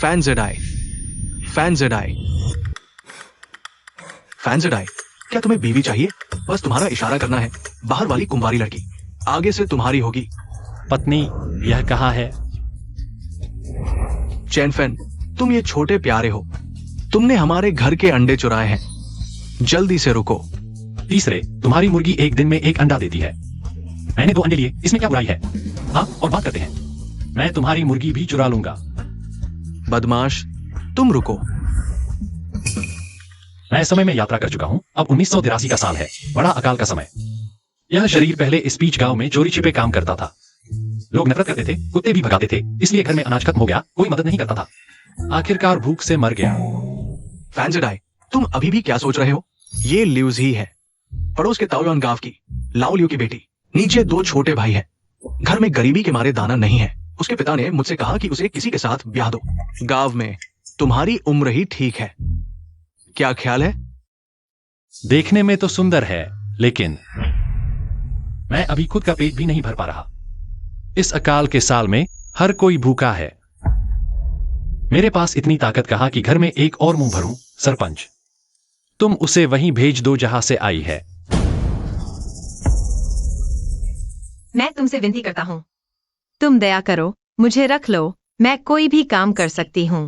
Fan Jedi, fan Jedi, fan Jedi, क्या तुम्हें बीवी चाहिए? बस तुम्हारा इशारा करना है। बाहर वाली कुंवारी लड़की आगे से तुम्हारी होगी। पत्नी, यह कहाँ है? चैनफेन, तुम ये छोटे प्यारे हो। तुमने हमारे घर के अंडे चुराए हैं। जल्दी से रुको। तीसरे, तुम्हारी मुर्गी एक दिन में एक अंडा देती है। मैंने 2 अंडे लिए, इसमें क्या बुराई है? हाँ, और बात करते हैं। मैं तुम्हारी मुर्गी भी चुरा लूंगा। बदमाश, तुम रुको। मैं समय में यात्रा कर चुका हूँ। अब 1983 का साल है, बड़ा अकाल का समय। यह शरीर पहले इस बीच गांव में चोरी छिपे काम करता था। लोग नफरत करते थे, कुत्ते भी भगाते थे, इसलिए घर में अनाज खत्म हो गया, कोई मदद नहीं करता था। आखिरकार भूख से मर गया। फैन जेडाई, तुम अभी भी क्या सोच रहे हो? ये ल्यूज ही है, पड़ोस के ताओयान गांव की लाओ लियो की बेटी। नीचे 2 छोटे भाई हैं। घर में गरीबी के मारे दाना नहीं है। उसके पिता ने मुझसे कहा कि उसे किसी के साथ ब्याह दो। गांव में तुम्हारी उम्र ही ठीक है। क्या ख्याल है? देखने में तो सुंदर है, लेकिन मैं अभी खुद का पेट भी नहीं भर पा रहा। इस अकाल के साल में हर कोई भूखा है। मेरे पास इतनी ताकत कहाँ कि घर में एक और मुंह भरूं। सरपंच, तुम उसे वहीं भेज दो जहां से आई है। मैं तुमसे विनती करता हूँ, तुम दया करो, मुझे रख लो। मैं कोई भी काम कर सकती हूँ।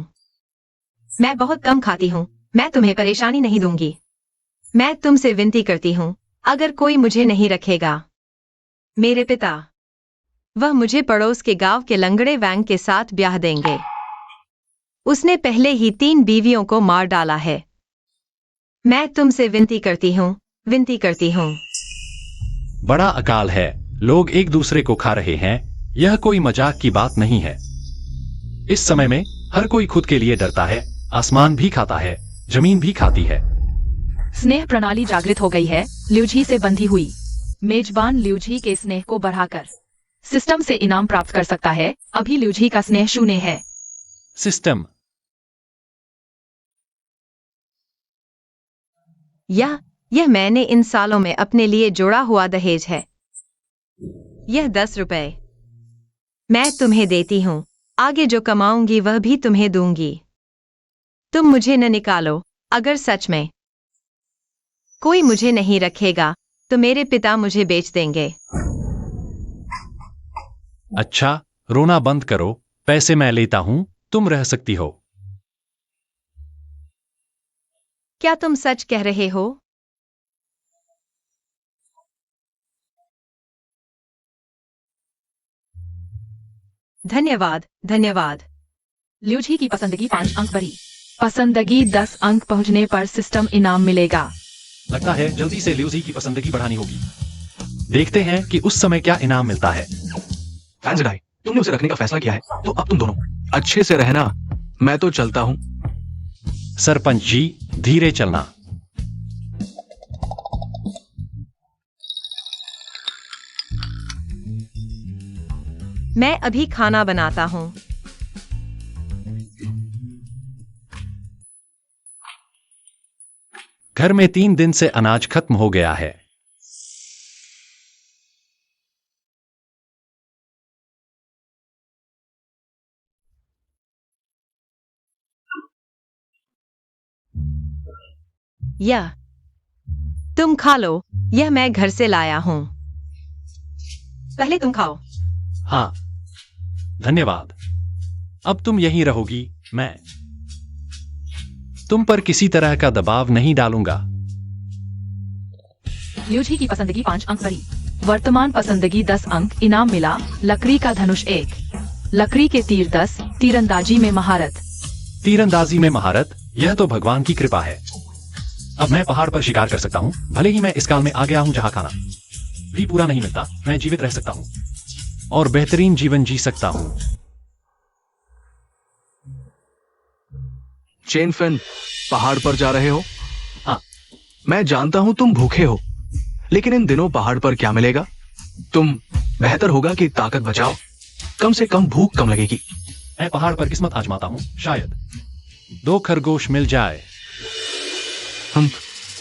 मैं बहुत कम खाती हूँ। मैं तुम्हें परेशानी नहीं दूंगी। मैं तुमसे विनती करती हूँ, अगर कोई मुझे नहीं रखेगा। मेरे पिता, वह मुझे पड़ोस के गांव के लंगड़े वैंग के साथ ब्याह देंगे। उसने पहले ही 3 बीवियों को मार डाला है। मैं तुमसे विनती करती हूँ, विनती करती हूँ। बड़ा अकाल है, लोग एक दूसरे को खा रहे हैं। यह कोई मजाक की बात नहीं है। इस समय में हर कोई खुद के लिए डरता है। आसमान भी खाता है, जमीन भी खाती है। स्नेह प्रणाली जागृत हो गई है, ल्यूझी से बंधी हुई। मेजबान ल्यूझी के स्नेह को बढ़ाकर सिस्टम से इनाम प्राप्त कर सकता है। अभी ल्यूझी का स्नेह 0 है। सिस्टम, यह मैंने इन सालों में अपने लिए जोड़ा हुआ दहेज है। यह 10 रुपए मैं तुम्हें देती हूँ। आगे जो कमाऊंगी वह भी तुम्हें दूंगी। तुम मुझे न निकालो। अगर सच में कोई मुझे नहीं रखेगा तो मेरे पिता मुझे बेच देंगे। अच्छा, रोना बंद करो। पैसे मैं लेता हूं, तुम रह सकती हो। क्या तुम सच कह रहे हो? धन्यवाद, धन्यवाद। ल्यूझी की पसंदगी 5 अंक बढ़ी। पसंदगी 10 अंक पहुंचने पर सिस्टम इनाम मिलेगा। लगता है जल्दी से ल्यूझी की पसंदगी बढ़ानी होगी। देखते हैं कि उस समय क्या इनाम मिलता है। फैन जेडाई, तुमने उसे रखने का फैसला किया है, तो अब तुम दोनों अच्छे से रहना। मैं तो चलता हूँ। सरपंच जी, धीरे चलना। मैं अभी खाना बनाता हूँ। घर में 3 दिन से अनाज खत्म हो गया है। यह तुम खा लो। यह मैं घर से लाया हूँ। पहले तुम खाओ। हाँ, धन्यवाद। अब तुम यहीं रहोगी। मैं तुम पर किसी तरह का दबाव नहीं डालूंगा। ल्यूझी की पसंदगी 5 अंक बढ़ी। वर्तमान पसंदगी 10 अंक। इनाम मिला लकड़ी का धनुष 1, लकड़ी के तीर 10, तीरंदाजी में महारत। तीरंदाजी में महारत, यह तो भगवान की कृपा है। अब मैं पहाड़ पर शिकार कर सकता हूँ। भले ही मैं इस काल में आ गया हूँ जहाँ खाना भी पूरा नहीं मिलता, मैं जीवित रह सकता हूँ और बेहतरीन जीवन जी सकता हूँ। चेनफेन, पहाड़ पर जा रहे हो? हाँ। मैं जानता हूं तुम भूखे हो, लेकिन इन दिनों पहाड़ पर क्या मिलेगा? तुम बेहतर होगा कि ताकत बचाओ, कम से कम भूख कम लगेगी। मैं पहाड़ पर किस्मत आजमाता हूँ, शायद 2 खरगोश मिल जाए।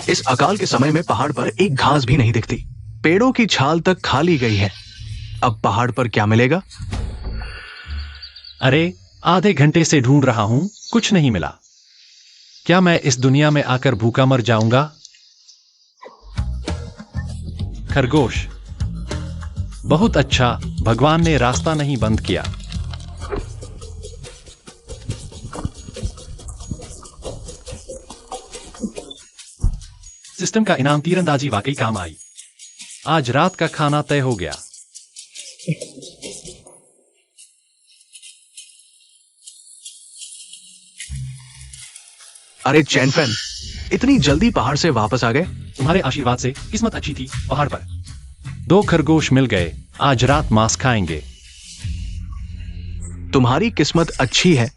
इस अकाल के समय में पहाड़ पर एक घास भी नहीं दिखती। पेड़ों की छाल तक खा ली गई है। अब पहाड़ पर क्या मिलेगा? अरे, आधे घंटे से ढूंढ रहा हूं, कुछ नहीं मिला। क्या मैं इस दुनिया में आकर भूखा मर जाऊंगा? खरगोश। बहुत अच्छा, भगवान ने रास्ता नहीं बंद किया। सिस्टम का इनाम तीरंदाजी वाकई काम आई। आज रात का खाना तय हो गया। अरे चैनफैन, इतनी जल्दी पहाड़ से वापस आ गए? तुम्हारे आशीर्वाद से किस्मत अच्छी थी। पहाड़ पर 2 खरगोश मिल गए। आज रात मांस खाएंगे। तुम्हारी किस्मत अच्छी है,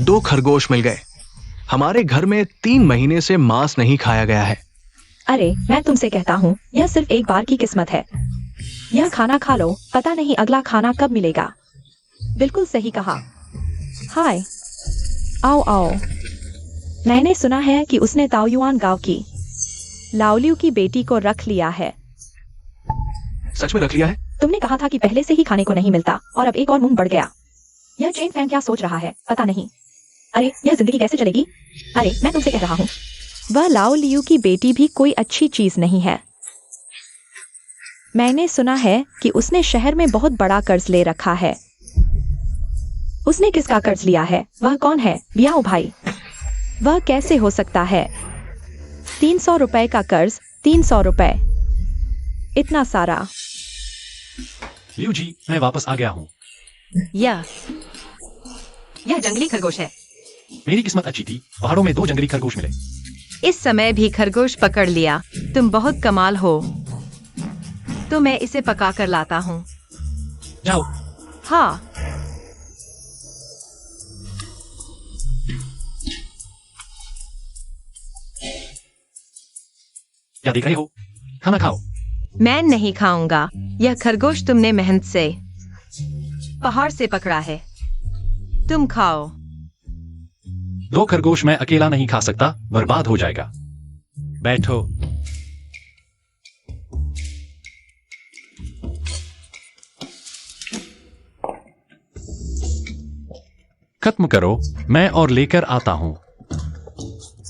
2 खरगोश मिल गए। हमारे घर में 3 महीने से मांस नहीं खाया गया है। अरे मैं तुमसे कहता हूँ, यह सिर्फ एक बार की किस्मत है। यह खाना खा लो, पता नहीं अगला खाना कब मिलेगा। बिल्कुल सही कहा। हाय, आओ आओ। मैंने सुना है कि उसने ताओयुआन गांव की लाओलियू की बेटी को रख लिया है। सच में रख लिया है? तुमने कहा था कि पहले से ही खाने को नहीं मिलता और अब एक और मुंह बढ़ गया। यह चेन फैन क्या सोच रहा है पता नहीं। अरे यह जिंदगी कैसे चलेगी? अरे मैं तुमसे कह रहा हूँ, वह लाओलियू की बेटी भी कोई अच्छी चीज नहीं है। मैंने सुना है कि उसने शहर में बहुत बड़ा कर्ज ले रखा है। उसने किसका कर्ज लिया है? वह कौन है? बियाओ भाई। वह कैसे हो सकता है? 300 रुपए का कर्ज। 300 रुपए, इतना सारा। लियू जी, मैं वापस आ गया हूँ। यह जंगली खरगोश है। मेरी किस्मत अच्छी थी, पहाड़ों में 2 जंगली खरगोश मिले। इस समय भी खरगोश पकड़ लिया। तुम बहुत कमाल हो। तो मैं इसे पका कर लाता हूँ। जाओ। हाँ। क्या देख रहे हो? खाना खाओ। मैं नहीं खाऊंगा। यह खरगोश तुमने मेहनत से पहाड़ से पकड़ा है। तुम खाओ। 2 खरगोश मैं अकेला नहीं खा सकता, बर्बाद हो जाएगा। बैठो। खत्म करो, मैं और लेकर आता हूं।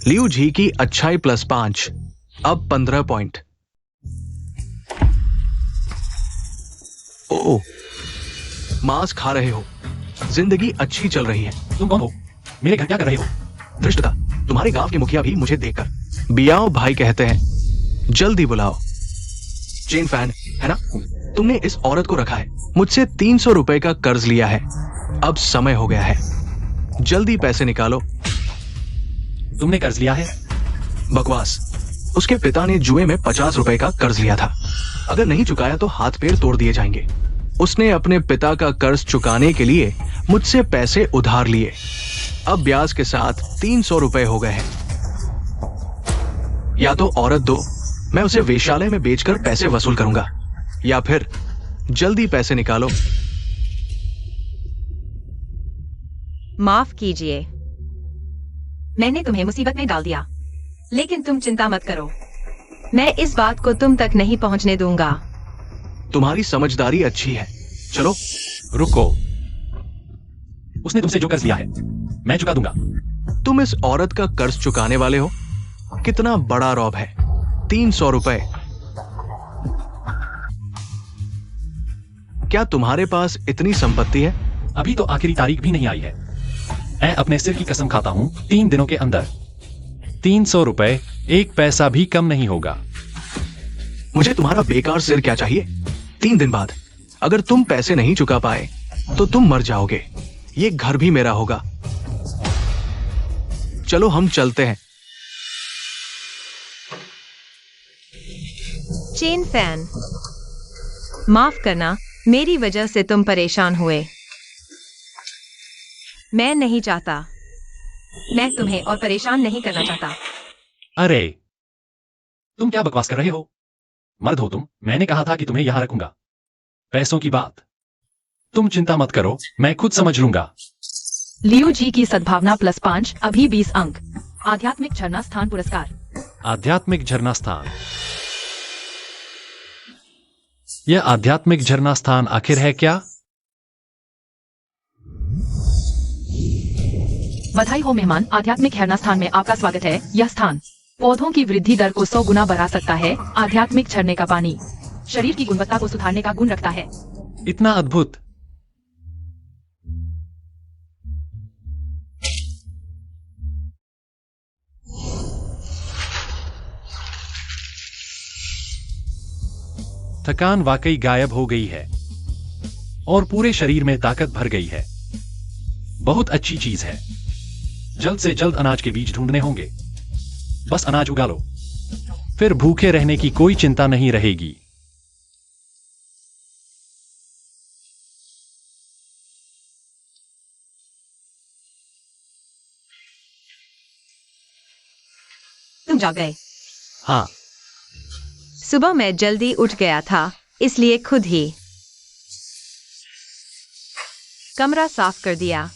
लियू जी की अच्छाई +5, अब 15 पॉइंट। ओह, मांस खा रहे हो, जिंदगी अच्छी चल रही है। तुम कौन हो? मेरे घर क्या कर रहे हो? धृष्टता, तुम्हारे गांव के मुखिया भी मुझे देखकर बियाओ भाई कहते हैं। जल्दी बुलाओ। चेन फैन, है ना? तुमने इस औरत को रखा है। मुझसे 300 रुपए का कर्ज लिया है। अब समय हो गया है, जल्दी पैसे निकालो। तुमने कर्ज लिया है? बकवास। उसके पिता ने जुए में 50 रुपए का कर्ज लिया था। अगर नहीं चुकाया तो हाथ पैर तोड़ दिए जाएंगे। उसने अपने पिता का कर्ज चुकाने के लिए मुझसे पैसे उधार लिए। अब ब्याज के साथ 300 रुपए हो गए हैं। या तो औरत दो, मैं उसे वेश्यालय में बेचकर पैसे वसूल करूंगा, या फिर जल्दी पैसे निकालो। माफ कीजिए, मैंने तुम्हें मुसीबत में डाल दिया, लेकिन तुम चिंता मत करो। मैं इस बात को तुम तक नहीं पहुंचने दूंगा। तुम्हारी समझदारी अच्छी है। चलो। रुको। उसने तुमसे जो कर्ज लिया है मैं चुका दूंगा। तुम इस औरत का कर्ज चुकाने वाले हो? कितना बड़ा रौब है। 300 रुपए। क्या तुम्हारे पास इतनी संपत्ति है? अभी तो आखिरी तारीख भी नहीं आई है। मैं अपने सिर की कसम खाता हूं, 3 दिनों के अंदर 300 रुपए, 1 पैसा भी कम नहीं होगा। मुझे तुम्हारा बेकार सिर क्या चाहिए? 3 दिन बाद अगर तुम पैसे नहीं चुका पाए तो तुम मर जाओगे। ये घर भी मेरा होगा। चलो हम चलते हैं। चेन फैन, माफ करना, मेरी वजह से तुम परेशान हुए। मैं नहीं चाहता। मैं तुम्हें और परेशान नहीं करना चाहता। अरे तुम क्या बकवास कर रहे हो? मर्द हो तुम। मैंने कहा था कि तुम्हें यहां रखूंगा। पैसों की बात। तुम चिंता मत करो, मैं खुद समझ लूंगा। लियू जी की सद्भावना +5, अभी 20 अंक। आध्यात्मिक झरना स्थान पुरस्कार। आध्यात्मिक झरना स्थान। यह आध्यात्मिक झरना स्थान आखिर है क्या? बधाई हो मेहमान, आध्यात्मिक झरना स्थान में आपका स्वागत है। यह स्थान पौधों की वृद्धि दर को 100 गुना बढ़ा सकता है। आध्यात्मिक झरने का पानी शरीर की गुणवत्ता को सुधारने का गुण रखता है। इतना अद्भुत। थकान वाकई गायब हो गई है और पूरे शरीर में ताकत भर गई है। बहुत अच्छी चीज है। जल्द से जल्द अनाज के बीज ढूंढने होंगे। बस अनाज उगा लो, फिर भूखे रहने की कोई चिंता नहीं रहेगी। तुम जाग गए? हाँ, सुबह मैं जल्दी उठ गया था, इसलिए खुद ही कमरा साफ कर दिया।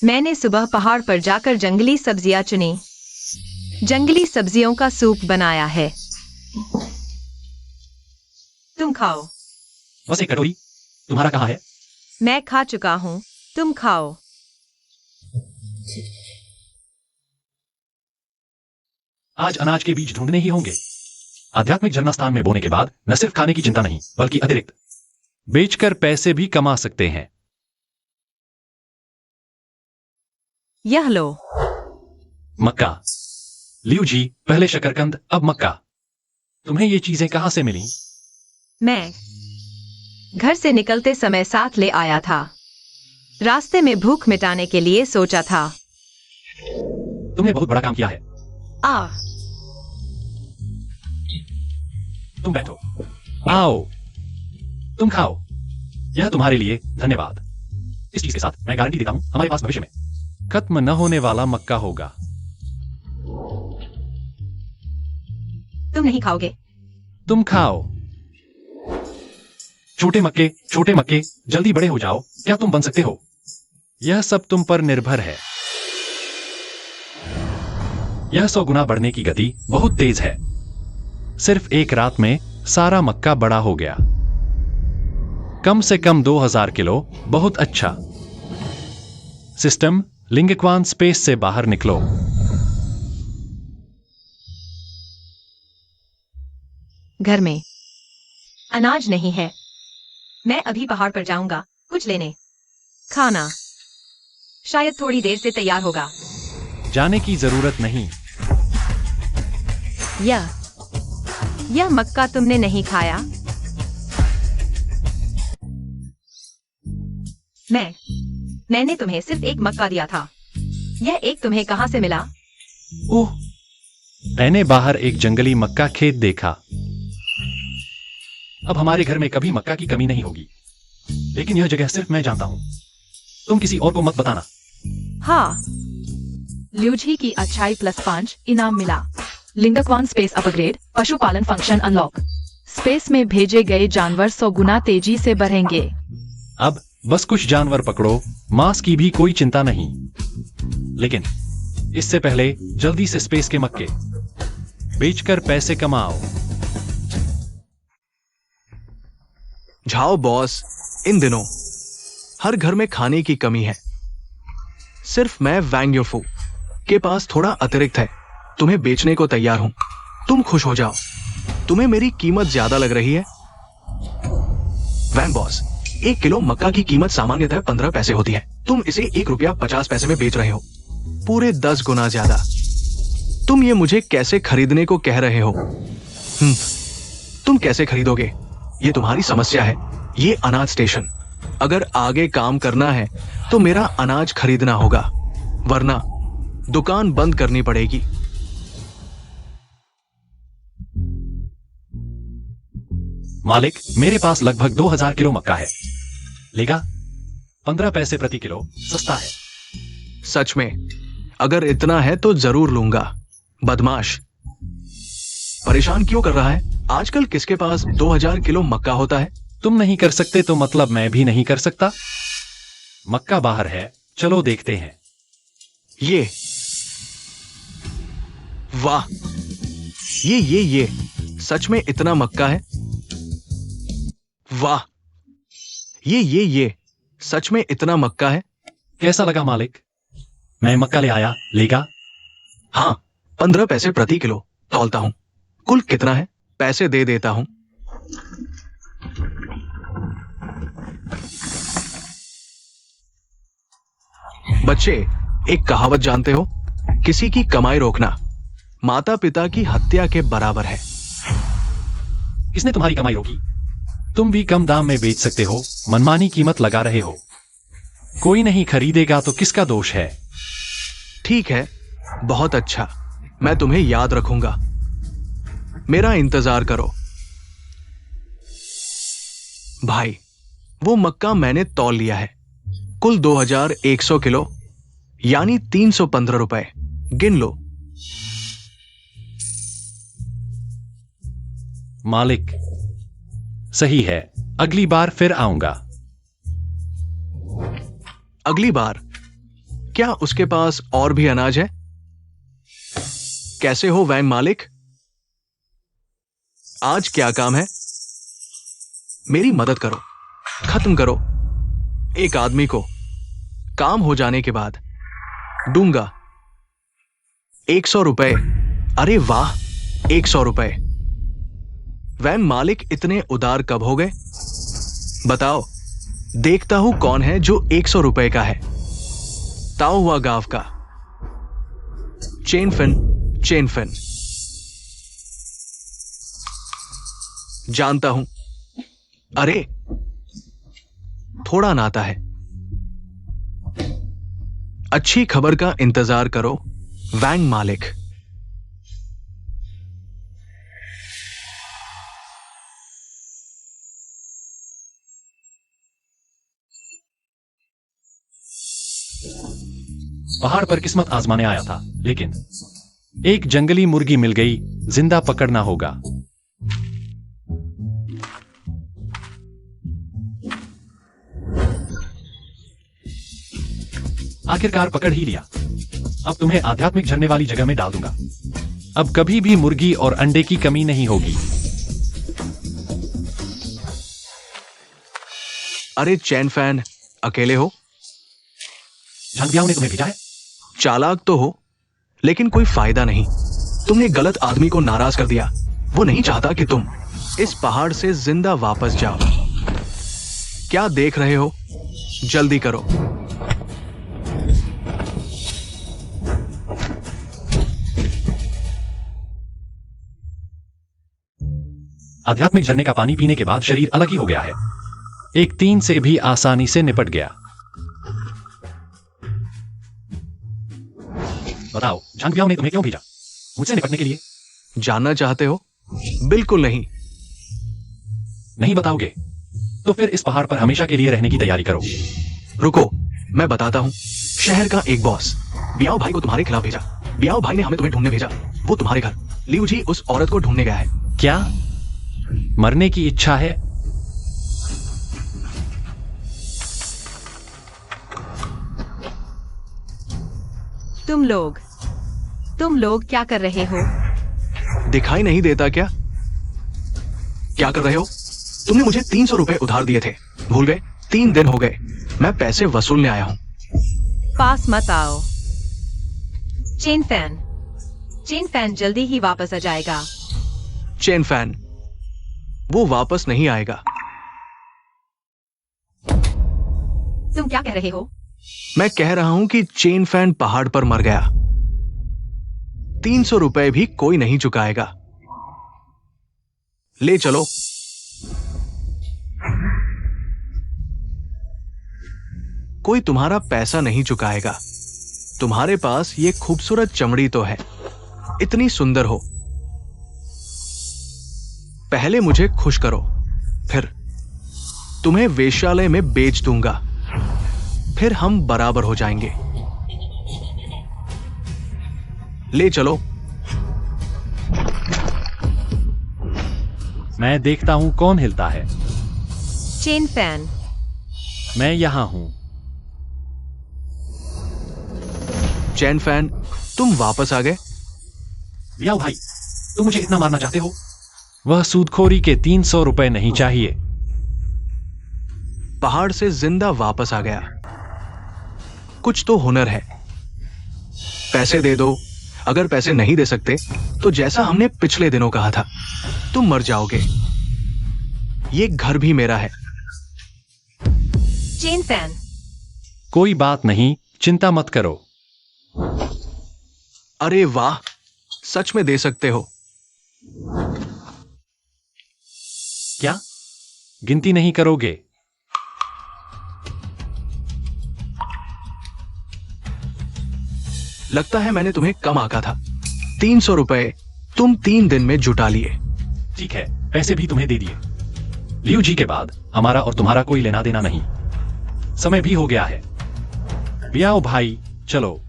मैंने सुबह पहाड़ पर जाकर जंगली सब्जियां चुनी। जंगली सब्जियों का सूप बनाया है। तुम खाओ। बस एक कटोरी। तुम्हारा कहाँ है? मैं खा चुका हूँ, तुम खाओ। आज अनाज के बीज ढूंढने ही होंगे। आध्यात्मिक झरना स्थान में बोने के बाद न सिर्फ खाने की चिंता नहीं, बल्कि अतिरिक्त बेचकर पैसे भी कमा सकते हैं। यह लो। मक्का। लियू जी, पहले शकरकंद, अब मक्का। तुम्हें ये चीजें कहां से मिली? मैं घर से निकलते समय साथ ले आया था। रास्ते में भूख मिटाने के लिए सोचा था। तुमने बहुत बड़ा काम किया है। तुम बैठो। आओ, तुम खाओ। यह तुम्हारे लिए। धन्यवाद। इस चीज के साथ मैं गारंटी देता हूं, हमारे पास भविष्य में खत्म न होने वाला मक्का होगा। तुम नहीं खाओगे? तुम खाओ। छोटे मक्के, जल्दी बड़े हो जाओ। क्या तुम बन सकते हो? यह सब तुम पर निर्भर है। यह 100 गुना बढ़ने की गति बहुत तेज है। सिर्फ एक रात में सारा मक्का बड़ा हो गया। कम से कम 2000 किलो। बहुत अच्छा। सिस्टम, लिंगक्वान स्पेस से बाहर निकलो। घर में अनाज नहीं है। मैं अभी पहाड़ पर जाऊंगा कुछ लेने। खाना शायद थोड़ी देर से तैयार होगा। जाने की जरूरत नहीं। यह मक्का तुमने नहीं खाया? मैंने तुम्हें सिर्फ एक मक्का दिया था। यह एक तुम्हें कहां से मिला? ओह, मैंने बाहर एक जंगली मक्का खेत देखा। अब हमारे घर में कभी मक्का की कमी नहीं होगी। लेकिन यह जगह सिर्फ मैं जानता हूं। तुम किसी और को मत बताना। हाँ। ल्यूजी की अच्छाई +5 इनाम मिला। लिंगक्वान स्पेस अपग्रेड। पशुपालन फंक्शन अनलॉक। स्पेस में भेजे गए जानवर 100 गुना तेजी से बढ़ेंगे। अब बस कुछ जानवर पकड़ो। मांस की भी कोई चिंता नहीं। लेकिन इससे पहले जल्दी से स्पेस के मक्के बेचकर पैसे कमाओ। जाओ बॉस, इन दिनों हर घर में खाने की कमी है। सिर्फ मैं वैंग योफू के पास थोड़ा अतिरिक्त है। तुम्हें बेचने को तैयार हूं। तुम खुश हो जाओ। तुम्हें मेरी कीमत ज्यादा लग रही है? वैंग बॉस, 1 किलो मक्का की कीमत सामान्यतः 15 पैसे होती है। तुम इसे 1 रुपया 50 पैसे में बेच रहे हो, पूरे 10 गुना ज्यादा। तुम ये मुझे कैसे खरीदने को कह रहे हो? तुम कैसे खरीदोगे? ये तुम्हारी समस्या है। ये अनाज स्टेशन। अगर आगे काम करना है तो मेरा अनाज खरीदना होगा, वरना दुकान बंद करनी पड़ेगी। मालिक, मेरे पास लगभग 2000 किलो मक्का है। लेगा? 15 पैसे प्रति किलो। सस्ता है। सच में? अगर इतना है तो जरूर लूंगा। बदमाश, परेशान क्यों कर रहा है? आजकल किसके पास 2000 किलो मक्का होता है? तुम नहीं कर सकते तो मतलब मैं भी नहीं कर सकता? मक्का बाहर है, चलो देखते हैं। ये वाह, ये सच में इतना मक्का है? वाह, ये सच में इतना मक्का है? कैसा लगा मालिक? मैं मक्का ले आया, लेगा? हाँ, 15 पैसे प्रति किलो तौलता हूं। कुल कितना है? पैसे दे देता हूं। बच्चे, एक कहावत जानते हो? किसी की कमाई रोकना माता पिता की हत्या के बराबर है। किसने तुम्हारी कमाई रोकी? तुम भी कम दाम में बेच सकते हो, मनमानी कीमत लगा रहे हो। कोई नहीं खरीदेगा तो किसका दोष है? ठीक है, बहुत अच्छा, मैं तुम्हें याद रखूंगा। मेरा इंतजार करो। भाई, वो मक्का मैंने तौल लिया है। कुल 2100 किलो, यानी 315 रुपए। गिन लो। मालिक, सही है, अगली बार फिर आऊंगा। अगली बार? क्या उसके पास और भी अनाज है? कैसे हो वैन मालिक? आज क्या काम है? मेरी मदद करो, खत्म करो। एक आदमी को काम हो जाने के बाद दूंगा 100 रुपए। अरे वाह, 100 रुपए। वैन मालिक इतने उदार कब हो गए? बताओ, देखता हूं कौन है जो 100 रुपए का है। ताओ हुआ गांव का। चेन फिन। जानता हूं। अरे, थोड़ा नाता है। अच्छी खबर का इंतजार करो, वैंग मालिक। पहाड़ पर किस्मत आजमाने आया था, लेकिन एक जंगली मुर्गी मिल गई। जिंदा पकड़ना होगा। आखिरकार पकड़ ही लिया। अब तुम्हें आध्यात्मिक झरने वाली जगह में डाल दूंगा। अब कभी भी मुर्गी और अंडे की कमी नहीं होगी। अरे चैन फैन, अकेले हो? झांगबियाओं ने तुम्हें भेजा है? चालाक तो हो, लेकिन कोई फायदा नहीं। तुमने गलत आदमी को नाराज कर दिया। वो नहीं चाहता कि तुम इस पहाड़ से जिंदा वापस जाओ। क्या देख रहे हो? जल्दी करो। आध्यात्मिक झरने का पानी पीने के बाद शरीर अलग ही हो गया है। एक तीन से भी आसानी से निपट गया। बताओ, झांगबियाओं ने तुम्हें क्यों भेजा? मुझसे निपटने के लिए? जानना चाहते हो? बिल्कुल नहीं। नहीं बताओगे तो फिर इस पहाड़ पर हमेशा के लिए रहने की तैयारी करो। रुको, मैं बताता हूं। शहर का एक बॉस बियाओ भाई को तुम्हारे खिलाफ भेजा। बियाओ भाई ने हमें तुम्हें ढूंढने भेजा। वो तुम्हारे घर लियू जी उस औरत को ढूंढने गया है। क्या मरने की इच्छा है? तुम लोग क्या कर रहे हो? दिखाई नहीं देता क्या? क्या कर रहे हो? तुमने मुझे 300 रुपए उधार दिए थे, भूल गए? 3 दिन हो गए, मैं पैसे वसूलने आया हूं। पास मत आओ। चेन फैन जल्दी ही वापस आ जाएगा। चेन फैन, वो वापस नहीं आएगा। तुम क्या कह रहे हो? मैं कह रहा हूं कि चेन फैन पहाड़ पर मर गया। 300 रुपए भी कोई नहीं चुकाएगा। ले चलो। कोई तुम्हारा पैसा नहीं चुकाएगा। तुम्हारे पास ये खूबसूरत चमड़ी तो है, इतनी सुंदर हो। पहले मुझे खुश करो, फिर तुम्हें वेश्यालय में बेच दूंगा। फिर हम बराबर हो जाएंगे। ले चलो। मैं देखता हूं कौन हिलता है। चेन फैन, मैं यहां हूं। चैन फैन, तुम वापस आ गए। बियाओ भाई, तुम मुझे इतना मारना चाहते हो? वह सूदखोरी के 300 रुपए नहीं चाहिए। पहाड़ से जिंदा वापस आ गया। कुछ तो हुनर है। पैसे दे दो। अगर पैसे नहीं दे सकते तो जैसा हमने पिछले दिनों कहा था, तुम मर जाओगे। ये घर भी मेरा है। Chain fan. कोई बात नहीं, चिंता मत करो। अरे वाह, सच में दे सकते हो। क्या गिनती नहीं करोगे? लगता है मैंने तुम्हें कम आका था। 300 रुपए तुम 3 दिन में जुटा लिए। ठीक है, पैसे भी तुम्हें दे दिए। लियू जी के बाद हमारा और तुम्हारा कोई लेना देना नहीं। समय भी हो गया है। बियाओ भाई, चलो।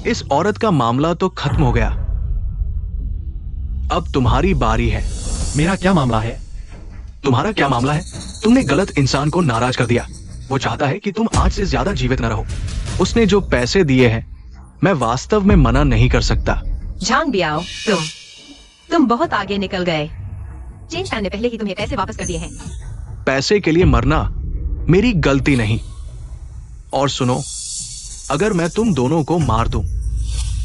इस औरत का मामला तो खत्म हो गया। अब तुम्हारी बारी है। मेरा क्या मामला है? तुम्हारा क्या मामला है? तुमने गलत इंसान को नाराज कर दिया। वो चाहता है कि तुम आज से ज्यादा जीवित न रहो। उसने जो पैसे दिए हैं, मैं वास्तव में मना नहीं कर सकता। झांग बियाओ, तुम बहुत आगे निकल गए। चेन फैन ने पहले ही तुम्हें पैसे वापस कर दिए हैं। पैसे के लिए मरना मेरी गलती नहीं। और सुनो, अगर मैं तुम दोनों को मार दूं,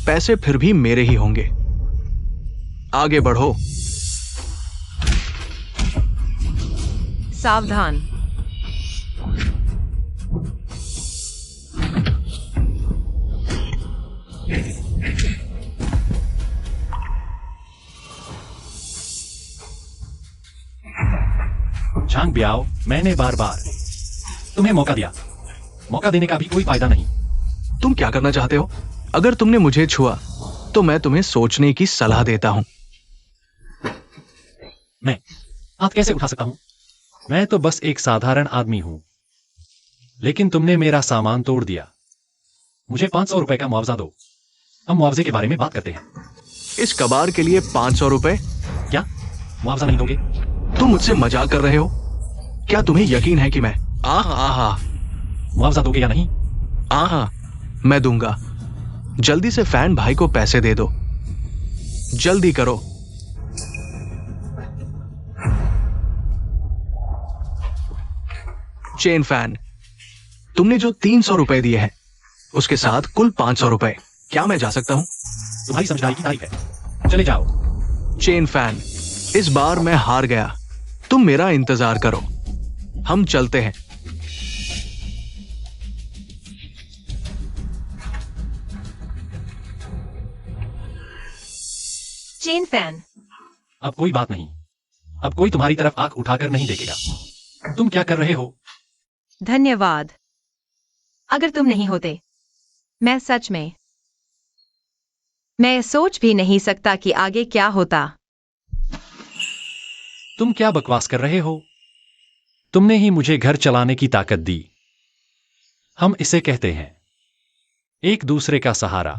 पैसे फिर भी मेरे ही होंगे। आगे बढ़ो। सावधान। झांग बियाओ, मैंने बार बार तुम्हें मौका दिया। मौका देने का भी कोई फायदा नहीं। तुम क्या करना चाहते हो? अगर तुमने मुझे छुआ तो मैं तुम्हें सोचने की सलाह देता हूं। मैं हाथ कैसे उठा सकता हूं? मैं तो बस एक साधारण आदमी हूं। लेकिन तुमने मेरा सामान तोड़ दिया। मुझे 500 रुपए का मुआवजा दो। हम मुआवजे के बारे में बात करते हैं। इस कबाड़ के लिए 500 रुपए? क्या मुआवजा नहीं दोगे? तुम मुझसे मजाक कर रहे हो? क्या तुम्हें यकीन है कि मैं आहा मुआवजा दोगे या नहीं? आहा मैं दूंगा। जल्दी से फैन भाई को पैसे दे दो। जल्दी करो। चेन फैन, तुमने जो 300 रुपए दिए हैं, उसके साथ कुल 500 रुपए। क्या मैं जा सकता हूं? तुम्हारी समझदारी की तारीफ है। चले जाओ। चेन फैन, इस बार मैं हार गया। तुम मेरा इंतजार करो। हम चलते हैं। Chain fan. अब कोई बात नहीं। अब कोई तुम्हारी तरफ आंख उठाकर नहीं देखेगा। तुम क्या कर रहे हो? धन्यवाद। अगर तुम नहीं होते, मैं सच में मैं सोच भी नहीं सकता कि आगे क्या होता। तुम क्या बकवास कर रहे हो? तुमने ही मुझे घर चलाने की ताकत दी। हम इसे कहते हैं एक दूसरे का सहारा।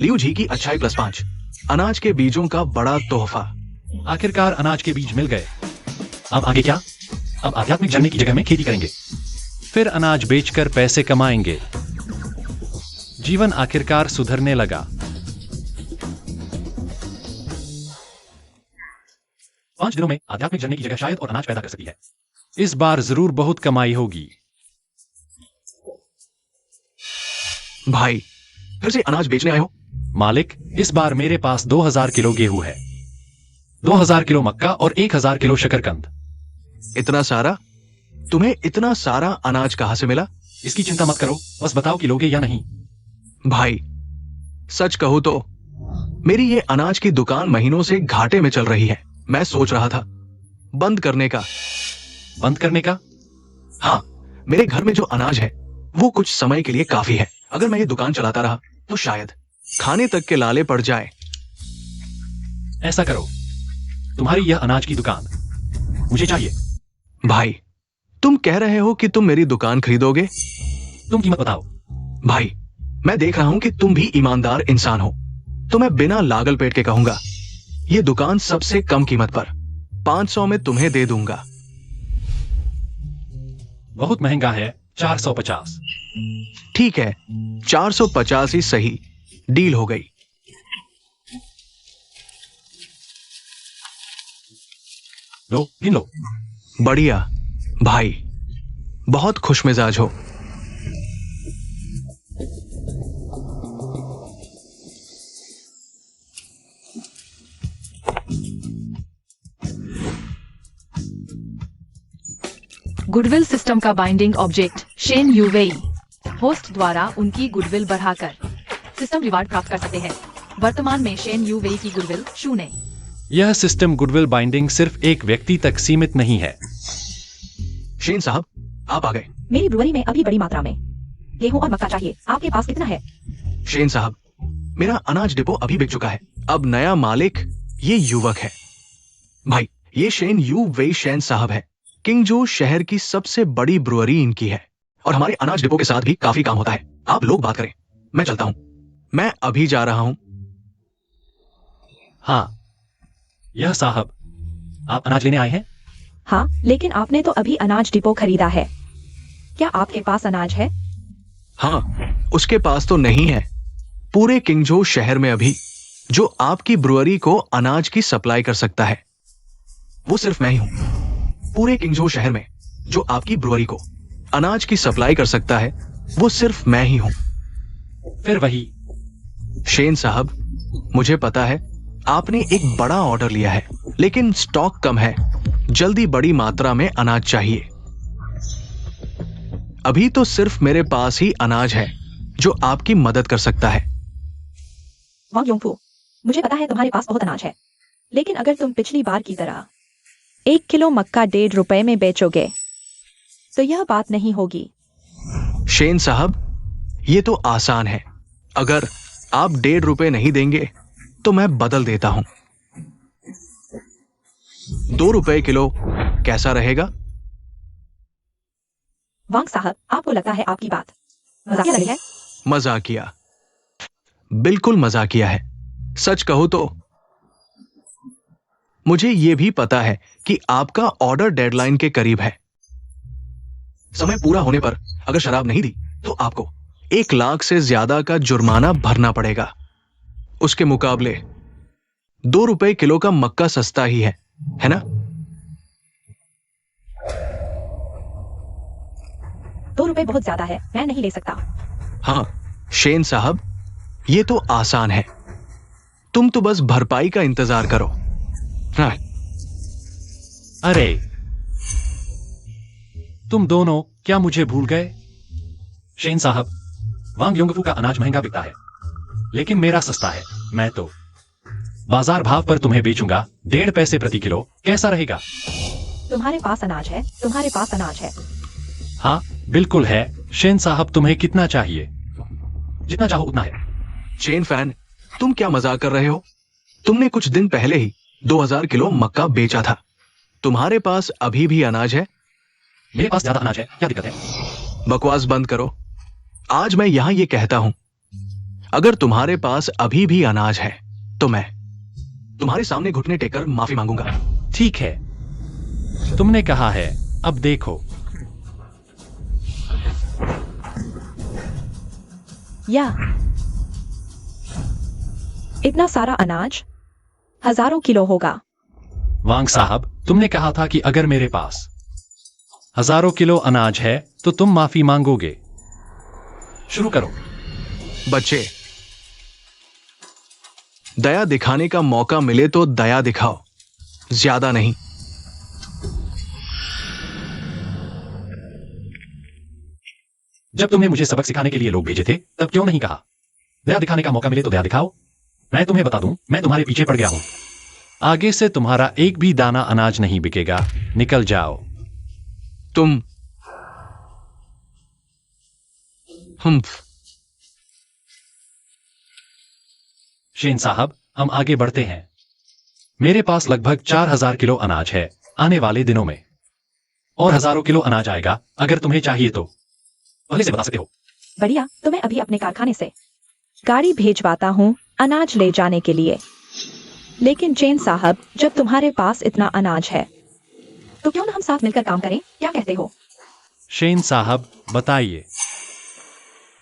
लियू जी की अच्छाई +5। अनाज के बीजों का बड़ा तोहफा। आखिरकार अनाज के बीज मिल गए। अब आगे क्या? अब आध्यात्मिक जानने की जगह में खेती करेंगे। फिर अनाज बेचकर पैसे कमाएंगे। जीवन आखिरकार सुधरने लगा। 5 दिनों में आध्यात्मिक जानने की जगह शायद और अनाज पैदा कर सकती है। इस बार जरूर बहुत कमाई होगी। भाई, फिर से अनाज बेचने आए हो? मालिक, इस बार मेरे पास 2000 किलो गेहूं है, 2000 किलो मक्का और 1000 किलो शकरकंद। इतना सारा? तुम्हें इतना सारा अनाज कहां से मिला? इसकी चिंता मत करो, बस बताओ कि लोगे या नहीं। भाई, सच कहूं तो मेरी ये अनाज की दुकान महीनों से घाटे में चल रही है। मैं सोच रहा था बंद करने का। बंद करने का? हाँ, मेरे घर में जो अनाज है वो कुछ समय के लिए काफी है। अगर मैं ये दुकान चलाता रहा तो शायद खाने तक के लाले पड़ जाए। ऐसा करो, तुम्हारी यह अनाज की दुकान मुझे चाहिए। भाई, तुम कह रहे हो कि तुम मेरी दुकान खरीदोगे? तुम कीमत बताओ। भाई, मैं देख रहा हूं कि तुम भी ईमानदार इंसान हो, तो मैं बिना लागल पेट के कहूंगा ये दुकान सबसे कम कीमत पर 500 में तुम्हें दे दूंगा। बहुत महंगा है, 450। ठीक है, 450 ही सही। डील हो गई। लो, गिन लो। बढ़िया भाई, बहुत खुशमिजाज हो। गुडविल सिस्टम का बाइंडिंग ऑब्जेक्ट शेन यूवेई होस्ट द्वारा उनकी गुडविल बढ़ाकर सिस्टम रिवार्ड प्राप्त कर सकते हैं। वर्तमान में शेन यूवेई की गुडविल 0। यह सिस्टम गुडविल बाइंडिंग सिर्फ एक व्यक्ति तक सीमित नहीं है। शेन साहब, आप आ गए। मेरी ब्रुअरी में अभी बड़ी मात्रा में गेहूं और मक्का चाहिए। आपके पास कितना है? शेन साहब, मेरा अनाज डिपो अभी बिक चुका है। अब नया मालिक ये युवक है। भाई, ये शेन यू वेई शेन साहब है। किंगजो शहर की सबसे बड़ी ब्रुअरी इनकी है और हमारे अनाज डिपो के साथ भी काफी काम होता है। आप लोग बात करें, मैं चलता हूं। मैं अभी जा रहा हूं। हाँ, यह साहब, आप अनाज लेने आए हैं? हाँ, लेकिन आपने तो अभी अनाज डिपो खरीदा है। क्या आपके पास अनाज है? हाँ, उसके पास तो नहीं है। पूरे किंगजो शहर में अभी जो आपकी ब्रुअरी को अनाज की सप्लाई कर सकता है वो सिर्फ मैं ही हूं। पूरे किंगजो शहर में जो आपकी ब्रुअरी को अनाज की सप्लाई कर सकता है वो सिर्फ मैं ही हूं। फिर वही। शेन साहब, मुझे पता है आपने एक बड़ा ऑर्डर लिया है, लेकिन स्टॉक कम है। जल्दी बड़ी मात्रा में अनाज चाहिए। अभी तो सिर्फ मेरे पास ही अनाज है जो आपकी मदद कर सकता है। वांग योंगफू, मुझे पता है तुम्हारे पास बहुत अनाज है, लेकिन अगर तुम पिछली बार की तरह 1 किलो मक्का 1.5 रुपए में बेचोगे तो यह बात नहीं होगी। शेन साहब, ये तो आसान है। अगर आप 1.5 रुपए नहीं देंगे तो मैं बदल देता हूं। 2 रुपए किलो कैसा रहेगा? वांग साहब, आपको लगता है आपकी बात मजाकिया लगी है? मजाकिया? बिल्कुल मजाकिया है। सच कहो तो मुझे यह भी पता है कि आपका ऑर्डर डेडलाइन के करीब है। समय पूरा होने पर अगर शराब नहीं दी तो आपको 1 लाख से ज्यादा का जुर्माना भरना पड़ेगा। उसके मुकाबले 2 रुपए किलो का मक्का सस्ता ही है ना? 2 रुपए बहुत ज्यादा है, मैं नहीं ले सकता। हाँ शेन साहब, ये तो आसान है। तुम तो बस भरपाई का इंतजार करो। हाँ। अरे, तुम दोनों क्या मुझे भूल गए? शेन साहब, वांग योंगफू का अनाज महंगा बिकता है, लेकिन मेरा सस्ता है। मैं तो बाजार भाव पर तुम्हें बेचूंगा 1.5 पैसे प्रति किलो। कैसा रहेगा? तुम्हारे पास अनाज है, तुम्हारे पास अनाज है। हाँ, बिल्कुल है। शेन साहब, तुम्हें कितना चाहिए? जितना चाहो उतना है। चेन फैन, तुम क्या मजाक कर रहे हो? तुमने कुछ दिन पहले ही 2000 किलो मक्का बेचा था। तुम्हारे पास अभी भी अनाज है? मेरे पास ज्यादा अनाज है, क्या दिक्कत है? बकवास बंद करो। आज मैं यहां ये कहता हूं, अगर तुम्हारे पास अभी भी अनाज है तो मैं तुम्हारे सामने घुटने टेककर माफी मांगूंगा। ठीक है, तुमने कहा है। अब देखो, या इतना सारा अनाज 1000 किलो होगा। वांग साहब, तुमने कहा था कि अगर मेरे पास 1000 किलो अनाज है तो तुम माफी मांगोगे। शुरू करो। बच्चे, दया दिखाने का मौका मिले तो दया दिखाओ, ज्यादा नहीं। जब तुमने मुझे सबक सिखाने के लिए लोग भेजे थे तब क्यों नहीं कहा दया दिखाने का मौका मिले तो दया दिखाओ? मैं तुम्हें बता दूं, मैं तुम्हारे पीछे पड़ गया हूं। आगे से तुम्हारा एक भी दाना अनाज नहीं बिकेगा। निकल जाओ। तुम शेन साहब, हम आगे बढ़ते हैं। मेरे पास लगभग 4000 किलो अनाज है आने वाले दिनों में, और हजारों किलो अनाज आएगा। अगर तुम्हें चाहिए तो पहले से बता सकते हो। बढ़िया, तो मैं अभी अपने कारखाने से गाड़ी भेजवाता हूँ अनाज ले जाने के लिए। लेकिन चेन साहब, जब तुम्हारे पास इतना अनाज है तो क्यों ना हम साथ मिलकर काम करें? क्या कहते हो? शेन साहब, बताइए।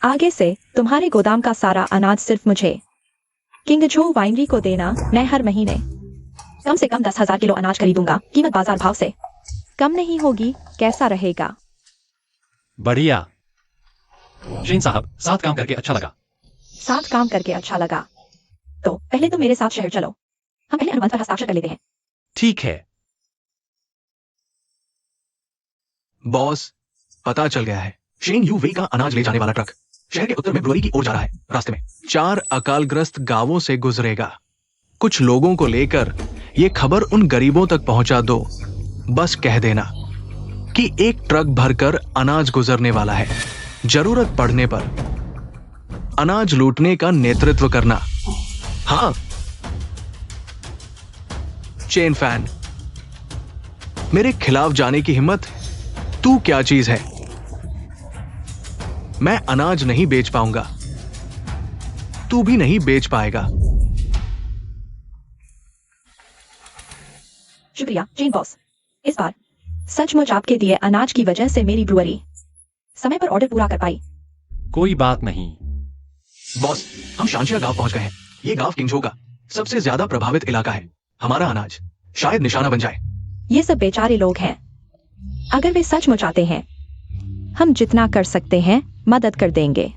आगे से तुम्हारे गोदाम का सारा अनाज सिर्फ मुझे किंगजो वाइनरी को देना। मैं हर महीने कम से कम 10,000 किलो अनाज खरीदूंगा। कीमत बाजार भाव से कम नहीं होगी। कैसा रहेगा? बढ़िया। शेन साहब, साथ काम करके अच्छा लगा। साथ काम करके अच्छा लगा। तो पहले तुम मेरे साथ शहर चलो, हम पहले अनुबंध पर हस्ताक्षर कर लेते हैं। ठीक है। बॉस, पता चल गया है। शेन यू वेई का अनाज ले जाने वाला ट्रक शहर के उत्तर में ब्रुअरी की ओर जा रहा है। रास्ते में 4 अकालग्रस्त गांवों से गुजरेगा। कुछ लोगों को लेकर ये खबर उन गरीबों तक पहुंचा दो। बस कह देना कि एक ट्रक भरकर अनाज गुजरने वाला है। जरूरत पड़ने पर अनाज लूटने का नेतृत्व करना। हाँ, चेन फैन, मेरे खिलाफ जाने की हिम्मत? तू क्या चीज है? मैं अनाज नहीं बेच पाऊंगा, तू भी नहीं बेच पाएगा। शुक्रिया चेन बॉस। इस बार सचमुच आपके दिए अनाज की वजह से मेरी ब्रुअरी समय पर ऑर्डर पूरा कर पाई। कोई बात नहीं। बॉस, हम शांशिया गांव पहुंच गए हैं। ये गांव किंगझो का सबसे ज्यादा प्रभावित इलाका है। हमारा अनाज शायद निशाना बन जाए। ये सब बेचारे लोग हैं। अगर वे सचमुच आते हैं, हम जितना कर सकते हैं मदद कर देंगे।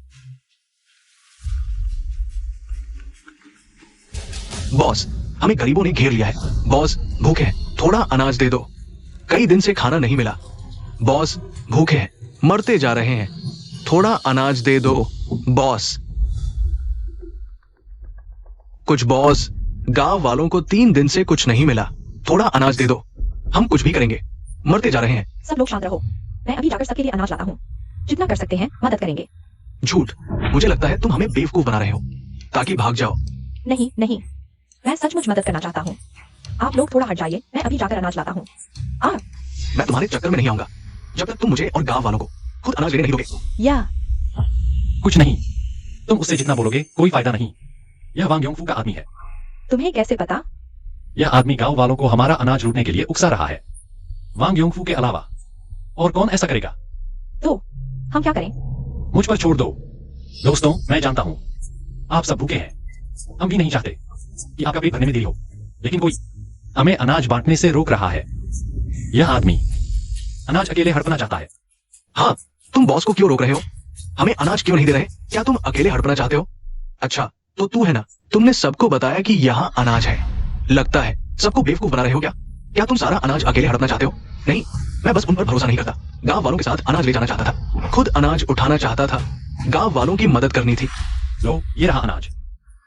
बॉस, हमें गरीबों ने घेर लिया है। बॉस, भूखे हैं, थोड़ा अनाज दे दो। कई दिन से खाना नहीं मिला। बॉस, भूखे हैं, मरते जा रहे हैं, थोड़ा अनाज दे दो। बॉस, कुछ बॉस, गांव वालों को 3 दिन से कुछ नहीं मिला। थोड़ा अनाज दे दो, हम कुछ भी करेंगे, मरते जा रहे हैं। सब लोग शांत रहो, मैं अभी जाकर सबके लिए अनाज लाता हूँ। जितना कर सकते हैं मदद करेंगे। झूठ, मुझे लगता है तुम हमें बेवकूफ बना रहे हो ताकि भाग जाओ। नहीं नहीं, मैं सचमुच मदद करना चाहता हूँ। आप लोग थोड़ा हट जाइए, मैं अभी जाकर अनाज लाता हूँ। मैं तुम्हारे चक्कर में नहीं आऊंगा जब तक तुम मुझे और गांव वालों को खुद अनाज लेने नहीं दोगे। या कुछ नहीं, तुम उससे जितना बोलोगे कोई फायदा नहीं। यह वांग योंगफू का आदमी है। तुम्हें कैसे पता? यह आदमी गांव वालों को हमारा अनाज लूटने के लिए उकसा रहा है। वांग योंगफू के अलावा और कौन ऐसा करेगा? तो हम क्या करें? मुझ पर छोड़ दो। दोस्तों, मैं जानता हूं आप सब भूखे हैं। हम भी नहीं चाहते कि आपका पेट भरने में देरी हो, लेकिन कोई हमें अनाज बांटने से रोक रहा है। यह आदमी अनाज अकेले हड़पना चाहता है। हाँ, तुम बॉस को क्यों रोक रहे हो? हमें अनाज क्यों नहीं दे रहे? क्या तुम अकेले हड़पना चाहते हो? अच्छा, तो तू है ना, तुमने सबको बताया कि यहाँ अनाज है। लगता है सबको बेवकूफ बना रहे हो क्या? क्या तुम सारा अनाज अकेले हड़पना चाहते हो? नहीं, मैं बस उन पर भरोसा नहीं करता। गांव वालों के साथ अनाज ले जाना चाहता था, खुद अनाज उठाना चाहता था, गांव वालों की मदद करनी थी। लो, ये रहा अनाज,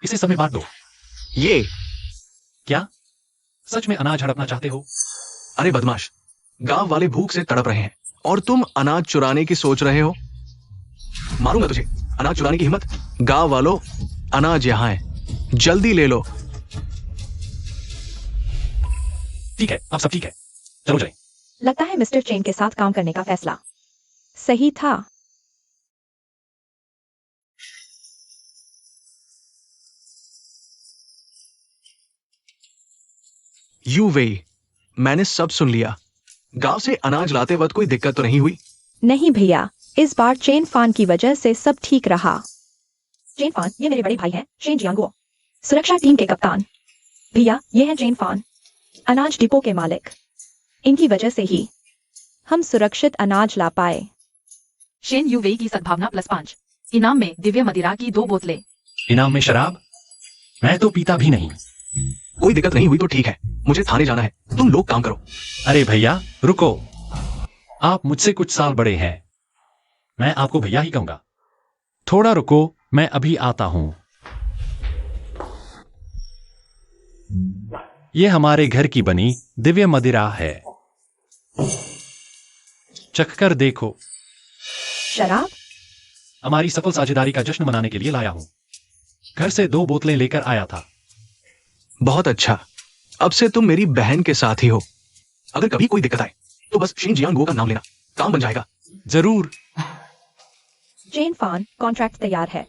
इसे सब में बांट दो। ये क्या सच में अनाज हड़पना चाहते हो? अरे बदमाश, गांव वाले भूख से तड़प रहे हैं और तुम अनाज चुराने की सोच रहे हो? मारूंगा तुझे। अनाज चुराने की हिम्मत? गांव वालों, अनाज यहाँ है, जल्दी ले लो। ठीक है, अब सब ठीक है, चलो जाए। लगता है मिस्टर चेन के साथ काम करने का फैसला सही था। यू वेई, मैंने सब सुन लिया। गांव से अनाज लाते वक्त कोई दिक्कत तो नहीं हुई? नहीं भैया, इस बार चेन फान की वजह से सब ठीक रहा। चेन फान, ये मेरे बड़े भाई हैं, शेन जियांगो, सुरक्षा टीम के कप्तान। भैया, ये हैं चेन फान, अनाज डिपो के मालिक। इनकी वजह से ही हम सुरक्षित अनाज ला पाए। शेन यू वेई की सद्भावना +5। इनाम में दिव्य मदिरा की 2 बोतलें। इनाम में शराब? मैं तो पीता भी नहीं। कोई दिक्कत नहीं हुई तो ठीक है, मुझे थाने जाना है, तुम लोग काम करो। अरे भैया रुको, आप मुझसे कुछ साल बड़े हैं, मैं आपको भैया ही कहूंगा। थोड़ा रुको, मैं अभी आता हूं। यह हमारे घर की बनी दिव्य मदिरा है, चखकर देखो। शराब? हमारी सफल साझेदारी का जश्न मनाने के लिए लाया हूं। घर से 2 बोतलें लेकर आया था। बहुत अच्छा, अब से तुम मेरी बहन के साथ ही हो। अगर कभी कोई दिक्कत आए तो बस शेन जियांगो का नाम लेना, काम बन जाएगा। जरूर। चेन फान, कॉन्ट्रैक्ट तैयार है,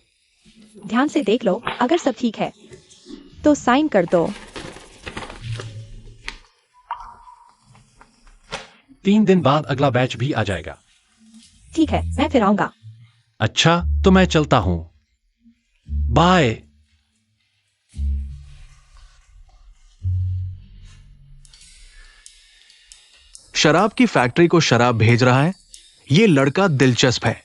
ध्यान से देख लो, अगर सब ठीक है तो साइन कर दो। 3 दिन बाद अगला बैच भी आ जाएगा। ठीक है, मैं फिर आऊंगा। अच्छा, तो मैं चलता हूं, बाय। शराब की फैक्ट्री को शराब भेज रहा है, ये लड़का दिलचस्प है।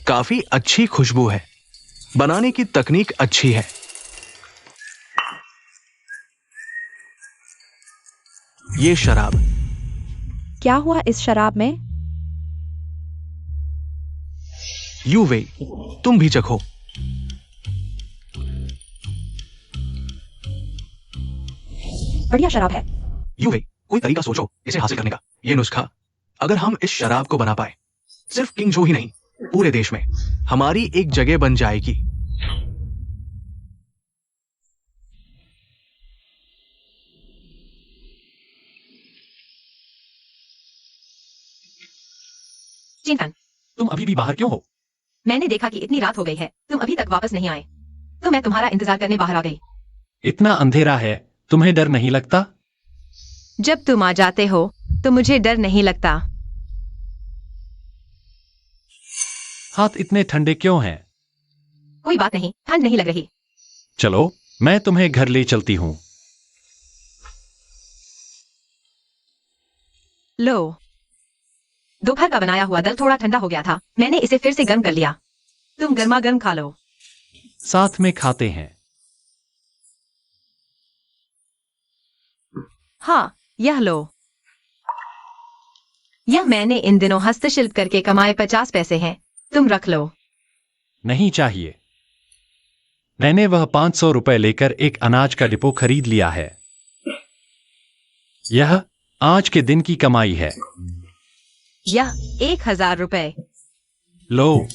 काफी अच्छी खुशबू है। बनाने की तकनीक अच्छी है। ये शराब। क्या हुआ इस शराब में? यूवे, तुम भी चखो। बढ़िया शराब है। यूवे, कोई तरीका सोचो इसे हासिल करने का। ये नुस्खा, अगर हम इस शराब को बना पाए, सिर्फ किंग जो ही नहीं, पूरे देश में हमारी एक जगह बन जाएगी। चिंतन, तुम अभी भी बाहर क्यों हो? मैंने देखा कि इतनी रात हो गई है, तुम अभी तक वापस नहीं आए, तो मैं तुम्हारा इंतजार करने बाहर आ गई। इतना अंधेरा है, तुम्हें डर नहीं लगता? जब तुम आ जाते हो तो मुझे डर नहीं लगता। हाथ इतने ठंडे क्यों हैं? कोई बात नहीं, ठंड नहीं लग रही। चलो, मैं तुम्हें घर ले चलती हूँ। लो, दोपहर का बनाया हुआ दाल थोड़ा ठंडा हो गया था, मैंने इसे फिर से गर्म कर लिया। तुम गर्मा गर्म खा लो। साथ में खाते हैं। हाँ, यह लो। यह मैंने इन दिनों हस्तशिल्प करके कमाए 50 पैसे हैं, तुम रख लो। नहीं चाहिए। मैंने वह 500 रुपए लेकर एक अनाज का डिपो खरीद लिया है। यह आज के दिन की कमाई है। यह 1000 रुपए। लो,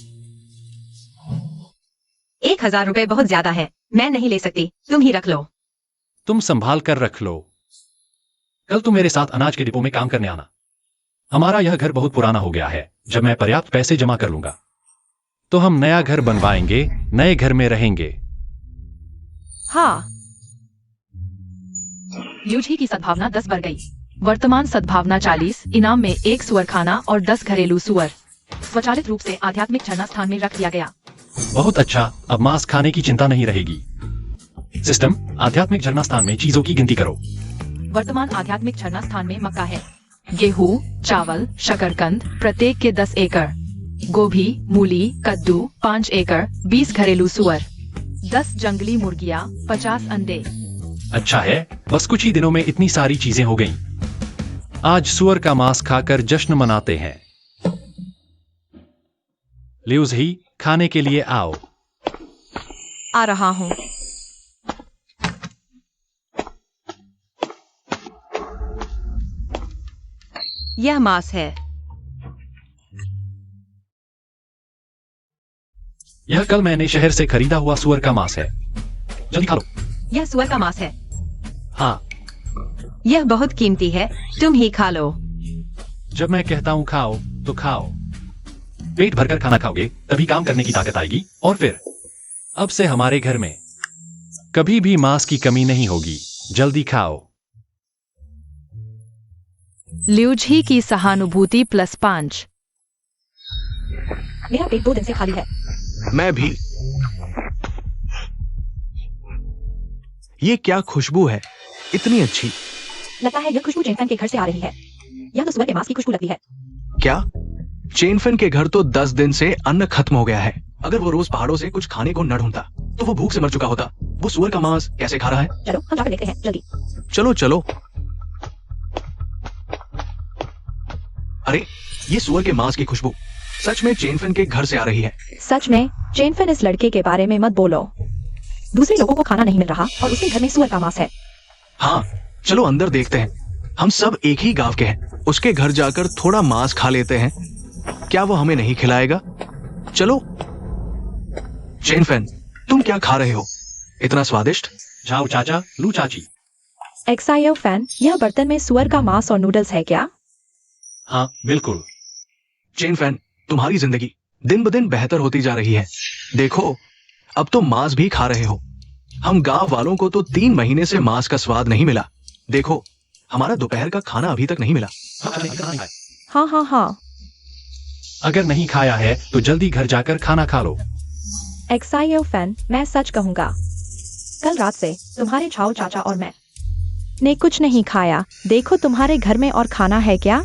1000 रुपए बहुत ज्यादा है, मैं नहीं ले सकती, तुम ही रख लो। तुम संभाल कर रख लो। कल तुम मेरे साथ अनाज के डिपो में काम करने आना। हमारा यह घर बहुत पुराना हो गया है। जब मैं पर्याप्त पैसे जमा कर लूंगा तो हम नया घर बनवाएंगे, नए घर में रहेंगे। हाँ। ल्यूझी की सद्भावना 10 बढ़ गई। वर्तमान सद्भावना 40, इनाम में 1 सुअर खाना और 10 घरेलू सुअर स्वचालित रूप से आध्यात्मिक झरना स्थान में रख दिया गया। बहुत अच्छा, अब मांस खाने की चिंता नहीं रहेगी। सिस्टम, आध्यात्मिक झरना स्थान में चीजों की गिनती करो। वर्तमान आध्यात्मिक झरना स्थान में मक्का है, गेहूं, चावल, शकरकंद प्रत्येक के 10 एकड़, गोभी, मूली, कद्दू 5 एकड़, 20 घरेलू सुअर, 10 जंगली मुर्गियां, 50 अंडे। अच्छा है, बस कुछ ही दिनों में इतनी सारी चीजें हो गईं। आज सुअर का मांस खाकर जश्न मनाते हैं। ल्यूज ही, खाने के लिए आओ। आ रहा हूँ। यह मांस है। यह कल मैंने शहर से खरीदा हुआ सुअर का मांस है। जल्दी खा लो। यह सुअर का मांस है। हाँ, यह बहुत कीमती है, तुम ही खा लो। जब मैं कहता हूं खाओ तो खाओ। पेट भरकर खाना खाओगे तभी काम करने की ताकत आएगी, और फिर अब से हमारे घर में कभी भी मांस की कमी नहीं होगी। जल्दी खाओ। ल्यूझी की सहानुभूति +5। मेरा पेट 2 दिन से खाली है। मैं भी। ये क्या खुशबू है, इतनी अच्छी। लगता है यह खुशबू चेनफेन के घर से आ रही है। यह तो सुअर के मांस की खुशबू लगती है। क्या? चेनफेन के घर तो 10 दिन से अन्न खत्म हो गया है। अगर वो रोज पहाड़ों से कुछ खाने को न ढूंढता तो वो भूख से मर चुका होता। वो सुअर का मांस कैसे खा रहा है? चलो हम जाकर देखते हैं, जल्दी। चलो चलो। अरे, ये सुअर के मांस की खुशबू सच में चेनफेन के घर से आ रही है। सच में? चेनफेन, इस लड़के के बारे में मत बोलो। दूसरे लोगों को खाना नहीं मिल रहा और उसके घर में सुअर का मांस है। हाँ, चलो अंदर देखते हैं। हम सब एक ही गांव के हैं। उसके घर जाकर थोड़ा मांस खा लेते हैं। क्या वो हमें नहीं खिलाएगा? चलो। चेनफेन, तुम क्या खा रहे हो? इतना स्वादिष्ट। जाओ चाचा, लू चाची। एक्सायो फैन, यह बर्तन में सुअर का मांस और नूडल्स है क्या? हाँ, बिल्कुल। चेनफेन, तुम्हारी जिंदगी दिन ब दिन बेहतर होती जा रही है। देखो, अब तो मांस भी खा रहे हो। हम गांव वालों को तो 3 महीने से मांस का स्वाद नहीं मिला। देखो, हमारा दोपहर का खाना अभी तक नहीं मिला। हाँ हाँ हाँ। अगर नहीं खाया है तो जल्दी घर जाकर खाना खा लो। एक्सायो फैन, मैं सच कहूंगा, कल रात से तुम्हारे छाओ चाचा और मैं ने कुछ नहीं खाया। देखो तुम्हारे घर में और खाना है क्या?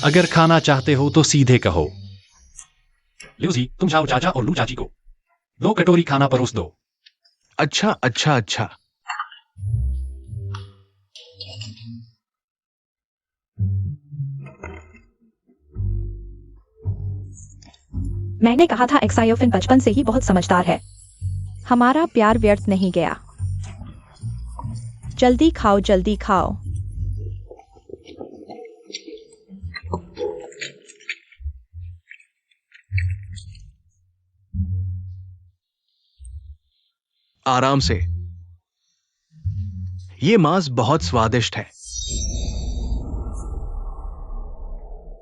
अगर खाना चाहते हो तो सीधे कहो। ल्यूजी, तुम जाओ चाचा और लू चाची को 2 कटोरी खाना परोस दो। अच्छा अच्छा अच्छा। मैंने कहा था एक्सायोफिन बचपन से ही बहुत समझदार है। हमारा प्यार व्यर्थ नहीं गया। जल्दी खाओ, जल्दी खाओ। आराम से। ये मांस बहुत स्वादिष्ट है।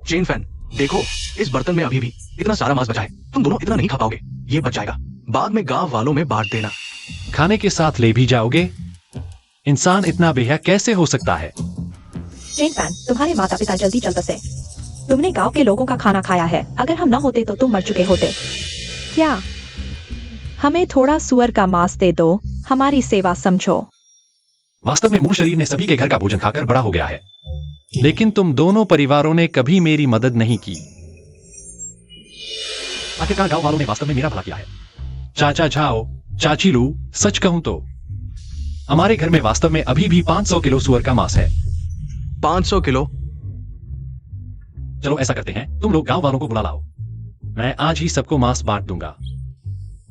चेन फैन, देखो इस बर्तन में अभी भी इतना सारा मांस बचा है। तुम दोनों इतना नहीं खा पाओगे। ये बच जाएगा, बाद में गांव वालों में बांट देना। खाने के साथ ले भी जाओगे? इंसान इतना बेहया कैसे हो सकता है? चेन फैन, तुम्हारे माता पिता जल्दी चल बसे। तुमने गांव के लोगों का खाना खाया है। अगर हम न होते तो तुम मर चुके होते। क्या? हमें थोड़ा सुअर का मांस दे दो, हमारी सेवा समझो। वास्तव में मूल शरीर ने सभी के घर का भोजन खाकर बड़ा हो गया है, लेकिन तुम दोनों परिवारों ने कभी मेरी मदद नहीं की। आखिरकार गांव वालों ने वास्तव में मेरा भला किया है। चाचा झाओ, चाची लू, सच कहूं तो हमारे घर में वास्तव में अभी भी 500 किलो सुअर का मांस है। 500 किलो? चलो ऐसा करते हैं, तुम लोग गांव वालों को बुला लाओ। मैं आज ही सबको मांस बांट दूंगा।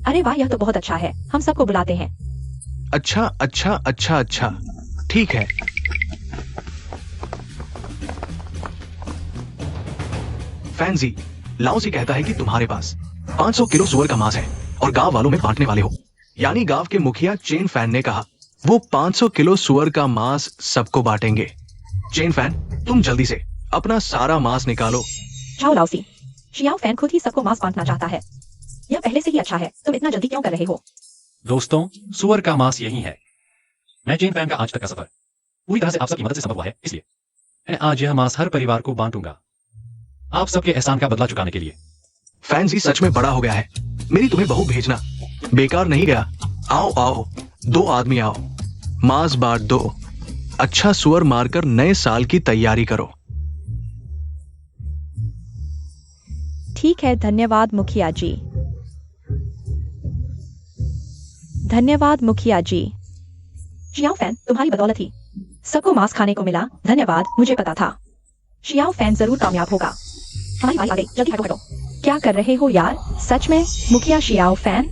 अरे वाह, यह तो बहुत अच्छा है। हम सबको बुलाते हैं। अच्छा अच्छा अच्छा अच्छा, ठीक है। फैंजी, लाओसी कहता है कि तुम्हारे पास 500 किलो सुअर का मांस है और गांव वालों में बांटने वाले हो। यानी गांव के मुखिया चेन फैन ने कहा वो 500 किलो सुअर का मांस सबको बांटेंगे। चेन फैन, तुम जल्दी से अपना सारा मांस निकालो। जाओ लाओसी। शियाओ फैन खुद ही सबको मांस बांटना चाहता है। यह पहले से ही अच्छा है। तुम इतना जल्दी क्यों कर रहे हो? दोस्तों, सुअर का मांस यही है। मैं चेन फैन का आज तक का सफर पूरी तरह से आप सबकी मदद से संभव हुआ है, इसलिए मैं आज यह मांस हर परिवार को बांटूंगा, आप सबके एहसान का बदला चुकाने के लिए। फैंजी सच में बड़ा हो गया है। मेरी तुम्हें बहू भेजना बेकार नहीं गया। आओ आओ, 2 आदमी आओ, मांस बांट दो। अच्छा सुअर मारकर नए साल की तैयारी करो। ठीक है, धन्यवाद मुखिया जी। धन्यवाद मुखिया जी। शियाओ फैन, तुम्हारी बदौलत ही सबको मांस खाने को मिला। धन्यवाद, मुझे पता था शियाओ फैन जरूर कामयाब होगा। हमारी बारी आ गई, जल्दी हटो हटो। क्या कर रहे हो यार? सच में मुखिया शियाओ फैन?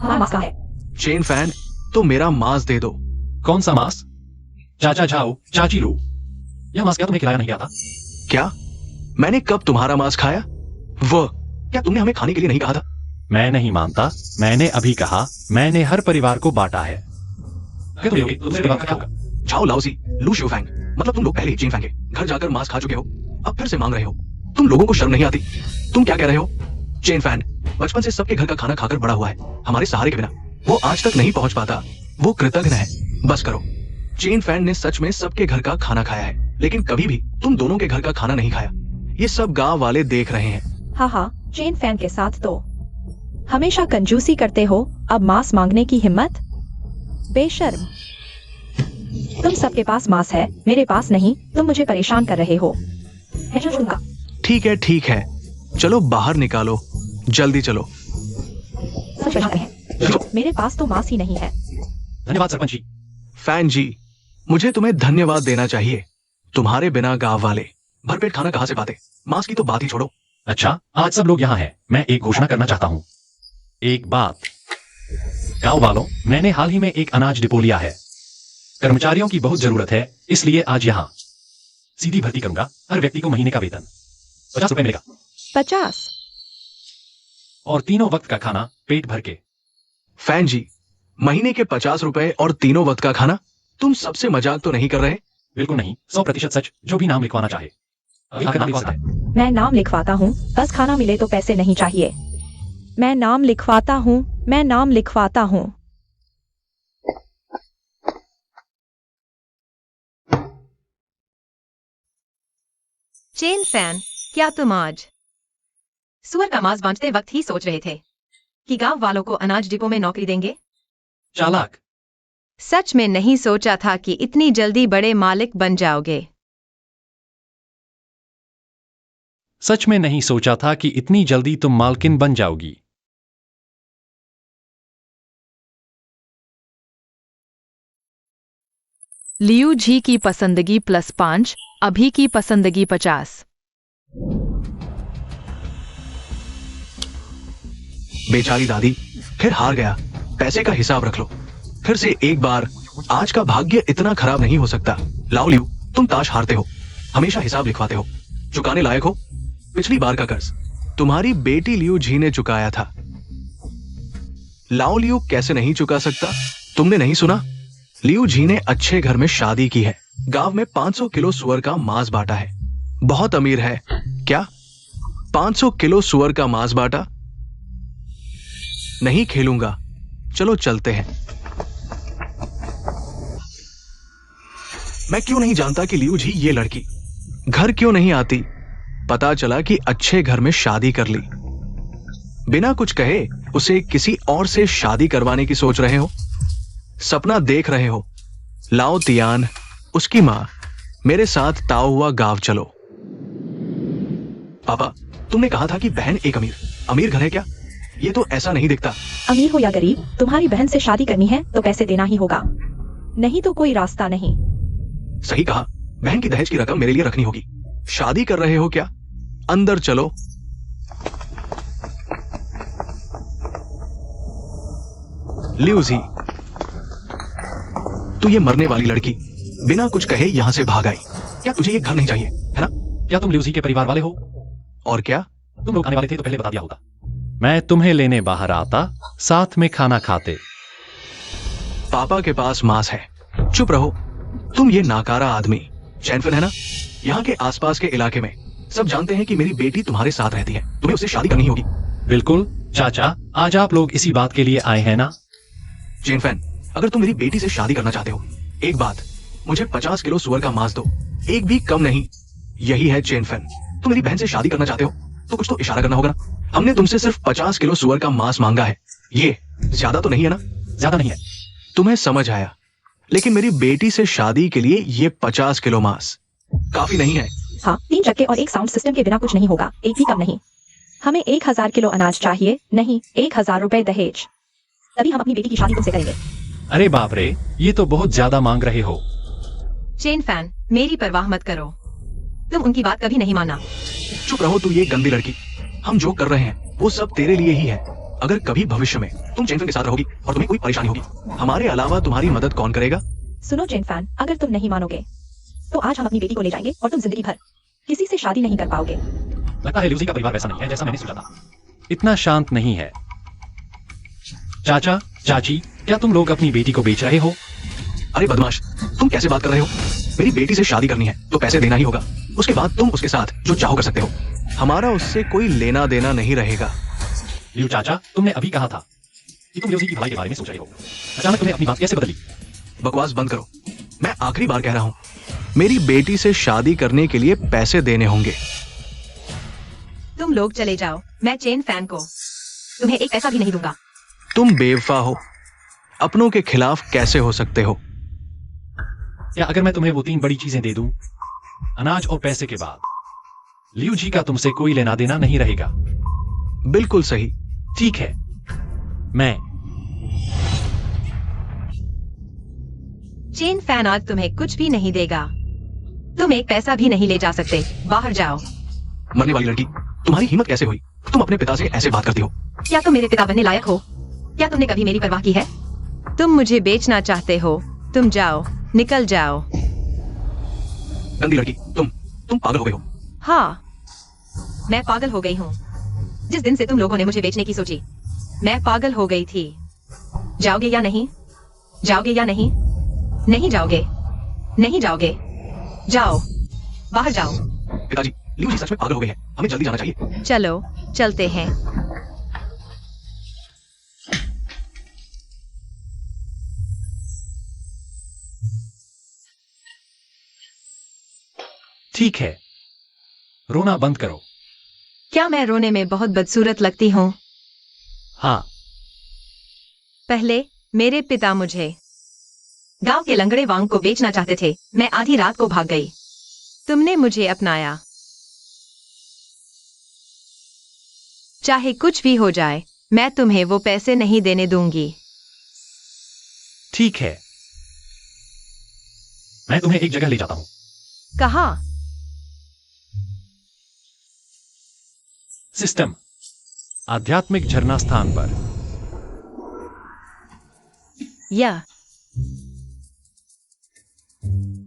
हमारा मांस कहाँ है? चेन फैन, तो मेरा मांस दे दो। कौन सा मांस? चाचा झाओ, चाची लू, यह मांस क्या तुम्हें खिलाया नहीं गया था? क्या? मैंने कब तुम्हारा मांस खाया? वो क्या तुमने हमें खाने के लिए नहीं कहा था? मैं नहीं मानता। मैंने अभी कहा मैंने हर परिवार को बांटा है। अगर तुम लोगे तो दूसरे परिवार का क्या होगा? जाओ लाओसी, लू शिवफैंग, मतलब तुम लोग पहले ही चेन फैंग के घर जाकर मांस खा चुके हो, अब फिर से मांग रहे हो। तुम लोगों को शर्म नहीं आती? तुम क्या कह रहे हो? चेन फैन बचपन से सबके घर का खाना खाकर बड़ा हुआ है। हमारे सहारे के बिना वो आज तक नहीं पहुंच पाता। वो कृतज्ञ है। बस करो। चेन फैन ने सच में सबके घर का खाना खाया है, लेकिन कभी भी तुम दोनों के घर का खाना नहीं खाया। ये सब गांव वाले देख रहे हैं। हाँ हाँ, चेन फैन के साथ तो हमेशा कंजूसी करते हो। अब मांस मांगने की हिम्मत? बेशर्म। तुम सबके पास मांस है, मेरे पास नहीं। तुम मुझे परेशान कर रहे हो। मैं जो दूंगा। ठीक है, चलो बाहर निकालो, जल्दी चलो। सच बताते हैं, मेरे पास तो मांस ही नहीं है। धन्यवाद सरपंच जी। फैन जी, मुझे तुम्हें धन्यवाद देना चाहिए। तुम्हारे बिना गांव वाले भरपेट खाना कहां से पाते? मांस की तो बात ही छोड़ो। अच्छा, आज सब लोग यहाँ हैं। मैं एक घोषणा करना चाहता हूँ। एक बात, गांव वालों, मैंने हाल ही में एक अनाज डिपो लिया है। कर्मचारियों की बहुत जरूरत है, इसलिए आज यहाँ सीधी भर्ती करूंगा। हर व्यक्ति को महीने का वेतन 50 रुपए मिलेगा। 50? और तीनों वक्त का खाना पेट भर के। फैन जी, महीने के 50 रुपए और तीनों वक्त का खाना? तुम सबसे मजाक तो नहीं कर रहे? बिल्कुल नहीं, 100% सच। जो भी नाम लिखवाना चाहे अभी आकर नाम लिखवा सकता है। मैं नाम लिखवाता हूँ, बस खाना मिले तो पैसे नहीं चाहिए। मैं नाम लिखवाता हूँ, मैं नाम लिखवाता हूँ। चेन फैन, क्या तुम आज सुअर का मांस बांटते वक्त ही सोच रहे थे कि गांव वालों को अनाज डिपो में नौकरी देंगे? चालाक। सच में नहीं सोचा था कि इतनी जल्दी बड़े मालिक बन जाओगे। सच में नहीं सोचा था कि इतनी जल्दी तुम मालकिन बन जाओगी। लियू जी की पसंदगी +5, अभी की पसंदगी 50। बेचारी दादी, फिर हार गया। पैसे का हिसाब रख लो। फिर से एक बार। आज का भाग्य इतना खराब नहीं हो सकता। लाओ लियू, तुम ताश हारते हो, हमेशा हिसाब लिखवाते हो, चुकाने लायक हो। पिछली बार का कर्ज तुम्हारी बेटी लियू जी ने चुकाया था। लाओ लियू कैसे नहीं चुका सकता? तुमने नहीं सुना? लियू जी ने अच्छे घर में शादी की है, गांव में 500 किलो सुअर का मांस बांटा है। बहुत अमीर है। क्या 500 किलो सुअर का मांस बांटा? नहीं खेलूंगा, चलो चलते हैं। मैं क्यों नहीं जानता कि लियू जी ये लड़की घर क्यों नहीं आती? पता चला कि अच्छे घर में शादी कर ली। बिना कुछ कहे उसे किसी और से शादी करवाने की सोच रहे हो, सपना देख रहे हो। लाओ तियान, उसकी मां, मेरे साथ ताओ हुआ गांव चलो। पापा, तुमने कहा था कि बहन एक अमीर घर है क्या? ये तो ऐसा नहीं दिखता। अमीर हो या गरीब, तुम्हारी बहन से शादी करनी है तो पैसे देना ही होगा, नहीं तो कोई रास्ता नहीं। सही कहा, बहन की दहेज की रकम मेरे लिए रखनी होगी। शादी कर रहे हो क्या? अंदर चलो। लियूजी, तू ये मरने वाली लड़की बिना कुछ कहे यहां से भाग आई। क्या तुझे ये घर नहीं चाहिए, है ना? क्या तुम लियूजी के परिवार वाले हो? और क्या? तुम लोग आने वाले थे तो पहले बता दिया होता। मैं तुम्हें लेने बाहर आता, साथ में खाना खाते। पापा के पास मांस है। चुप रहो। तुम ये नाकारा आदमी चैनफिन है ना? यहाँ के आसपास के इलाके में सब जानते हैं कि मेरी बेटी तुम्हारे साथ रहती है। तुम्हें उससे शादी करनी होगी। बिल्कुल चाचा, आज आप लोग इसी बात के लिए आए हैं ना? चैनफिन, अगर तुम मेरी बेटी से शादी करना चाहते हो, एक बात, मुझे 50 किलो सुअर का मांस दो, एक भी कम नहीं। यही है चैनफिन। तुम मेरी बहन से शादी करना चाहते हो तो कुछ तो इशारा करना होगा ना। हमने तुमसे सिर्फ 50 किलो सुअर का मांस मांगा है। ये ज्यादा तो नहीं है ना? ज्यादा नहीं है। तुम्हें समझ आया, लेकिन मेरी बेटी से शादी के लिए ये 50 किलो मांस काफी नहीं है। हाँ, 3 चक्के और एक साउंड सिस्टम के बिना कुछ नहीं होगा, एक भी कम नहीं। हमें 1000 किलो अनाज चाहिए, नहीं 1000 रुपए दहेज। तभी हम अपनी बेटी की शादी तुमसे करेंगे। अरे बाप रे, ये तो बहुत ज्यादा मांग रहे हो। चैनफैन, मेरी परवाह मत करो, तुम उनकी बात कभी नहीं माना। चुप रहो तू ये गंदी लड़की। हम जो कर रहे हैं वो सब तेरे लिए ही है। अगर कभी भविष्य में तुम चैनफिन के साथ रहोगी और तुम्हें कोई परेशानी होगी, हमारे अलावा तुम्हारी मदद कौन करेगा? सुनो चैनफैन, अगर तुम नहीं मानोगे तो आज हम अपनी बेटी को ले जाएंगे और तुम जिंदगी भर किसी से शादी नहीं कर पाओगे। लगता है लियूजी का परिवार वैसा नहीं है जैसा मैंने सोचा था। इतना शांत नहीं है। चाचा, चाची, क्या तुम लोग अपनी बेटी को बेच रहे हो? अरे बदमाश, तुम कैसे बात कर रहे हो? मेरी बेटी से शादी करनी है तो पैसे देना ही होगा। उसके बाद तुम उसके साथ जो चाहो कर सकते हो। हमारा उससे कोई लेना देना नहीं रहेगा। लियू चाचा, तुमने अभी कहा था कि तुम लियूजी की भलाई के बारे में सोच रहे हो। अचानक तुमने अपनी बात कैसे बदली? बकवास बंद करो। मैं आखिरी बार कह रहा हूँ, मेरी बेटी से शादी करने के लिए पैसे देने होंगे। तुम लोग चले जाओ, मैं चैनफैन को तुम्हें एक पैसा भी नहीं दूंगा। तुम बेवफा हो, अपनों के खिलाफ कैसे हो सकते हो? या अगर मैं तुम्हें वो 3 बड़ी चीजें दे दूं, अनाज और पैसे के बाद, लियू जी का तुमसे कोई लेना देना नहीं रहेगा। बिल्कुल सही। ठीक है, मैं चैनफैन आज तुम्हें कुछ भी नहीं देगा। तुम एक पैसा भी नहीं ले जा सकते। बाहर जाओ। मरने वाली लड़की, तुम्हारी हिम्मत कैसे हुई? तुम अपने पिता से ऐसे बात करती हो? क्या तुम मेरे पिता बनने लायक हो? क्या तुमने कभी मेरी परवाह की है? तुम मुझे बेचना चाहते हो? तुम जाओ, निकल जाओ। गंदी लड़की, तुम पागल हो गई हो। हाँ, मैं पागल हो गई हूँ। जिस दिन से तुम लोगों ने मुझे बेचने की सोची, मैं पागल हो गई थी। जाओगे या नहीं? जाओगे या नहीं? नहीं जाओगे? नहीं जाओगे? जाओ, बाहर जाओ। पिताजी, लियू जी सच में पागल हो गए हैं। हमें जल्दी जाना चाहिए। चलो, चलते हैं। ठीक है, रोना बंद करो। क्या मैं रोने में बहुत बदसूरत लगती हूँ? हाँ, पहले मेरे पिता मुझे गांव के लंगड़े वांग को बेचना चाहते थे। मैं आधी रात को भाग गई। तुमने मुझे अपनाया। चाहे कुछ भी हो जाए, मैं तुम्हें वो पैसे नहीं देने दूंगी। ठीक है, मैं तुम्हें एक जगह ले जाता हूं। कहाँ? सिस्टम आध्यात्मिक झरना स्थान पर। या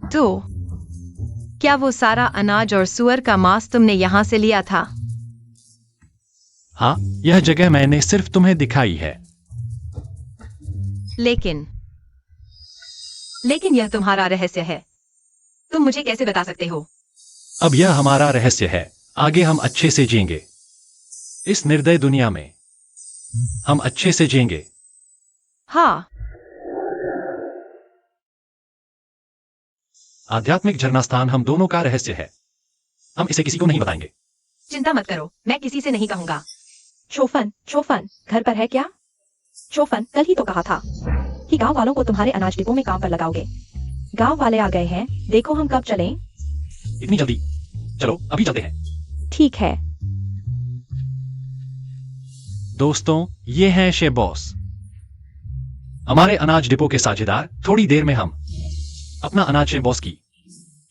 तो क्या वो सारा अनाज और सुअर का मांस तुमने यहां से लिया था? हाँ, यह जगह मैंने सिर्फ तुम्हें दिखाई है। लेकिन यह तुम्हारा रहस्य है। तुम मुझे कैसे बता सकते हो? अब यह हमारा रहस्य है। आगे हम अच्छे से जिएंगे। इस निर्दय दुनिया में हम अच्छे से जिएंगे। हाँ, आध्यात्मिक झरना स्थान हम दोनों का रहस्य है। हम इसे किसी को नहीं बताएंगे। चिंता मत करो, मैं किसी से नहीं कहूंगा। शोफन घर पर है क्या? शोफन, कल ही तो कहा था कि गांव वालों को तुम्हारे अनाज डिपो में काम पर लगाओगे। गांव वाले आ गए हैं, देखो हम कब चलें? इतनी जल्दी? चलो अभी चलते हैं। ठीक है। दोस्तों, ये हैं शेफ बॉस, हमारे अनाज डिपो के साझेदार। थोड़ी देर में हम अपना अनाज शेफ बॉस की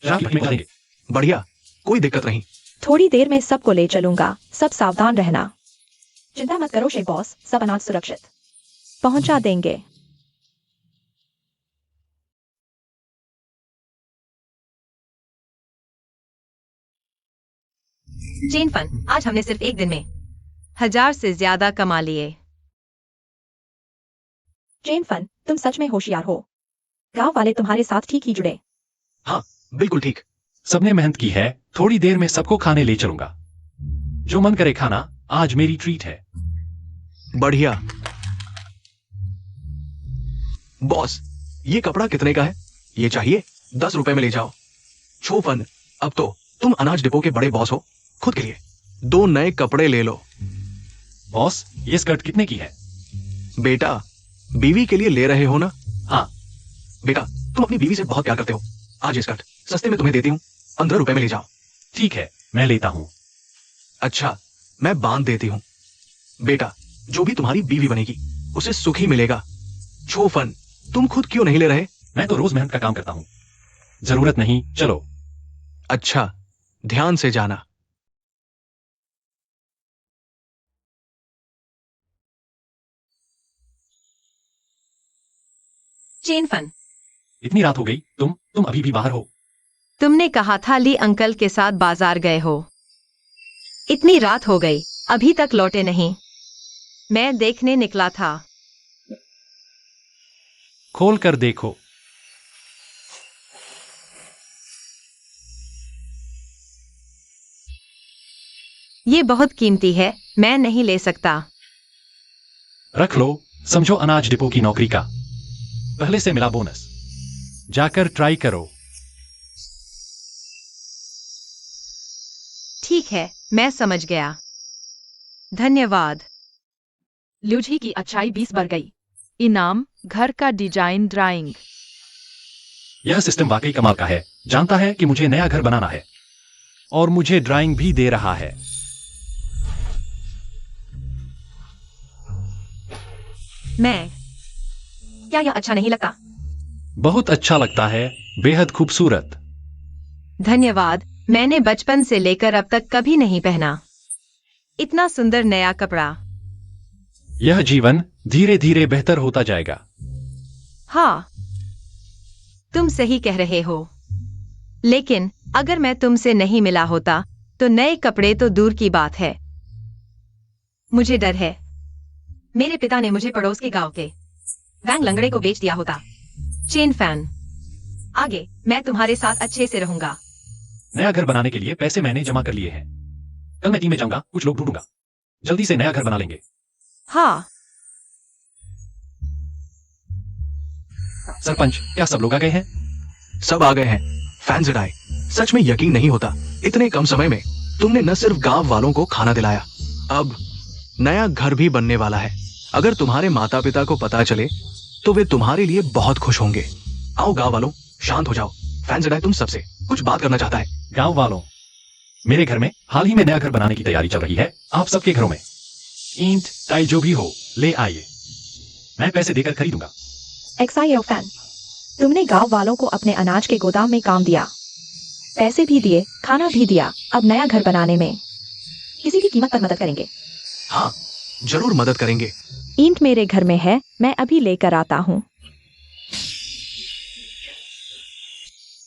शराब की भट्टी में डालेंगे। बढ़िया, कोई दिक्कत नहीं। थोड़ी देर में सबको ले चलूंगा, सब सावधान रहना। चिंता मत करो शेफ बॉस, सब अनाज सुरक्षित पहुंचा देंगे। चेन फन, आज हमने सिर्फ एक दिन में 1000 से ज्यादा कमा लिए। चेन फन, तुम सच में होशियार हो। गांव वाले तुम्हारे साथ ठीक ही जुड़े। हाँ, बिल्कुल ठीक। सबने मेहनत की है। थोड़ी देर में सबको खाने ले चलूंगा। जो मन करे खाना, आज मेरी ट्रीट है। बढ़िया। बॉस, ये कपड़ा कितने का है? ये चाहिए? 10 रुपए में ले जाओ। छोफन, अब तो तुम अनाज डिपो के बड़े बॉस हो। खुद के लिए 2 नए कपड़े ले लो। बॉस, ये स्कर्ट कितने की है? बेटा, बीवी के लिए ले रहे हो ना? हाँ। बेटा, तुम अपनी बीवी से बहुत प्यार करते हो। आज ये स्कर्ट सस्ते में तुम्हें देती हूँ, 15 रुपए में ले जाओ। ठीक है, मैं लेता हूँ। अच्छा, मैं बांध देती हूँ। बेटा, जो भी तुम्हारी बीवी बनेगी उसे सुख ही मिलेगा। छोफन, तुम खुद क्यों नहीं ले रहे? मैं तो रोज मेहनत का काम करता हूँ। जरूरत नहीं, चलो। अच्छा, ध्यान से जाना। चेन फन, इतनी रात हो गई, तुम अभी भी बाहर हो? तुमने कहा था ली अंकल के साथ बाजार गए हो। इतनी रात हो गई, अभी तक लौटे नहीं। मैं देखने निकला था। खोल कर देखो। ये बहुत कीमती है, मैं नहीं ले सकता। रख लो, समझो अनाज डिपो की नौकरी का पहले से मिला बोनस। जाकर ट्राई करो। ठीक है, मैं समझ गया। धन्यवाद। लूझी की अच्छाई 20 बढ़ गई। इनाम, घर का डिजाइन ड्राइंग। यह सिस्टम वाकई कमाल का है। जानता है कि मुझे नया घर बनाना है और मुझे ड्राइंग भी दे रहा है। क्या यह अच्छा नहीं लगता? बहुत अच्छा लगता है, बेहद खूबसूरत। धन्यवाद। मैंने बचपन से लेकर अब तक कभी नहीं पहना इतना सुंदर नया कपड़ा। यह जीवन धीरे धीरे बेहतर होता जाएगा। हाँ, तुम सही कह रहे हो। लेकिन अगर मैं तुमसे नहीं मिला होता तो नए कपड़े तो दूर की बात है। मुझे डर है, मेरे पिता ने मुझे पड़ोस के गांव के वैंग लंगड़े को बेच दिया होता। चेन फैन, आगे मैं तुम्हारे साथ अच्छे से रहूंगा। नया घर बनाने के लिए पैसे मैंने जमा कर लिए हैं। कल मैं टीम में जाऊंगा, कुछ लोग ढूंढूंगा। जल्दी से नया घर बना लेंगे। हाँ, सरपंच, क्या सब लोग आ गए हैं? सब आ गए हैं। फैंजडाई, सच में यकीन नहीं होता, इतने कम समय में तुमने न सिर्फ गांव वालों को खाना दिलाया, अब नया घर भी बनने वाला है। अगर तुम्हारे माता पिता को पता चले तो वे तुम्हारे लिए बहुत खुश होंगे। आओ गांव वालों, शांत हो जाओ। फैंजडाई तुम सबसे कुछ बात करना चाहता है। गांव वालों, मेरे घर में हाल ही में नया घर बनाने की तैयारी चल रही है। आप सबके घरों में ईंट टाइल जो भी हो ले आइए, मैं पैसे देकर खरीदूंगा। एक्साइयो फैन, तुमने गांव वालों को अपने अनाज के गोदाम में काम दिया, पैसे भी दिए, खाना भी दिया। अब नया घर बनाने में किसी भी कीमत पर मदद करेंगे। हाँ, जरूर मदद करेंगे। ईंट मेरे घर में है, मैं अभी लेकर आता हूँ।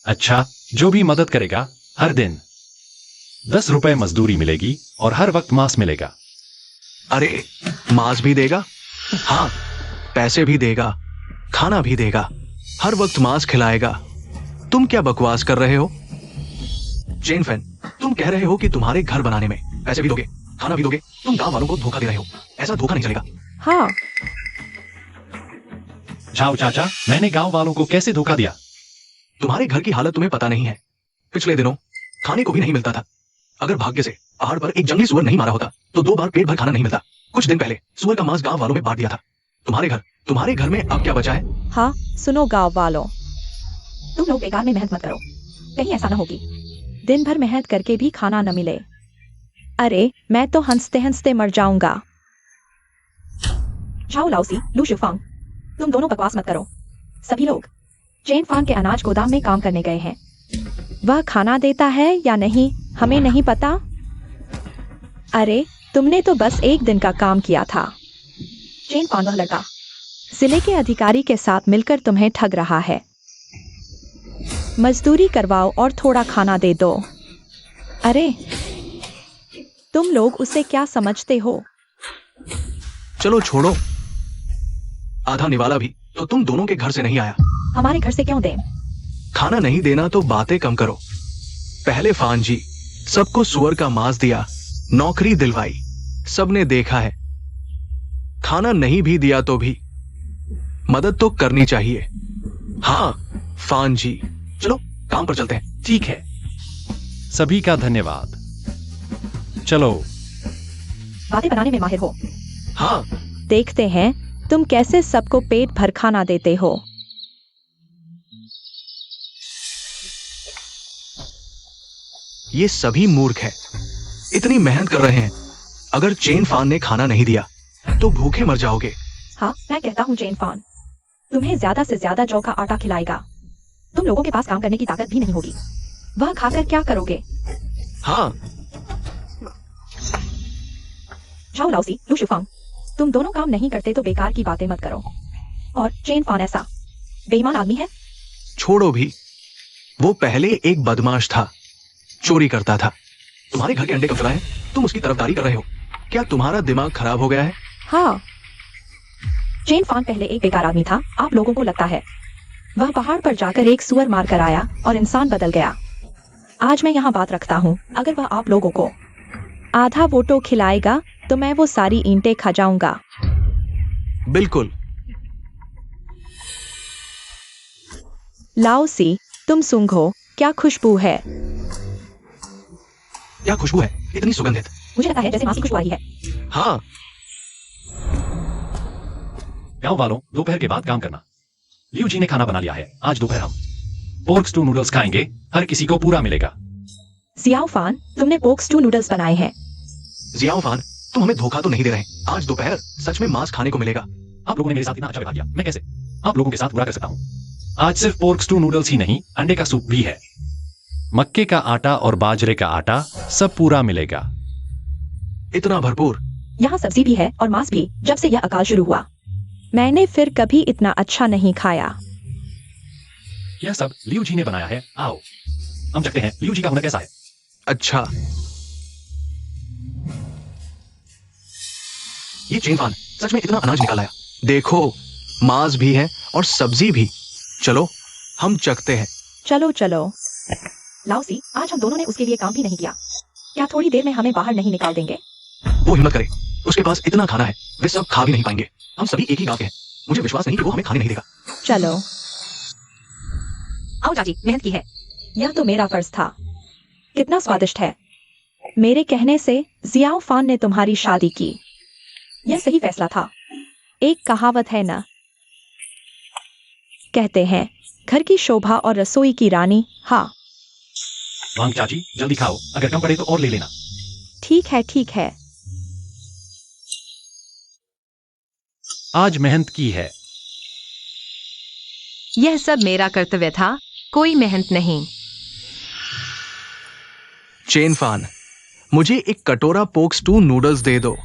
अच्छा, जो भी मदद करेगा हर दिन 10 रुपए मजदूरी मिलेगी और हर वक्त मांस मिलेगा। अरे, मांस भी देगा? हाँ, पैसे भी देगा, खाना भी देगा, हर वक्त मांस खिलाएगा। तुम क्या बकवास कर रहे हो? चेन फैन, तुम कह रहे हो कि तुम्हारे घर बनाने में पैसे भी दोगे, खाना भी दोगे। तुम गांव वालों को धोखा दे रहे हो। ऐसा धोखा नहीं चलेगा। हाँ, जाओ चाचा, मैंने गांव वालों को कैसे धोखा दिया? तुम्हारे घर की हालत तुम्हें पता नहीं है। पिछले दिनों खाने को भी नहीं मिलता था। अगर भाग्य से पहाड़ पर एक जंगली सुअर नहीं मारा होता तो 2 बार पेट भर खाना नहीं मिलता। कुछ दिन पहले सुअर का मांस गांव वालों में बांट दिया था। तुम्हारे घर में अब क्या बचा है? हाँ, सुनो गांव वालों, तुम लोग बेकार में मेहनत मत करो, कहीं ऐसा ना होगी दिन भर मेहनत करके भी खाना न मिले। अरे, मैं तो हंसते हंसते मर जाऊंगा। झाओ लाओसी, लू शिफांग, तुम दोनों बकवास मत करो। सभी लोग चेन फान के अनाज गोदाम में काम करने गए हैं। वह खाना देता है या नहीं हमें नहीं पता। अरे, तुमने तो बस एक दिन का काम किया था। चेन फान वह लड़का जिले के अधिकारी के साथ मिलकर तुम्हें ठग रहा है। मजदूरी करवाओ और थोड़ा खाना दे दो। अरे, तुम लोग उसे क्या समझते हो? चलो छोड़ो। आधा निवाला भी तो तुम दोनों के घर से नहीं आया। हमारे घर से क्यों दें? खाना नहीं देना तो बातें कम करो। पहले फान जी सबको सुअर का मांस दिया, नौकरी दिलवाई, सबने देखा है। खाना नहीं भी दिया तो भी मदद तो करनी चाहिए। हाँ फान जी, चलो काम पर चलते हैं। ठीक है, सभी का धन्यवाद। चलो। बातें बनाने में माहिर हो। हाँ, देखते हैं तुम कैसे सबको पेट भर खाना देते हो। ये सभी मूर्ख हैं। इतनी मेहनत कर रहे हैं। अगर चेन फान ने खाना नहीं दिया तो भूखे मर जाओगे। हाँ, मैं कहता हूँ चेन फान तुम्हें ज्यादा से ज्यादा जौ का आटा खिलाएगा। तुम लोगों के पास काम करने की ताकत भी नहीं होगी। वह खाकर क्या करोगे? हाँ, झाओ लाओसी, लू शिफांग, तुम दोनों काम नहीं करते तो बेकार की बातें मत करो। और चेन फान ऐसा बेईमान आदमी है। छोड़ो भी। वो पहले एक बदमाश था, चोरी करता था। तुम्हारे घर के अंडे कब चुराए? तुम उसकी तरफदारी कर रहे हो। क्या तुम्हारा दिमाग खराब हो गया है? हाँ, चेन फान पहले एक बेकार आदमी था, आप लोगों को लगता है। वह पहाड़ पर जाकर एक सुअर मार कर आया और इंसान बदल गया। आज मैं यहाँ बात रखता हूँ, अगर वह आप लोगों को आधा वोटो खिलाएगा तो मैं वो सारी ईंटें खा जाऊंगा। बिल्कुल। लाओसी, तुम सूंघो, क्या खुशबू है? क्या खुशबू है, इतनी सुगंधित। मुझे लगता है जैसे मांस की खुशबू आ रही है। हाँ, गांव वालों, दोपहर के बाद काम करना। लियू जी ने खाना बना लिया है। आज दोपहर हम पोर्क स्टू नूडल्स खाएंगे, हर किसी को पूरा मिलेगा। जियाओ फान, तुमने पोर्क स्टू नूडल्स बनाए हैं। जियाओ फान, तुम हमें धोखा तो नहीं दे रहे? आज दोपहर सच में मांस खाने को मिलेगा। आप लोगों ने मेरे साथ इतना अच्छा व्यवहार किया, मैं कैसे आप लोगों के साथ बुरा कर सकता हूँ? आज सिर्फ पोर्क स्टू नूडल्स ही नहीं, अंडे का सूप भी है। मक्के का आटा और बाजरे का आटा सब पूरा मिलेगा। इतना भरपूर? यहाँ सब्जी भी है और मांस भी, जब से यह अकाल शुरू हुआ मैंने फिर कभी इतना अच्छा नहीं खाया। यह सब लियू जी ने बनाया है। आओ हम चखते हैं लियू जी का हुनर कैसा है। अच्छा, ये चेन फान सच में इतना अनाज निकाल आया। देखो, मांस भी है और सब्जी भी। चलो हम चखते हैं। चलो चलो। लाओसी, आज हम दोनों ने उसके लिए काम भी नहीं किया। क्या थोड़ी देर में हमें बाहर नहीं निकाल देंगे? वो हिम्मत करे, उसके पास इतना खाना है, वे सब खा भी नहीं पाएंगे। हम सभी एक ही गांव के हैं। मुझे विश्वास नहीं कि वो हमें खाने नहीं देगा। चलो। आओ चाची, मेहनत की है। यह तो मेरा फर्ज था। कितना स्वादिष्ट है। मेरे कहने से जियाओ फान ने तुम्हारी शादी की। यह सही फैसला था। एक कहावत है ना, कहते हैं घर की शोभा और रसोई की रानी। हाँ वांग चाची, जल्दी खाओ, अगर कम पड़े तो और ले लेना। ठीक है ठीक है। आज मेहनत की है। यह सब मेरा कर्तव्य था, कोई मेहनत नहीं। चेन फान, मुझे एक कटोरा पोक स्टू नूडल्स दे दो।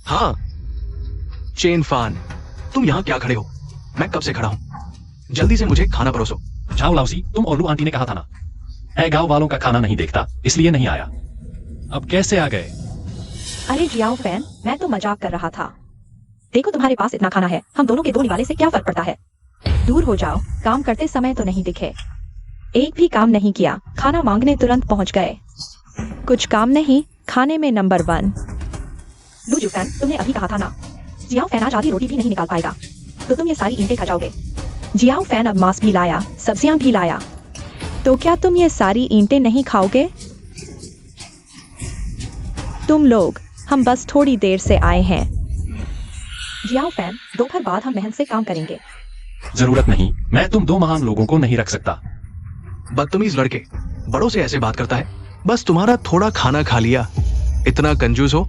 हाँ चेन फान, तुम यहां क्या खड़े हो? मैं कब से खड़ा हूं, जल्दी से मुझे खाना परोसो। झाओ लाउसी, तुम और लू आंटी ने कहा था ना, मैं गांव वालों का खाना नहीं देखता, इसलिए नहीं आया। अब कैसे आ गए? अरे जियाओ फैन, मैं तो मजाक कर रहा था। देखो तुम्हारे पास इतना खाना है, हम दोनों के दो निवाले से क्या फर्क पड़ता है। दूर हो जाओ, काम करते समय तो नहीं दिखे। एक भी काम नहीं किया, खाना मांगने तुरंत पहुंच गए। कुछ काम नहीं, खाने में नंबर 1। लूजू फैन, तुमने अभी कहा था ना, जियाओ फैन आज आधी रोटी भी नहीं निकाल पाएगा, तो तुम ये सारी ईंटें खा जाओगे। जियाओ फैन अब मांस भी लाया, सब्जियां भी लाया, तो क्या तुम ये सारी ईंटें नहीं खाओगे? तुम लोग, हम बस थोड़ी देर से आए हैं। जियाओ फैन, दोपहर बाद हम मेहनत से काम करेंगे। जरूरत नहीं, मैं तुम दो महान लोगों को नहीं रख सकता। बदतमीज लड़के, बड़ों से ऐसे बात करता है। बस तुम्हारा थोड़ा खाना खा लिया, इतना कंजूस हो।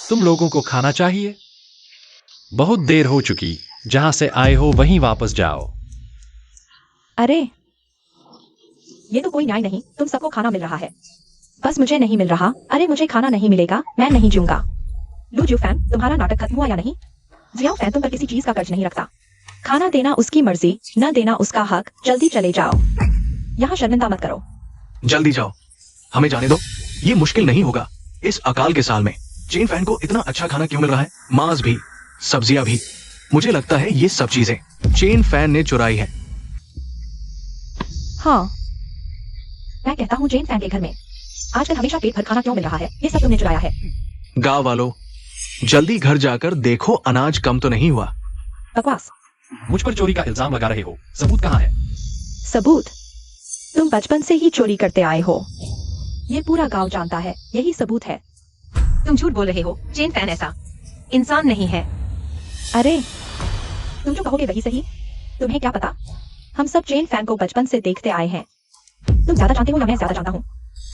तुम लोगों को खाना चाहिए। बहुत देर हो चुकी, जहां से आए हो वहीं वापस जाओ। अरे ये तो कोई न्याय नहीं, तुम सबको खाना मिल रहा है, बस मुझे नहीं मिल रहा। अरे मुझे खाना नहीं मिलेगा, मैं नहीं जीऊंगा। लूजू फैन, तुम्हारा नाटक खत्म हुआ या नहीं? जियाओ फैन तुम पर किसी चीज का कर्ज नहीं रखता। खाना देना उसकी मर्जी, न देना उसका हक। जल्दी चले जाओ, यहाँ शर्मिंदा मत करो। जल्दी जाओ, हमें जाने दो, ये मुश्किल नहीं होगा। इस अकाल के साल में चेन फैन को इतना अच्छा खाना क्यों मिल रहा है? मांस भी, सब्जियां भी। मुझे लगता है ये सब चीजें चेन फैन ने चुराई है। हाँ, मैं कहता हूँ चेन फैन के घर में आजकल हमेशा पेट भर खाना क्यों मिल रहा है? ये सब तुमने चुराया है। गांव वालों, जल्दी घर जाकर देखो अनाज कम तो नहीं हुआ। बकवास। मुझ पर चोरी का इल्जाम लगा रहे हो, सबूत कहाँ है? सबूत? तुम बचपन से ही चोरी करते आए हो, ये पूरा गांव जानता है, यही सबूत है। तुम झूठ बोल रहे हो, चेन फैन ऐसा इंसान नहीं है। अरे तुम जो कहोगे वही सही, तुम्हें क्या पता, हम सब चेन फैन को बचपन से देखते आए हैं। तुम ज्यादा जानते हो या मैं ज्यादा जानता हूँ?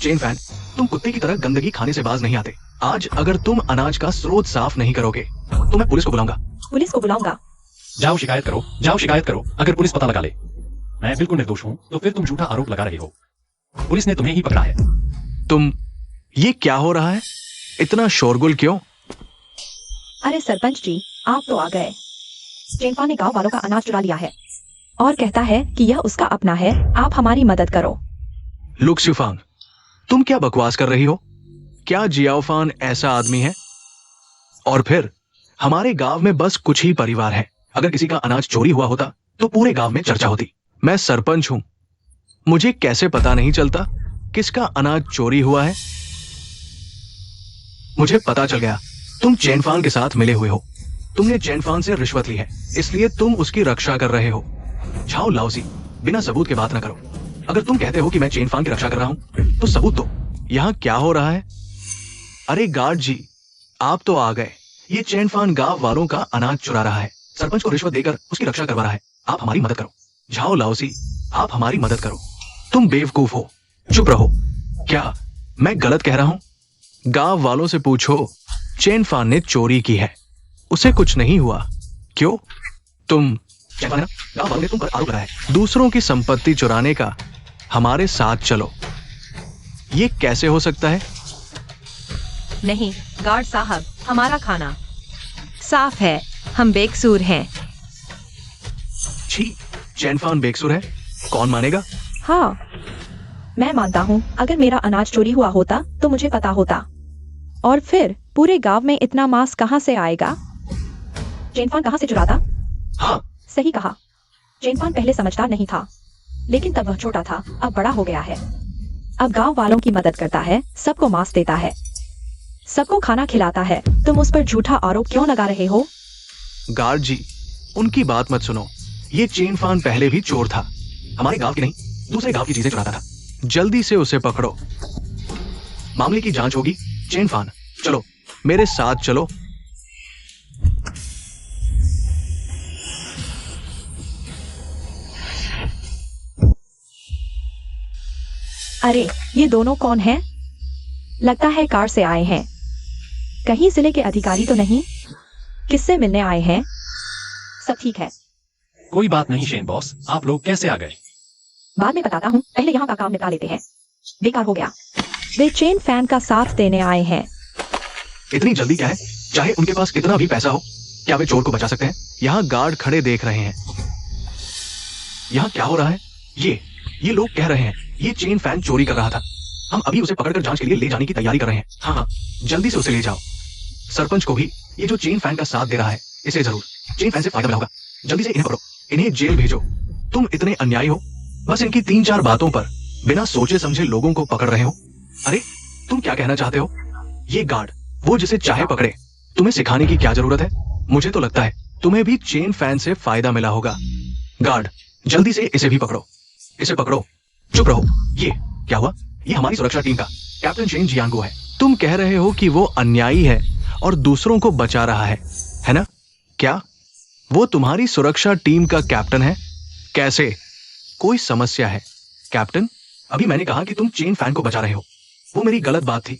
चेन फैन, तुम कुत्ते की तरह गंदगी खाने से बाज नहीं आते। आज अगर तुम अनाज का स्रोत साफ नहीं करोगे तो मैं पुलिस को बुलाऊंगा। पुलिस को बुलाऊंगा? जाओ शिकायत करो, जाओ शिकायत करो। अगर पुलिस पता लगा ले मैं बिल्कुल निर्दोष हूँ, तो फिर तुम झूठा आरोप लगा रहे हो। पुलिस ने तुम्हें ही पकड़ा है। तुम, ये क्या हो रहा है? इतना शोरगुल क्यों? अरे सरपंच जी, आप तो आ गए। चेनफा ने गांव वालों का अनाज चुरा लिया है और कहता है कि यह उसका अपना है, आप हमारी मदद करो। लुक शिफांग, तुम क्या बकवास कर रही हो? क्या जियाओफान ऐसा आदमी है? और फिर हमारे गांव में बस कुछ ही परिवार है। अगर किसी का अनाज चोरी हुआ होता तो पूरे गांव में चर्चा होती। मैं सरपंच हूं, मुझे कैसे पता नहीं चलता किसका अनाज चोरी हुआ है? मुझे पता चल गया, तुम चेनफान के साथ मिले हुए हो। तुमने चेनफान से रिश्वत ली है, इसलिए तुम उसकी रक्षा कर रहे हो। झाओ लाओसी, बिना सबूत के बात ना करो। अगर तुम कहते हो कि मैं चेनफान की रक्षा कर रहा हूं तो सबूत दो। यहां क्या हो रहा है? अरे गार्ड जी, आप तो आ गए। ये चेनफान गांव वालों का अनाज चुरा रहा है, सरपंच को रिश्वत देकर उसकी रक्षा करवा रहा है। आप हमारी मदद करो। झाओ लाओसी, आप हमारी मदद करो। तुम बेवकूफ हो, चुप रहो। क्या मैं गलत कह रहा हूं? गांव वालों से पूछो, चेनफान ने चोरी की है, उसे कुछ नहीं हुआ। क्यों? तुम चेनफान है ना? गांव वालों ने तुम पर आरोप लगाया है दूसरों की संपत्ति चुराने का। हमारे साथ चलो। ये कैसे हो सकता है? नहीं गार्ड साहब, हमारा खाना साफ है, हम बेकसूर हैं। छी, चेनफान बेकसूर है? कौन मानेगा? हाँ, मैं मानता हूँ। अगर मेरा अनाज चोरी हुआ होता तो मुझे पता होता, और फिर पूरे गांव में इतना मांस कहाँ से आएगा? चेनफान कहाँ से चुराता? हाँ, सही कहा। चेनफान पहले समझदार नहीं था, लेकिन तब वह छोटा था, अब बड़ा हो गया है। अब गांव वालों की मदद करता है, सबको मांस देता है, सबको खाना खिलाता है। तुम उस पर झूठा आरोप क्यों लगा रहे हो? गार्ड जी, उनकी बात मत सुनो। ये चेनफान पहले भी चोर था, हमारे गांव की नहीं, दूसरे गांव की चीजें चुराता था। जल्दी से उसे पकड़ो, मामले की जांच होगी। चेनफान, चलो मेरे साथ चलो। अरे ये दोनों कौन हैं? लगता है कार से आए हैं। कहीं जिले के अधिकारी तो नहीं? किससे मिलने आए हैं? सब ठीक है, कोई बात नहीं शेन बॉस, आप लोग कैसे आ गए? बाद में बताता हूँ, पहले यहाँ का काम निपटा लेते हैं। बेकार हो गया। वे चेन फैन का साथ देने आए हैं। इतनी जल्दी क्या है? चाहे उनके पास कितना भी पैसा हो, क्या वे चोर को बचा सकते हैं? यहाँ गार्ड खड़े देख रहे हैं। यहाँ क्या हो रहा है? ये लोग कह रहे हैं ये चेन फैन चोरी कर रहा था। हम अभी उसे पकड़कर जांच के लिए ले जाने की तैयारी कर रहे हैं। हाँ, जल्दी से उसे ले जाओ। सरपंच को भी ये जो चेन फैन का साथ दे रहा है, इसे जरूर चेन फैन से फायदा मिला होगा। जल्दी से इन्हें पकड़ो, इन्हें जेल भेजो। तुम इतने अन्यायी हो, बस इनकी 3-4 बातों पर बिना सोचे समझे लोगों को पकड़ रहे हो। अरे तुम क्या कहना चाहते हो? ये गार्ड वो जिसे चाहे पकड़े, तुम्हें सिखाने की क्या जरूरत है? मुझे तो लगता है तुम्हें भी चेन फैन से फायदा मिला होगा। गार्ड जल्दी से इसे भी पकड़ो, इसे पकड़ो। चुप रहो। ये क्या हुआ? ये हमारी सुरक्षा टीम का कैप्टन चेन जियांगो है। तुम कह रहे हो कि वो अन्यायी है और दूसरों को बचा रहा है ना? क्या वो तुम्हारी सुरक्षा टीम का कैप्टन है? कैसे? कोई समस्या है कैप्टन? अभी मैंने कहा कि तुम चेन फैन को बचा रहे हो, वो मेरी गलत बात थी।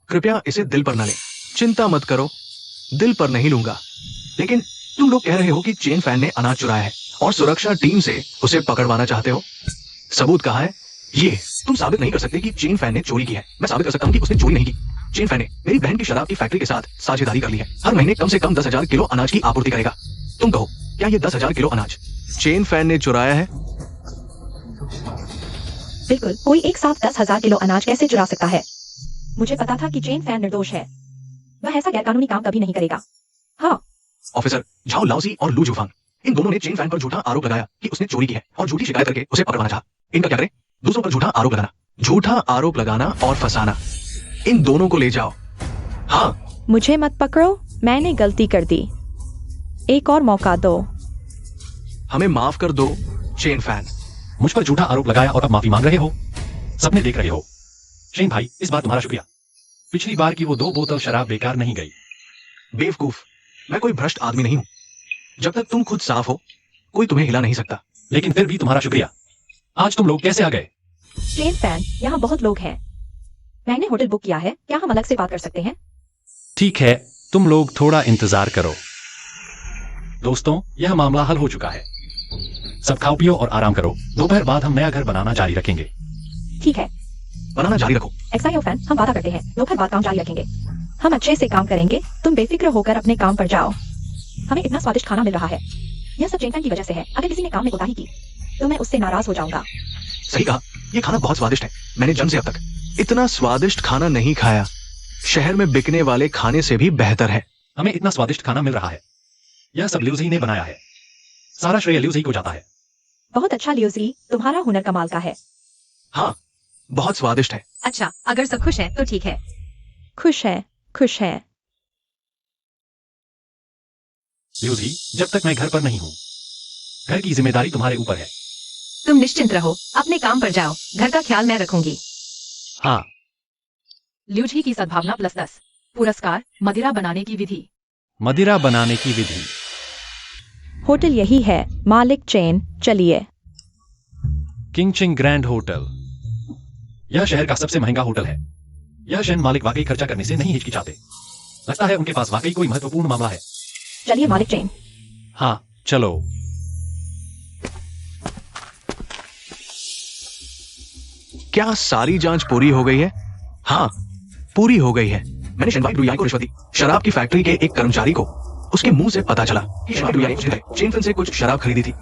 कृपया इसे दिल पर न ले। चिंता मत करो, दिल पर नहीं लूंगा। लेकिन तुम लोग कह रहे हो कि चेन फैन ने अनाज चुराया है और सुरक्षा टीम से उसे पकड़वाना चाहते हो। सबूत कहाँ है? ये तुम साबित नहीं कर सकते कि चेन फैन ने चोरी की है। मैं साबित कर सकता हूँ कि उसने चोरी नहीं की। चेन फैन ने मेरी बहन की शराब की फैक्ट्री के साथ साझेदारी कर ली है। हर महीने कम से कम 10,000 किलो अनाज की आपूर्ति करेगा। तुम कहो, क्या ये 10,000 किलो अनाज चेन फैन ने चुराया है? बिल्कुल, कोई एक साथ 10,000 किलो अनाज कैसे चुरा सकता है? मुझे पता था कि चेन फैन निर्दोष है। वह ऐसा गैरकानूनी काम कभी नहीं करेगा। हाँ, ऑफिसर झाओ लाओसी और लू जुफांग, इन दोनों ने चेन फैन पर झूठा आरोप लगाया कि उसने चोरी की है और झूठी शिकायत करके उसे पकड़वाना चाहा। इनका क्या करें? दूसरों पर झूठा आरोप लगाना और फंसाना। इन दोनों को ले जाओ। हाँ, मुझे मत पकड़ो, मैंने गलती कर दी। एक और मौका दो। हमें माफ कर दो चेन फैन। मुझ पर झूठा आरोप लगाया और अब माफी मांग रहे हो? सबने देख रहे हो। शेन भाई, इस बार तुम्हारा शुक्रिया। पिछली बार की वो 2 बोतल शराब बेकार नहीं गई। बेवकूफ, मैं कोई भ्रष्ट आदमी नहीं हूं। जब तक तुम खुद साफ हो, कोई तुम्हें हिला नहीं सकता। लेकिन फिर भी तुम्हारा शुक्रिया। आज तुम लोग कैसे आ गए? चेन फैन, यहाँ बहुत लोग हैं। मैंने होटल बुक किया है, क्या हम अलग से बात कर सकते हैं? ठीक है, तुम लोग थोड़ा इंतजार करो। दोस्तों, यह मामला हल हो चुका है। सब खाओ पियो और आराम करो। दोपहर बाद हम नया घर बनाना जारी रखेंगे। ठीक है, बनाना जारी रखो। एक्साइओ फैन, हम वादा करते हैं दोपहर बाद काम जारी रखेंगे। हम अच्छे से काम करेंगे, तुम बेफिक्र होकर अपने काम पर जाओ। हमें इतना स्वादिष्ट खाना मिल रहा है, यह सब चेन फैन की वजह से है। अगर किसी ने काम में कोताही की तो मैं उससे नाराज हो जाऊंगा। सही कहा, ये खाना बहुत स्वादिष्ट है। मैंने जन्म से अब तक इतना स्वादिष्ट खाना नहीं खाया। शहर में बिकने वाले खाने से भी बेहतर है। हमें इतना स्वादिष्ट खाना मिल रहा है। यह सब ल्यूजी ने बनाया है। सारा श्रेय ल्यूजी को जाता है। बहुत अच्छा ल्यूजी, तुम्हारा हुनर कमाल का है। हाँ, बहुत स्वादिष्ट है। अच्छा, अगर सब खुश हैं तो ठीक है। खुश है, खुश है। ल्यूजी, जब तक मैं घर पर नहीं हूँ, घर की जिम्मेदारी तुम्हारे ऊपर है। तुम निश्चिंत रहो, अपने काम पर जाओ, घर का ख्याल मैं रखूंगी। हाँ, ल्यूजी की सद्भावना +10 पुरस्कार, मदिरा बनाने की विधि। मदिरा बनाने की विधि। होटल यही है, मालिक चेन, चलिए। किंगचिंग ग्रैंड होटल। यह शहर का सबसे महंगा होटल है। यह शहर मालिक वाकई खर्चा करने से नहीं हिचकिचाते। लगता है उनके पास वाकई कोई महत्वपूर्ण मामला है। चलिए मालिक चेन। हाँ, चलो। क्या सारी जांच पूरी हो गई है? हाँ, पूरी हो गई है। मैंने शनवाई डुयाई को रिश्वत दी। शराब की फैक्ट्री के एक कर्मचारी को उसके मुंह से पता चला कि शनवाई डुयाई ने चेनफिन से कुछ शराब खरीदी थी।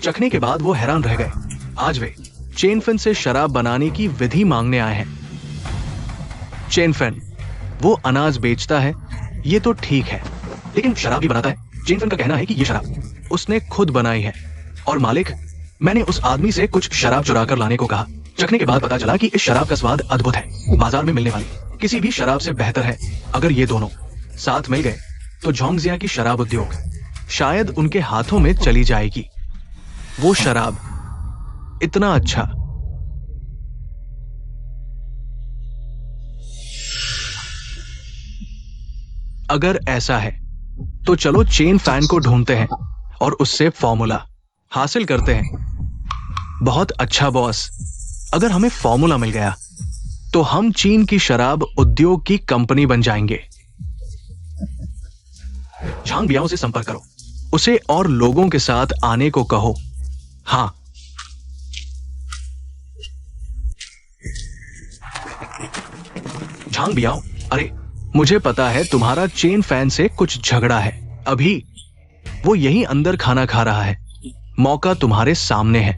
चखने के बाद वो हैरान रह गए। आज वे चेनफिन से शराब बनाने की विधि मांगने आए हैं। चेनफिन वो अनाज बेचता है, ये तो ठीक है, लेकिन शराब भी बनाता है। चेनफिन का कहना है कि ये शराब उसने खुद बनाई है। और मालिक, मैंने उस आदमी से कुछ शराब चुरा कर लाने को कहा। चखने के बाद पता चला कि इस शराब का स्वाद अद्भुत है, बाजार में मिलने वाली किसी भी शराब से बेहतर है। अगर ये दोनों साथ मिल गए तो झोंगजिया की शराब उद्योग शायद उनके हाथों में चली जाएगी। वो शराब इतना अच्छा। अगर ऐसा है तो चलो चेन फैन को ढूंढते हैं और उससे फॉर्मूला हासिल करते हैं। बहुत अच्छा बॉस, अगर हमें फॉर्मूला मिल गया तो हम चीन की शराब उद्योग की कंपनी बन जाएंगे। झांग बियाओ से संपर्क करो, उसे और लोगों के साथ आने को कहो। हाँ, झांग बियाओ, अरे मुझे पता है तुम्हारा चेन फैन से कुछ झगड़ा है। अभी वो यहीं अंदर खाना खा रहा है, मौका तुम्हारे सामने है।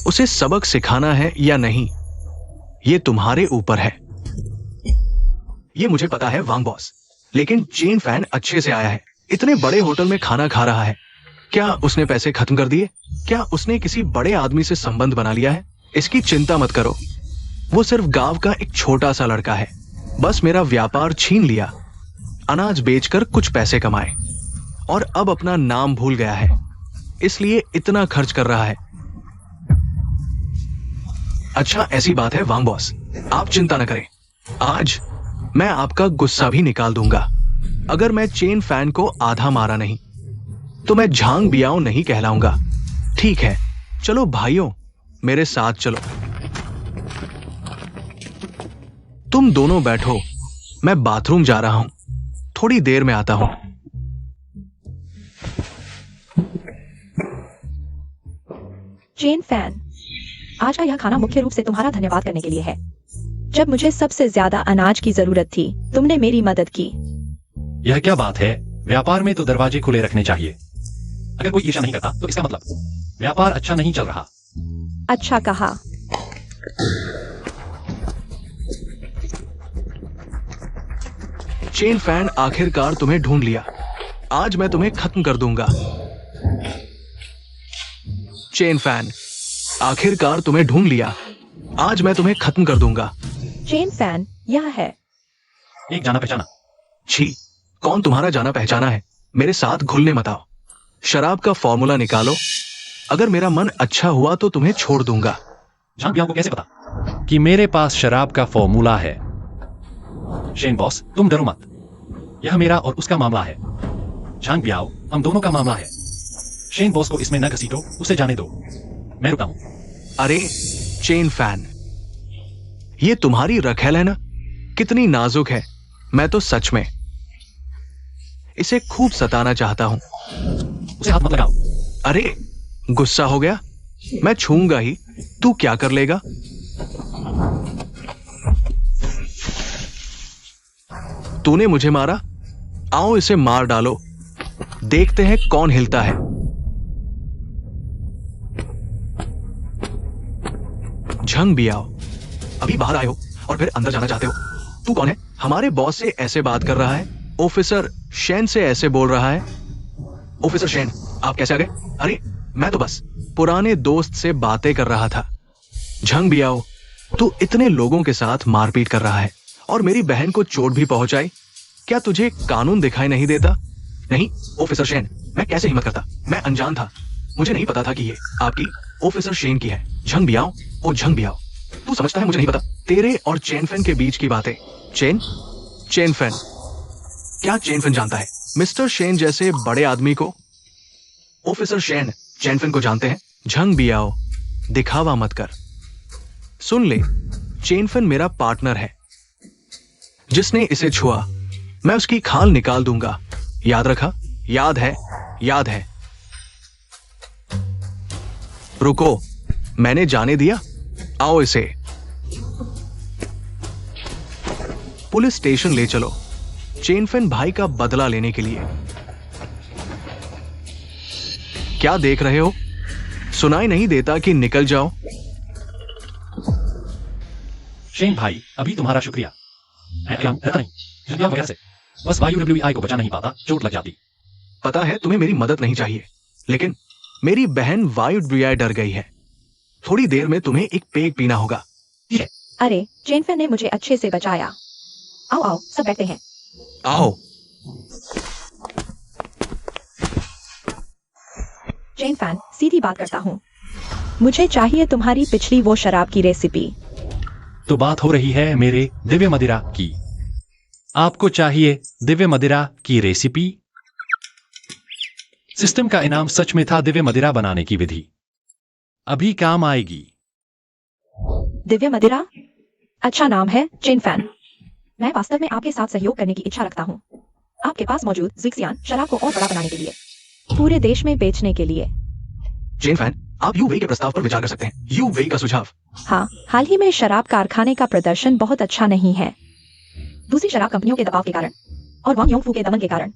उसे सबक सिखाना है या नहीं, ये तुम्हारे ऊपर है। ये मुझे पता है वांग बॉस, लेकिन चेन फैन अच्छे से आया है, इतने बड़े होटल में खाना खा रहा है। क्या उसने पैसे खत्म कर दिए? क्या उसने किसी बड़े आदमी से संबंध बना लिया है? इसकी चिंता मत करो, वो सिर्फ गांव का एक छोटा सा लड़का है। बस मेरा व्यापार छीन लिया, अनाज बेचकर कुछ पैसे कमाए और अब अपना नाम भूल गया है, इसलिए इतना खर्च कर रहा है। अच्छा, ऐसी बात है वांग बॉस, आप चिंता न करें। आज मैं आपका गुस्सा भी निकाल दूंगा। अगर मैं चेन फैन को आधा मारा नहीं तो मैं झांग बियाओ नहीं कहलाऊंगा। ठीक है, चलो भाइयों, मेरे साथ चलो। तुम दोनों बैठो, मैं बाथरूम जा रहा हूं, थोड़ी देर में आता हूं। चेन फैन, आज का यह खाना मुख्य रूप से तुम्हारा धन्यवाद करने के लिए है। जब मुझे सबसे ज्यादा अनाज की जरूरत थी, तुमने मेरी मदद की। यह क्या बात है? व्यापार में तो दरवाजे खुले रखने चाहिए। अगर कोई ईर्ष्या नहीं करता तो इसका मतलब व्यापार अच्छा नहीं चल रहा। अच्छा कहा। चेन फैन, आखिरकार तुम्हें ढूंढ लिया। आज मैं तुम्हें खत्म कर दूंगा। चेन फैन, आखिरकार तुम्हें ढूंढ लिया। आज मैं तुम्हें खत्म कर दूंगा। चेन फैन, यह है। एक जाना पहचाना। छी, कौन तुम्हारा जाना पहचाना है? मेरे साथ घुलने मत आओ। शराब का फॉर्मूला निकालो, अगर मेरा मन अच्छा हुआ तो तुम्हें छोड़ दूंगा। झांग बियाओ को कैसे पता कि मेरे पास शराब का फॉर्मूला है? शेन बॉस, तुम डरो मत, यह मेरा और उसका मामला है। झांग बियाओ, हम दोनों का मामला है। शेन बॉस को इसमें न घसीटो, उसे जाने दो, मैं रुका हूं। अरे चेन फैन, ये तुम्हारी रखेल है ना, कितनी नाजुक है। मैं तो सच में इसे खूब सताना चाहता हूं। उसे हाथ मत लगाओ। अरे गुस्सा हो गया? मैं छूंगा ही, तू क्या कर लेगा? तूने मुझे मारा, आओ इसे मार डालो, देखते हैं कौन हिलता है। झंग बियाओ, अभी बाहर आए हो और फिर अंदर जाना चाहते हो। तू कौन है? हमारे बॉस से ऐसे बात कर रहा है, ऑफिसर शेन से ऐसे बोल रहा है। ऑफिसर शेन, आप कैसे आ गए? अरे मैं तो बस पुराने दोस्त से बातें कर रहा था। झंग बियाओ, तू इतने लोगों के साथ मारपीट कर रहा है और मेरी बहन को चोट भी पहुंचाई। क्या तुझे कानून दिखाई नहीं देता? नहीं ऑफिसर शेन, मैं कैसे हिम्मत करता, मैं अनजान था, मुझे नहीं पता था कि ये आपकी ऑफिसर शेन की है। झंग बियाओ, ओ झंग बियाओ, तू समझता है मुझे नहीं पता तेरे और चेन फैन के बीच की बातें। चेन फैन, क्या चेन फैन जानता है मिस्टर शेन जैसे बड़े आदमी को? ऑफिसर शेन चेन फैन को जानते हैं। झंग बियाओ, दिखावा मत कर। सुन ले, चेन फैन मेरा पार्टनर है, जिसने इसे छुआ मैं उसकी खाल निकाल दूंगा। याद रखा? याद है? याद है। रुको, मैंने जाने दिया, आओ इसे पुलिस स्टेशन ले चलो, चेन फैन भाई का बदला लेने के लिए। क्या देख रहे हो? सुनाई नहीं देता कि निकल जाओ? शेन भाई, अभी तुम्हारा शुक्रिया। मैं रहता नहीं, जुतिया वगैरह से बस वायु WEI को बचा नहीं पाता, चोट लग जाती। पता है तुम्हें मेरी मदद नहीं चाहिए, लेकिन मेरी बहन वायु WEI डर गई है। थोड़ी देर में तुम्हें एक पेग पीना होगा। अरे चेन फैन ने मुझे अच्छे से बचाया। आओ आओ, सब बैठते हैं। आओ। चेन फैन, सीधी बात करता हूँ, मुझे चाहिए तुम्हारी पिछली वो शराब की रेसिपी। तो बात हो रही है मेरे दिव्य मदिरा की। आपको चाहिए दिव्य मदिरा की रेसिपी? सिस्टम का इनाम सच में था दिव्य मदिरा बनाने की विधि। अभी काम आएगी। दिव्य मदिरा, अच्छा नाम है चेन फैन। मैं वास्तव में आपके साथ सहयोग करने की इच्छा रखता हूँ, आपके पास मौजूद ज़ुइक्सियान शराब को और बड़ा बनाने के लिए, पूरे देश में बेचने के लिए। चेन फैन, आप यू वेई के प्रस्ताव पर विचार कर सकते हैं। यू वेई का सुझाव। हाँ, हाल ही में शराब कारखाने का प्रदर्शन बहुत अच्छा नहीं है, दूसरी शराब कंपनियों के दबाव के कारण और वांग योंगफू के दमन के कारण।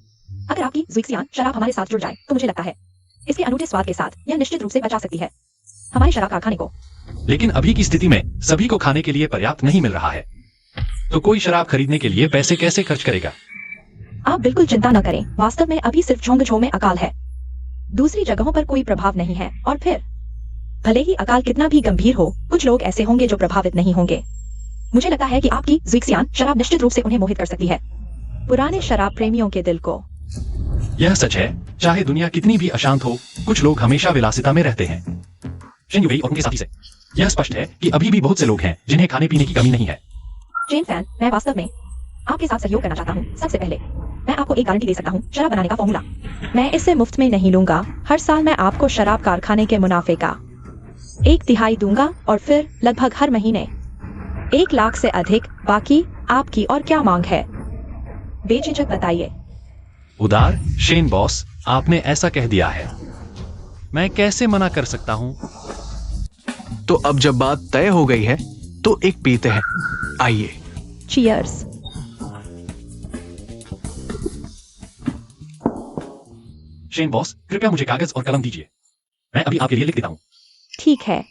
अगर आपकी ज़ुइक्सियान शराब हमारे साथ जुड़ जाए तो मुझे लगता है इसके अनूठे स्वाद के साथ यह निश्चित रूप से बचा सकती है हमारे शराब कारखाने को। लेकिन अभी की स्थिति में सभी को खाने के लिए पर्याप्त नहीं मिल रहा है, तो कोई शराब खरीदने के लिए पैसे कैसे खर्च करेगा? आप बिल्कुल चिंता न करें, वास्तव में अभी सिर्फ झोंगझो में अकाल है, दूसरी जगहों पर कोई प्रभाव नहीं है। और फिर भले ही अकाल कितना भी गंभीर हो, कुछ लोग ऐसे होंगे जो प्रभावित नहीं होंगे। मुझे लगता है कि आपकी ज़ुइक्सियान शराब निश्चित रूप से उन्हें मोहित कर सकती है, पुराने शराब प्रेमियों के दिल को। यह सच है, चाहे दुनिया कितनी भी अशांत हो, कुछ लोग हमेशा विलासिता में रहते हैं। शेन यूवेई और उनके साथी से यह स्पष्ट है कि अभी भी बहुत से लोग हैं जिन्हें खाने पीने की कमी नहीं है। चेन फैन, मैं वास्तव में आपके साथ सहयोग करना चाहता हूँ। सबसे पहले मैं आपको एक गारंटी दे सकता हूँ, शराब बनाने का फॉर्मूला मैं इसे मुफ्त में नहीं लूंगा। हर साल मैं आपको शराब कारखाने के मुनाफे का 1/3 दूंगा और फिर लगभग हर महीने 1 लाख से अधिक। बाकी आपकी और क्या मांग है, बेझिझक बताइए। उदार शेन बॉस, आपने ऐसा कह दिया है, मैं कैसे मना कर सकता हूँ? तो अब जब बात तय हो गई है तो एक पीते हैं, आइए। चीयर्स। शेन बॉस, कृपया मुझे कागज और कलम दीजिए, मैं अभी आपके लिए लिख देता हूँ। ठीक है।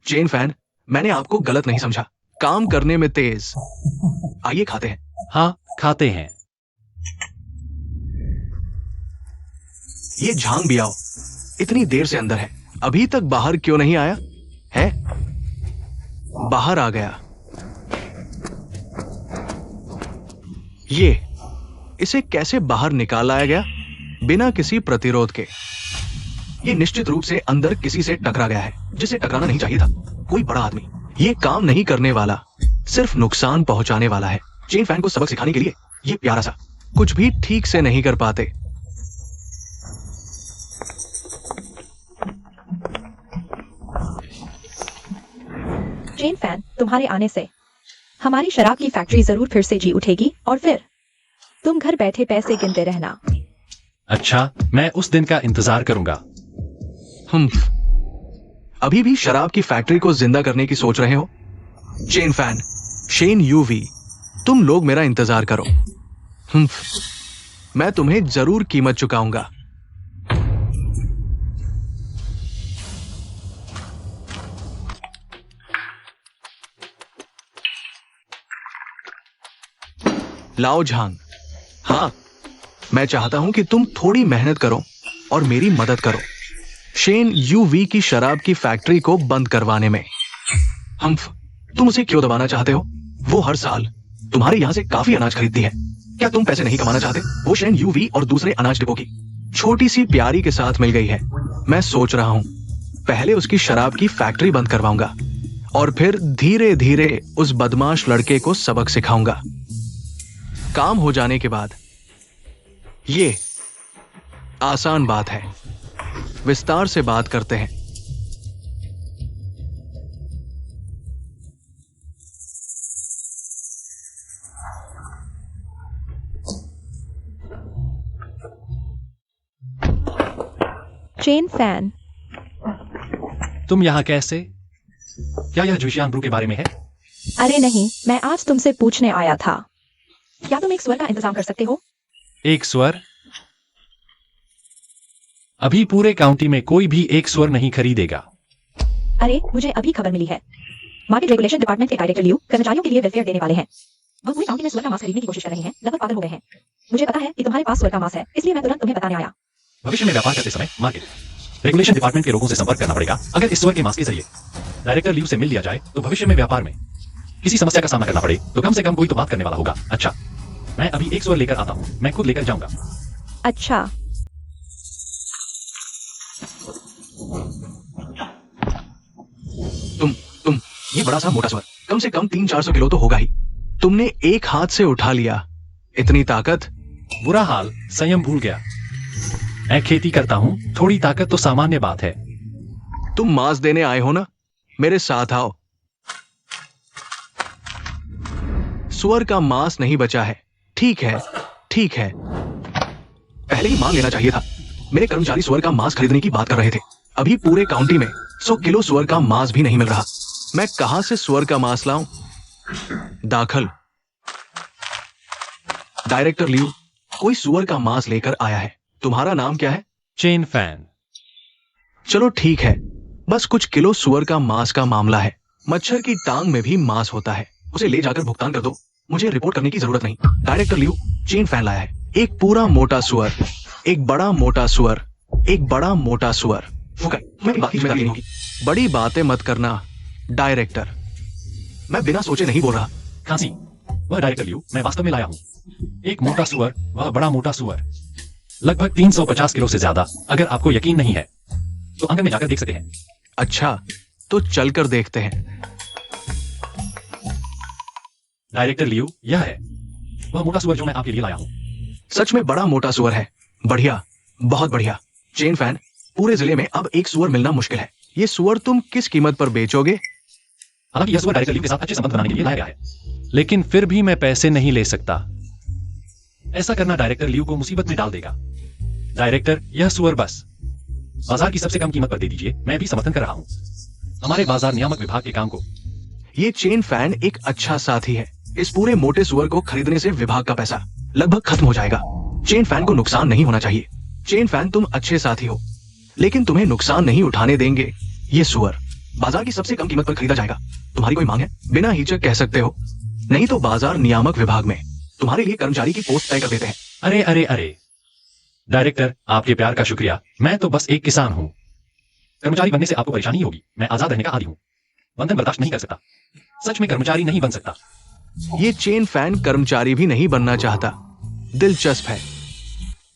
चेन फैन, मैंने आपको गलत नहीं समझा, काम करने में तेज। आइए खाते हैं। हाँ, खाते हैं। ये झांग भी आओ, इतनी देर से अंदर है, अभी तक बाहर क्यों नहीं आया है? बाहर आ गया। इसे कैसे बाहर निकाल लाया गया बिना किसी प्रतिरोध के? ये निश्चित रूप से अंदर किसी से टकरा गया है जिसे टकराना नहीं चाहिए था, कोई बड़ा आदमी। ये काम नहीं करने वाला, सिर्फ नुकसान पहुंचाने वाला है। चेन फैन को सबक सिखाने के लिए ये प्यारा सा कुछ भी ठीक से नहीं कर पाते। चेन फैन, तुम्हारे आने से हमारी शराब की फैक्ट्री जरूर फिर से जी उठेगी और फिर तुम घर बैठे पैसे गिनते रहना। अच्छा, मैं उस दिन का इंतजार करूंगा। अभी भी शराब की फैक्ट्री को जिंदा करने की सोच रहे हो? चेन फैन, शेन यूवी, तुम लोग मेरा इंतजार करो। मैं तुम्हें जरूर कीमत चुकाऊंगा। लाओ झांग, हाँ, मैं चाहता हूं कि तुम थोड़ी मेहनत करो और मेरी मदद करो शेन यूवी की शराब की फैक्ट्री को बंद करवाने में। तुम उसे क्यों दबाना चाहते हो? वो हर साल तुम्हारे यहां से काफी अनाज खरीदती है। क्या तुम पैसे नहीं कमाना चाहते? वो शेन यूवी और दूसरे अनाज डिपो की छोटी सी प्यारी के साथ मिल गई है। मैं सोच रहा हूं पहले उसकी शराब की फैक्ट्री बंद करवाऊंगा और फिर धीरे धीरे उस बदमाश लड़के को सबक सिखाऊंगा। काम हो जाने के बाद ये आसान बात है, विस्तार से बात करते हैं। चेन फैन, तुम यहाँ कैसे? क्या यह जुशियान ब्रू के बारे में है? अरे नहीं, मैं आज तुमसे पूछने आया था, क्या तुम एक स्वर का इंतजाम कर सकते हो? एक स्वर? अभी पूरे काउंटी में कोई भी एक स्वर नहीं खरीदेगा। अरे, मुझे अभी खबर मिली है, मार्केट रेगुलेशन डिपार्टमेंट के डायरेक्टर लियू कर्मचारियों के लिए वेलफेयर देने वाले हैं। वह पूरी काउंटी में स्वर का मांस खरीदने की कोशिश कर रहे हैं, लगभग पागल हो गए हैं। मुझे पता है कि तुम्हारे पास स्वर का मांस है, इसलिए मैं तुरंत तुम्हें बताने आया। भविष्य में व्यापार करते समय मार्केट रेगुलेशन डिपार्टमेंट के लोगों से संपर्क करना पड़ेगा। अगर इस स्वर के मांस के जरिए डायरेक्टर लियू से मिल लिया जाए तो भविष्य में व्यापार में किसी समस्या का सामना करना पड़े तो कम से कम कोई तो बात करने वाला होगा। अच्छा, मैं अभी एक स्वर लेकर आता हूँ, मैं खुद लेकर जाऊंगा। अच्छा। ये बड़ा सा मोटा स्वर कम से कम 300-400 किलो तो होगा ही। तुमने एक हाथ से उठा लिया, इतनी ताकत। बुरा हाल, संयम भूल गया। मैं खेती करता हूँ, थोड़ी ताकत तो सामान्य बात है। तुम मांस देने आए हो ना, मेरे साथ आओ। सुअर का मांस नहीं बचा है। ठीक है, ठीक है, पहले ही मान लेना चाहिए था। मेरे कर्मचारी सुअर का मांस खरीदने की बात कर रहे थे। अभी पूरे काउंटी में 100 किलो सुअर का मांस भी नहीं मिल रहा। मैं कहां से सुअर का मांस लाऊं? दाखल। डायरेक्टर लियू, कोई सुअर का मांस लेकर आया है। तुम्हारा नाम क्या है? Chain fan. चलो ठीक है, बस कुछ किलो सुअर का मांस का मामला है। मच्छर की टांग में भी मांस होता है, उसे ले जाकर भुगतान कर दो। मुझे रिपोर्ट करने की जरूरत नहीं। डायरेक्टर लियू, चेन फैन लाया है। एक पूरा मोटा सुअर, एक बड़ा मोटा सुअर, एक बड़ा मोटा सुअर। तुम्हें बाकी जिम्मेदारी नहीं होगी। बड़ी बातें मत करना डायरेक्टर। मैं बिना सोचे नहीं बोल रहा। खांसी, वह डायरेक्टर लियू मैं वास्तव में लाया हूँ। एक मोटा सुअर, वह बड़ा मोटा सुअर, लगभग 350 किलो से ज्यादा। अगर आपको यकीन नहीं है तो आंगन में जाकर देख सकते हैं। अच्छा, तो चलकर देखते हैं। डायरेक्टर लियू, यह है वह मोटा सुअर जो मैं आपके लिए लाया हूँ। सच में बड़ा मोटा सुअर है। बढ़िया, बहुत बढ़िया। चेन फैन, पूरे जिले में अब एक सुअर मिलना मुश्किल है। ये सुअर तुम किस कीमत पर बेचोगे? हालांकि यह सुअर डायरेक्टर लियू के साथ अच्छे संबंध बनाने के लिए लाया गया है, लेकिन फिर भी मैं पैसे नहीं ले सकता। ऐसा करना डायरेक्टर लियू को मुसीबत में डाल देगा। डायरेक्टर, यह सुअर बस बाजार की सबसे कम कीमत पर दे दीजिए। मैं भी समर्थन कर रहा हूँ हमारे बाजार नियामक विभाग के काम को। ये चेन फैन एक अच्छा साथी है। इस पूरे मोटे सुअर को खरीदने से विभाग का पैसा लगभग खत्म हो जाएगा। चेन फैन को नुकसान नहीं होना चाहिए। चेन फैन, तुम अच्छे साथी हो, लेकिन तुम्हें नुकसान नहीं उठाने देंगे। ये सुअर बाजार की सबसे कम कीमत पर खरीदा जाएगा। तुम्हारी कोई मांग है? बिना हिचक कह सकते हो, नहीं तो बाजार नियामक विभाग में तुम्हारे लिए कर्मचारी की पोस्ट तय कर देते हैं। अरे अरे अरे डायरेक्टर, आपके प्यार का शुक्रिया। मैं तो बस एक किसान हूँ। कर्मचारी बनने से आपको परेशानी होगी। मैं आजाद रहने का आदी हूँ, बंधन बर्दाश्त नहीं कर सकता। सच में कर्मचारी नहीं बन सकता। ये चेन फैन कर्मचारी भी नहीं बनना चाहता। दिलचस्प है।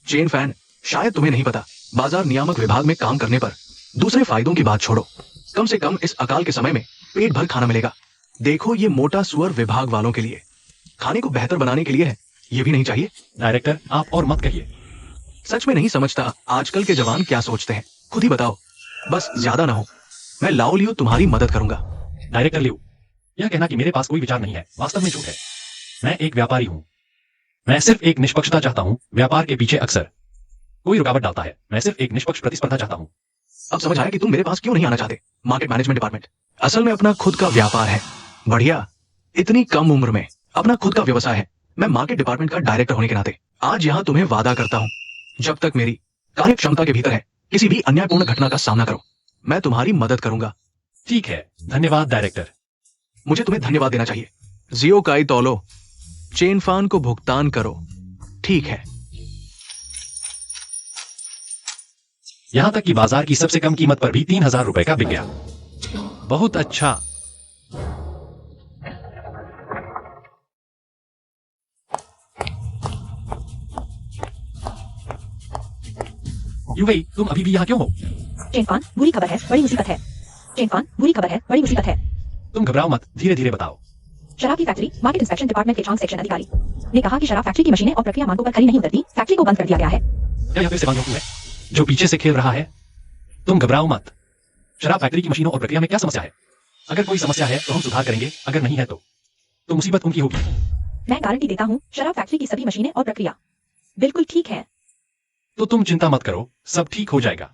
चेन फैन, शायद तुम्हें नहीं पता, बाजार नियामक विभाग में काम करने पर दूसरे फायदों की बात छोड़ो, कम से कम इस अकाल के समय में पेट भर खाना मिलेगा। देखो, ये मोटा सुअर विभाग वालों के लिए, खाने को बेहतर बनाने के लिए है। ये भी नहीं चाहिए? डायरेक्टर, आप और मत कहिए। सच में नहीं समझता आजकल के जवान क्या सोचते हैं। खुद ही बताओ, बस ज्यादा ना हो। मैं लाओ लियो तुम्हारी मदद करूंगा। डायरेक्टर लियू, यह कहना कि मेरे पास कोई विचार नहीं है वास्तव में झूठ है। मैं एक व्यापारी हूँ। मैं सिर्फ एक निष्पक्षता चाहता हूँ। व्यापार के पीछे अक्सर कोई रुकावट डालता है। मैं सिर्फ एक निष्पक्ष प्रतिस्पर्धा चाहता हूँ। अब समझ आया कि तुम मेरे पास क्यों नहीं आना चाहते। मार्केट मैनेजमेंट डिपार्टमेंट असल में अपना खुद का व्यापार है। बढ़िया, इतनी कम उम्र में अपना खुद का व्यवसाय है। मैं मार्केट डिपार्टमेंट का डायरेक्टर होने के नाते आज यहाँ तुम्हें वादा करता हूँ, जब तक मेरी कार्य क्षमता के भीतर है, किसी भी अन्यायपूर्ण घटना का सामना करो, मैं तुम्हारी मदद करूंगा। ठीक है, धन्यवाद डायरेक्टर। मुझे तुम्हें धन्यवाद देना चाहिए। जियो काई तौलो, चेन फैन को भुगतान करो। ठीक है। यहां तक कि बाजार की सबसे कम कीमत पर भी 3000 रुपए का बिक गया। बहुत अच्छा। युवई, तुम अभी भी यहाँ क्यों हो? चेन फैन, बुरी खबर है, बड़ी मुसीबत है। चेन फैन, बुरी खबर है, बड़ी मुसीबत है। तुम घबराओ मत, धीरे धीरे बताओ। शराब की फैक्ट्री, मार्केट इंस्पेक्शन डिपार्टमेंट के छांग सेक्शन अधिकारी ने कहा कि शराब फैक्ट्री की मशीनें और प्रक्रिया मानकों पर खरी नहीं उतरती। फैक्ट्री को बंद कर दिया गया है। क्या यह फिर से वांगडोंग है जो पीछे से खेल रहा है? तुम घबराओ मत। शराब फैक्ट्री की मशीनों और प्रक्रिया में क्या समस्या है? अगर कोई समस्या है तो हम सुधार करेंगे, अगर नहीं है तो मुसीबत उनकी होगी। मैं गारंटी देता हूँ, शराब फैक्ट्री की सभी मशीनें और प्रक्रिया बिल्कुल ठीक है। तो तुम चिंता मत करो, सब ठीक हो जाएगा।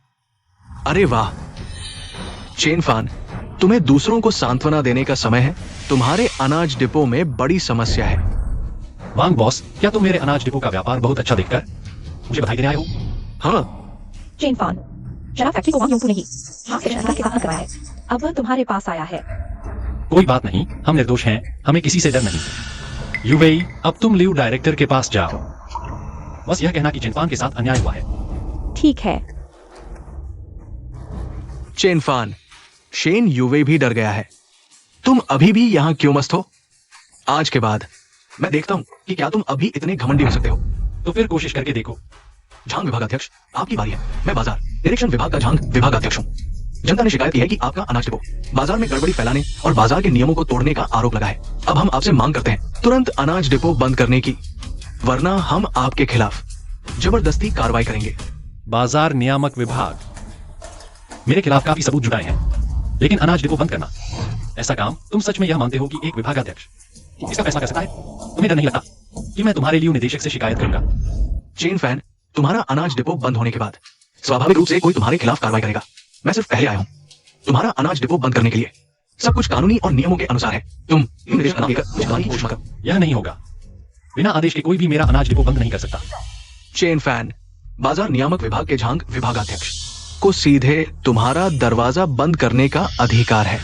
अरे वाह चेन फैन, तुम्हें दूसरों को सांत्वना देने का समय है। तुम्हारे अनाज डिपो में बड़ी समस्या है। वांग बॉस, क्या तुम मेरे अनाज डिपो का व्यापार बहुत अच्छा देखकर मुझे बधाई देने आए हो? हाँ। चेन फैन, शराब फैक्ट्री को वांग योंगपू नहीं, छांग सेक्शन अधिकारी के साथ करवाया है। अब वह तुम्हारे पास आया है। कोई बात नहीं, हम निर्दोष हैं, हमें किसी से डर नहीं। युवेई, अब तुम लियू डायरेक्टर के पास जाओ। बस यह कहना कि चिनफान के साथ अन्याय हुआ है। ठीक है। चेन फैन, शेन युवे भी डर गया है। तुम अभी भी यहाँ क्यों मस्त हो? आज के बाद मैं देखता हूँ कि क्या तुम अभी इतने घमंडी हो सकते हो। तो फिर कोशिश करके देखो। झांग विभागाध्यक्ष, आपकी बारी है। मैं बाजार निरीक्षण विभाग का झांग विभागाध्यक्ष हूँ। जनता ने शिकायत की है कि आपका अनाज डिपो बाजार में गड़बड़ी फैलाने और बाजार के नियमों को तोड़ने का आरोप लगा है। अब हम आपसे मांग करते हैं तुरंत अनाज डिपो बंद करने की, वरना हम आपके खिलाफ जबरदस्ती कार्रवाई करेंगे। बाजार नियामक विभाग मेरे खिलाफ काफी सबूत जुटाए हैं, लेकिन अनाज डिपो बंद करना, ऐसा काम तुम सच में यह मानते हो कि एक विभागाध्यक्ष इसका फैसला कर सकता है? तुम्हें डर नहीं लगता कि मैं तुम्हारे लिए निदेशक से शिकायत करूंगा? चेन फैन, तुम्हारा अनाज डिपो बंद होने के बाद स्वाभाविक रूप से कोई तुम्हारे खिलाफ कार्रवाई करेगा। मैं सिर्फ पहले आया हूँ तुम्हारा अनाज डिपो बंद करने के लिए। सब कुछ कानूनी और नियमों के अनुसार है। तुम निदेशक का नाम लेकर मुझे बताने की कोशिश मत करो। यह नहीं होगा। बिना आदेश के कोई भी मेरा अनाज डिपो बंद नहीं कर सकता। चेन फैन, बाजार नियामक विभाग के झांग विभागाध्यक्ष को सीधे तुम्हारा दरवाजा बंद करने का अधिकार है।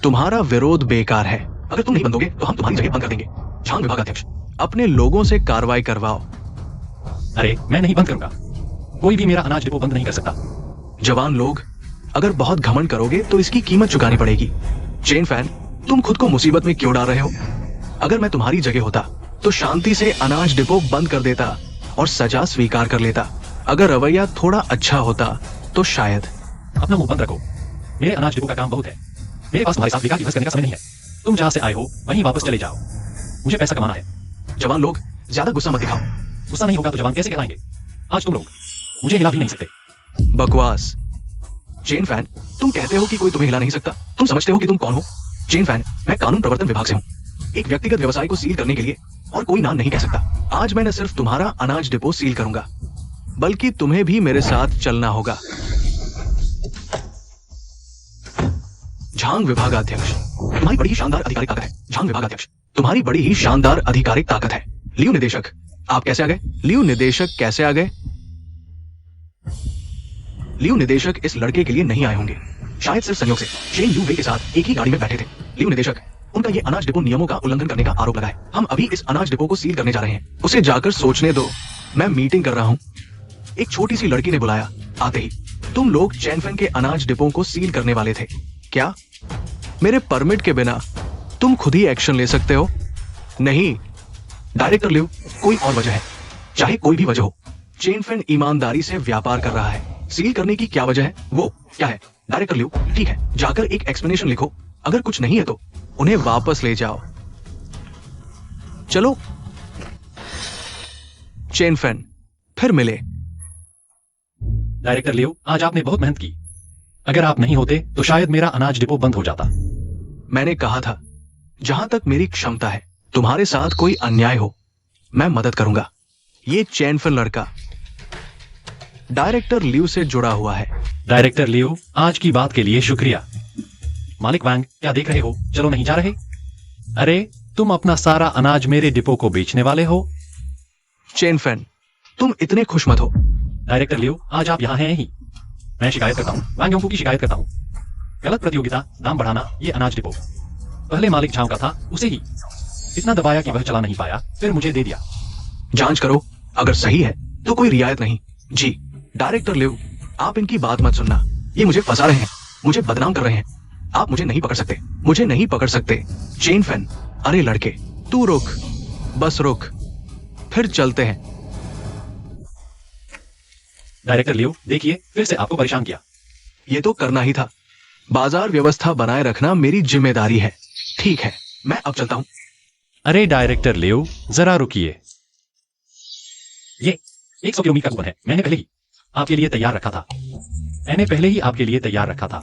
तुम्हारा विरोध बेकार है। अगर तुम नहीं बंद होगे तो हम तुम्हारी जगह बंद कर देंगे। झांग विभागाध्यक्ष, अपने लोगों से कार्रवाई करवाओ। अरे मैं नहीं बंद करूंगा। कोई भी मेरा अनाज डिपो बंद नहीं कर सकता। जवान लोग, अगर बहुत घमंड करोगे तो इसकी कीमत चुकानी पड़ेगी। चेन फैन, तुम खुद को मुसीबत में क्यों डाल रहे हो? अगर मैं तुम्हारी जगह होता तो शांति से अनाज डिपो बंद कर देता और सजा स्वीकार कर लेता। अगर रवैया थोड़ा अच्छा होता तो शायद। अपना मुंह बंद रखो। मेरे अनाज डिपो का काम बहुत है। मेरे पास तुम्हारे साथ विकास की बहस करने का समय नहीं है। तुम जहां से आए हो वहीं वापस चले जाओ। मुझे पैसा कमाना है। जवान लोग, ज्यादा गुस्सा मत दिखाओ। गुस्सा नहीं होगा तो जवान कैसे कहलाएंगे? आज तुम लोग मुझे हिला भी नहीं सकते। बकवास। चेन फैन, तुम कहते हो कि कोई तुम्हें हिला नहीं सकता। तुम समझते हो कि तुम कौन हो? चेन फैन, मैं कानून प्रवर्तन विभाग से हूँ। एक व्यक्तिगत व्यवसाय को सील करने के लिए और कोई नाम नहीं कह सकता। आज मैं न सिर्फ तुम्हारा अनाज डिपो सील करूंगा, बल्कि तुम्हें भी मेरे साथ चलना होगा। झांग विभागाध्यक्ष, तुम्हारी बड़ी ही शानदार आधिकारिक ताकत है। झांग विभागाध्यक्ष, तुम्हारी बड़ी ही शानदार आधिकारिक ताकत है। लियो निदेशक, आप कैसे आ गए? लियो निदेशक कैसे आ गए? लियो निदेशक इस लड़के के लिए नहीं आए होंगे। शायद सिर्फ संयोग से शेन यू वे के साथ एक ही गाड़ी में बैठे थे। लियो निदेशक, उनका ये अनाज डिपो नियमों का उल्लंघन करने का आरोप लगा है। हम अभी इस अनाज डिपो को सील करने जा रहे हैं। उसे जाकर सोचने दो। मैं मीटिंग कर रहा हूँ। एक छोटी सी लड़की ने बुलाया। आते ही तुम लोग चैनफेन के अनाज डिपो को सील करने वाले थे क्या? मेरे परमिट के बिना तुम खुद ही एक्शन ले सकते हो? नहीं डायरेक्टर लियो, कोई और वजह है, चाहे कोई भी वजह हो। चेनफेन ईमानदारी से व्यापार कर रहा है। सील करने की क्या वजह है? वो क्या है? डायरेक्टर लियो, ठीक है, जाकर एक एक्सप्लेनेशन लिखो। अगर कुछ नहीं है तो उन्हें वापस ले जाओ। चलो चेनफेन, फिर मिले। डायरेक्टर लियो, आज आपने बहुत मेहनत की। अगर आप नहीं होते तो शायद मेरा अनाज डिपो बंद हो जाता। मैंने कहा था, जहां तक मेरी क्षमता है, तुम्हारे साथ कोई अन्याय हो, मैं मदद करूंगा। ये चैनफेन लड़का डायरेक्टर लियो से जुड़ा हुआ है। डायरेक्टर लियो, आज की बात के लिए शुक्रिया। मालिक वांग, क्या देख रहे हो? चलो नहीं जा रहे? अरे तुम अपना सारा अनाज मेरे डिपो को बेचने वाले हो? चेनफेन, तुम इतने खुश मत हो। डायरेक्टर लियो, आज आप यहाँ हैं ही। मैं शिकायत करता हूँ, वांग योंगफू की शिकायत करता हूँ। गलत प्रतियोगिता, दाम बढ़ाना, ये अनाज डिपो। पहले मालिक झांव का था, उसे ही इतना दबाया कि वह चला नहीं पाया, फिर मुझे दे दिया। जांच करो, अगर सही है तो कोई रियायत नहीं। जी डायरेक्टर लियो, आप इनकी बात मत सुनना। ये मुझे फंसा रहे हैं, मुझे बदनाम कर रहे हैं। आप मुझे नहीं पकड़ सकते, मुझे नहीं पकड़ सकते। चेनफेन, अरे लड़के, तू रुक, बस रुक, फिर चलते हैं। डायरेक्टर लियो, देखिए फिर से आपको परेशान किया। ये तो करना ही था। बाजार व्यवस्था बनाए रखना मेरी जिम्मेदारी है। ठीक है, मैं अब चलता हूं। अरे डायरेक्टर लियो, जरा रुकिए। ये 100 किलोमीटर का कूपन है। मैंने पहले ही आपके लिए तैयार रखा था। मैंने पहले ही आपके लिए तैयार रखा था।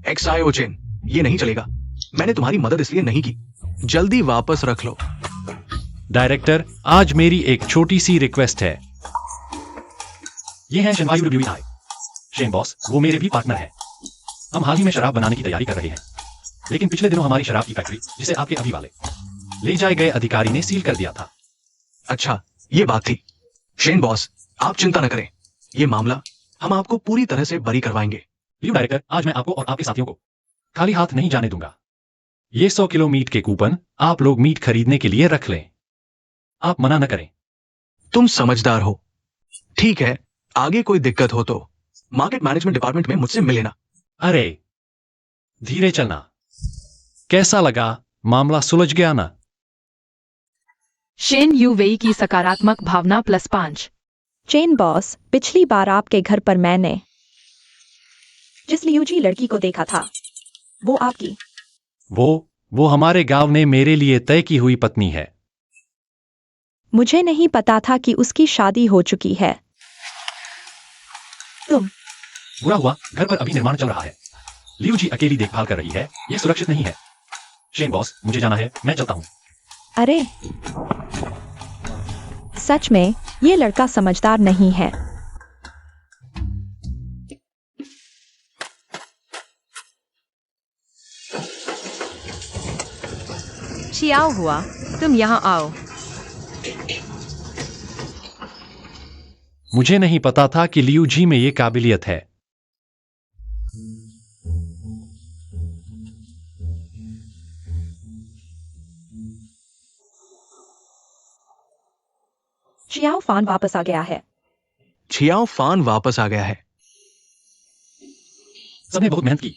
एक्सायो चेन, ये नहीं चलेगा। मैंने तुम्हारी मदद इसलिए नहीं की। जल्दी वापस रख लो। डायरेक्टर, आज मेरी एक छोटी सी रिक्वेस्ट है। ये हैं शनवायु रिव्यू आए। शेन बॉस, वो मेरे भी पार्टनर हैं। हम हाल ही में शराब बनाने की तैयारी कर रहे हैं, लेकिन पिछले दिनों हमारी शराब की फैक्ट्री, जिसे आपके अभी वाले ले जाए गए अधिकारी ने सील कर दिया था। अच्छा, ये बात थी। शेन बॉस, आप चिंता न करें, ये मामला हम आपको पूरी तरह से बरी करवाएंगे। लियो डायरेक्टर, आज मैं आपको और आपके साथियों को खाली हाथ नहीं जाने दूंगा। ये 100 किलो मीट के कूपन आप लोग मीट खरीदने के लिए रख लें। आप मना न करें। तुम समझदार हो। ठीक है, आगे कोई दिक्कत हो तो मार्केट मैनेजमेंट डिपार्टमेंट में मुझसे मिल लेना। अरे धीरे चलना। कैसा लगा? मामला सुलझ गया ना? शेन यू वेई की सकारात्मक भावना +5। चेन बॉस, पिछली बार आपके घर पर मैंने जिस लियू जी लड़की को देखा था वो आपकी। वो हमारे गांव ने मेरे लिए तय की हुई पत्नी है। मुझे नहीं पता था कि उसकी शादी हो चुकी है। तुम बुरा हुआ, घर पर अभी निर्माण चल रहा है। लियू जी अकेली देखभाल कर रही है, यह सुरक्षित नहीं है। शेन बॉस, मुझे जाना है, मैं चलता हूँ। अरे सच में ये लड़का समझदार नहीं है। चियाओ हुआ, तुम यहाँ आओ। मुझे नहीं पता था कि लियू जी में ये काबिलियत है। चियाओ फान वापस आ गया है। छियाओ फान वापस आ गया है। सबने बहुत मेहनत की।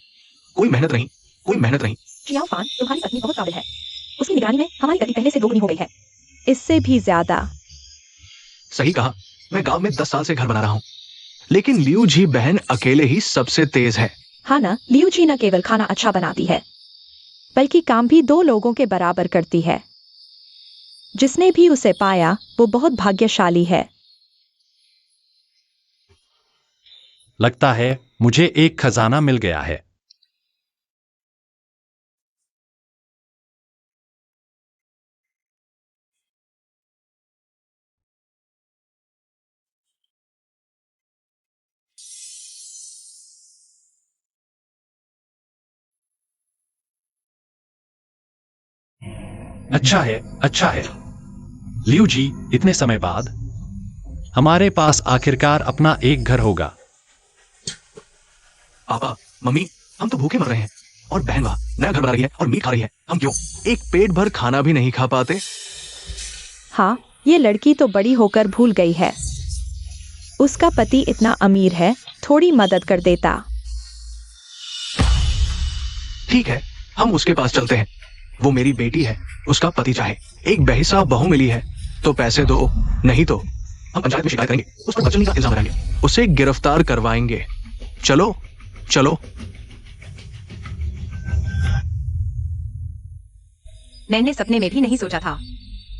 कोई मेहनत नहीं, कोई मेहनत नहीं। चियाओ फान, तुम्हारी पत्नी बहुत काबिल है। उसकी निगरानी में हमारी गति पहले से दोगुनी हो गई है। इससे भी ज्यादा। सही कहा। मैं गांव में 10 साल से घर बना रहा हूँ, लेकिन लियू जी बहन अकेले ही सबसे तेज है। हाँ ना, लियू जी न केवल खाना अच्छा बनाती है बल्कि काम भी 2 लोगों के बराबर करती है। जिसने भी उसे पाया वो बहुत भाग्यशाली है। लगता है मुझे एक खजाना मिल गया है। अच्छा है, अच्छा है। लियू जी, इतने समय बाद हमारे पास आखिरकार अपना एक घर होगा। पापा, मम्मी, हम तो भूखे मर रहे हैं और बहन वहां नया घर बना रही है और मीट खा रही है। हम क्यों एक पेट भर खाना भी नहीं खा पाते? हाँ, ये लड़की तो बड़ी होकर भूल गई है। उसका पति इतना अमीर है, थोड़ी मदद कर देता। ठीक है, हम उसके पास चलते हैं। वो मेरी बेटी है, उसका पति चाहे एक बेहिसाब बहू मिली है तो पैसे दो, नहीं तो हम पंचायत में शिकायत करेंगे, उस पर बदतमीजी का इल्जाम लगाएंगे, उसे गिरफ्तार करवाएंगे। चलो चलो। मैंने सपने में भी नहीं सोचा था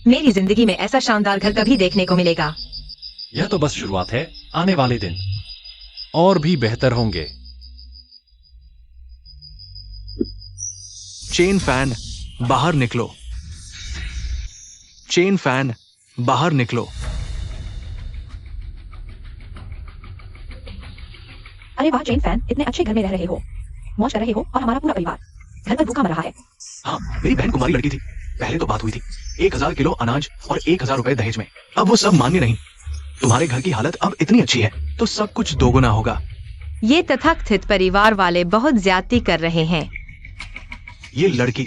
मेरी जिंदगी में ऐसा शानदार घर कभी देखने को मिलेगा। यह तो बस शुरुआत है, आने वाले दिन और भी बेहतर होंगे। चेन फैन, बाहर निकलो। चेन फैन, बाहर निकलो। अरे वाह चेन फैन, इतने अच्छे घर में रह रहे हो, मौज कर रहे हो और हमारा पूरा परिवार घर पर भूखा मर रहा है। हाँ, मेरी बहन कुमारी लड़की थी। पहले तो बात हुई थी 1000 किलो अनाज और 1000 रुपए दहेज में। अब वो सब मान्य नहीं। तुम्हारे घर की हालत अब इतनी अच्छी है तो सब कुछ दोगुना होगा। ये तथाकथित परिवार वाले बहुत ज्यादती कर रहे हैं। ये लड़की,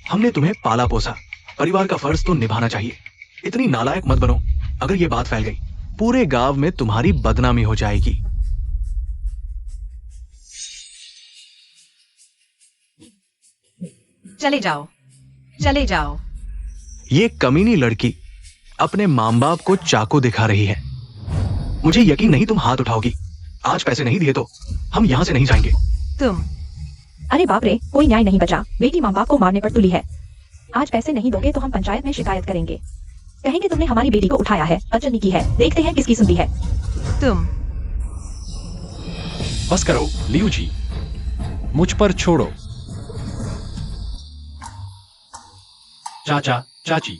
हमने तुम्हें पाला पोसा, परिवार का फर्ज तो निभाना चाहिए। इतनी नालायक मत बनो। अगर ये बात फैल गई पूरे गांव में तुम्हारी बदनामी हो जाएगी। चले जाओ, चले जाओ। ये कमीनी लड़की अपने मां बाप को चाकू दिखा रही है। मुझे यकीन नहीं तुम हाथ उठाओगी। आज पैसे नहीं दिए तो हम यहां से नहीं जाएंगे। तुम अरे बाप रे, कोई न्याय नहीं बचा। बेटी माँ बाप को मारने पर तुली है। आज पैसे नहीं दोगे तो हम पंचायत में शिकायत करेंगे। कहेंगे तुमने हमारी बेटी को उठाया है, बदतमीजी की है। देखते हैं किसकी सुनती है। तुम बस करो लियू जी, मुझ पर छोड़ो। चाचा, चाची,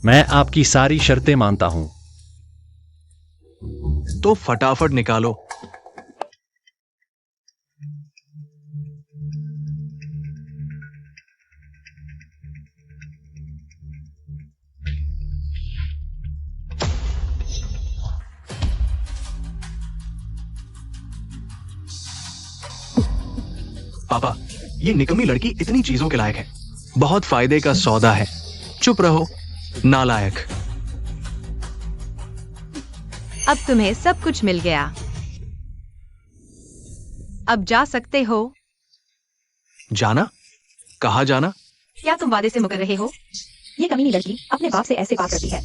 मैं आपकी सारी शर्तें मानता हूं। तो फटाफट निकालो। पापा, ये निकम्मी लड़की इतनी चीजों के लायक है, बहुत फायदे का सौदा है। चुप रहो नालायक। अब तुम्हें सब कुछ मिल गया, अब जा सकते हो। जाना? कहाँ जाना? क्या तुम वादे से मुकर रहे हो? ये कमीनी लड़की अपने बाप से ऐसे बात करती है,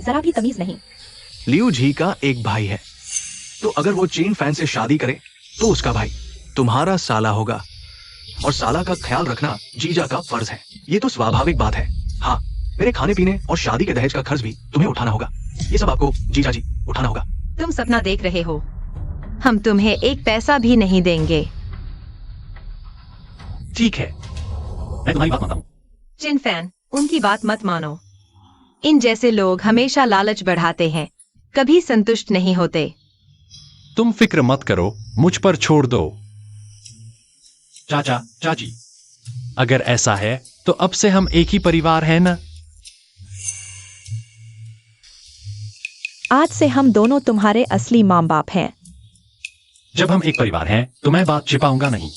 जरा भी तमीज नहीं। लियू जी का एक भाई है, तो अगर वो चेन फैन से शादी करे तो उसका भाई, तुम्हारा साला होगा और साला का ख्याल रखना जीजा का फर्ज है। ये तो स्वाभाविक बात है। हाँ, मेरे खाने पीने और शादी के दहेज का खर्च भी तुम्हें उठाना होगा। ये सब आपको जीजा जी उठाना होगा। तुम सपना देख रहे हो, हम तुम्हें एक पैसा भी नहीं देंगे। ठीक है, मैं तुम्हारी बात मानता हूँ। चिनफैन, उनकी बात मत मानो। इन जैसे लोग हमेशा लालच बढ़ाते हैं, कभी संतुष्ट नहीं होते। तुम फिक्र मत करो, मुझ पर छोड़ दो। चाचा, चाची, अगर ऐसा है तो अब से हम एक ही परिवार हैं ना? आज से हम दोनों तुम्हारे असली माँ बाप हैं। जब हम एक परिवार हैं तो मैं बात छिपाऊंगा नहीं,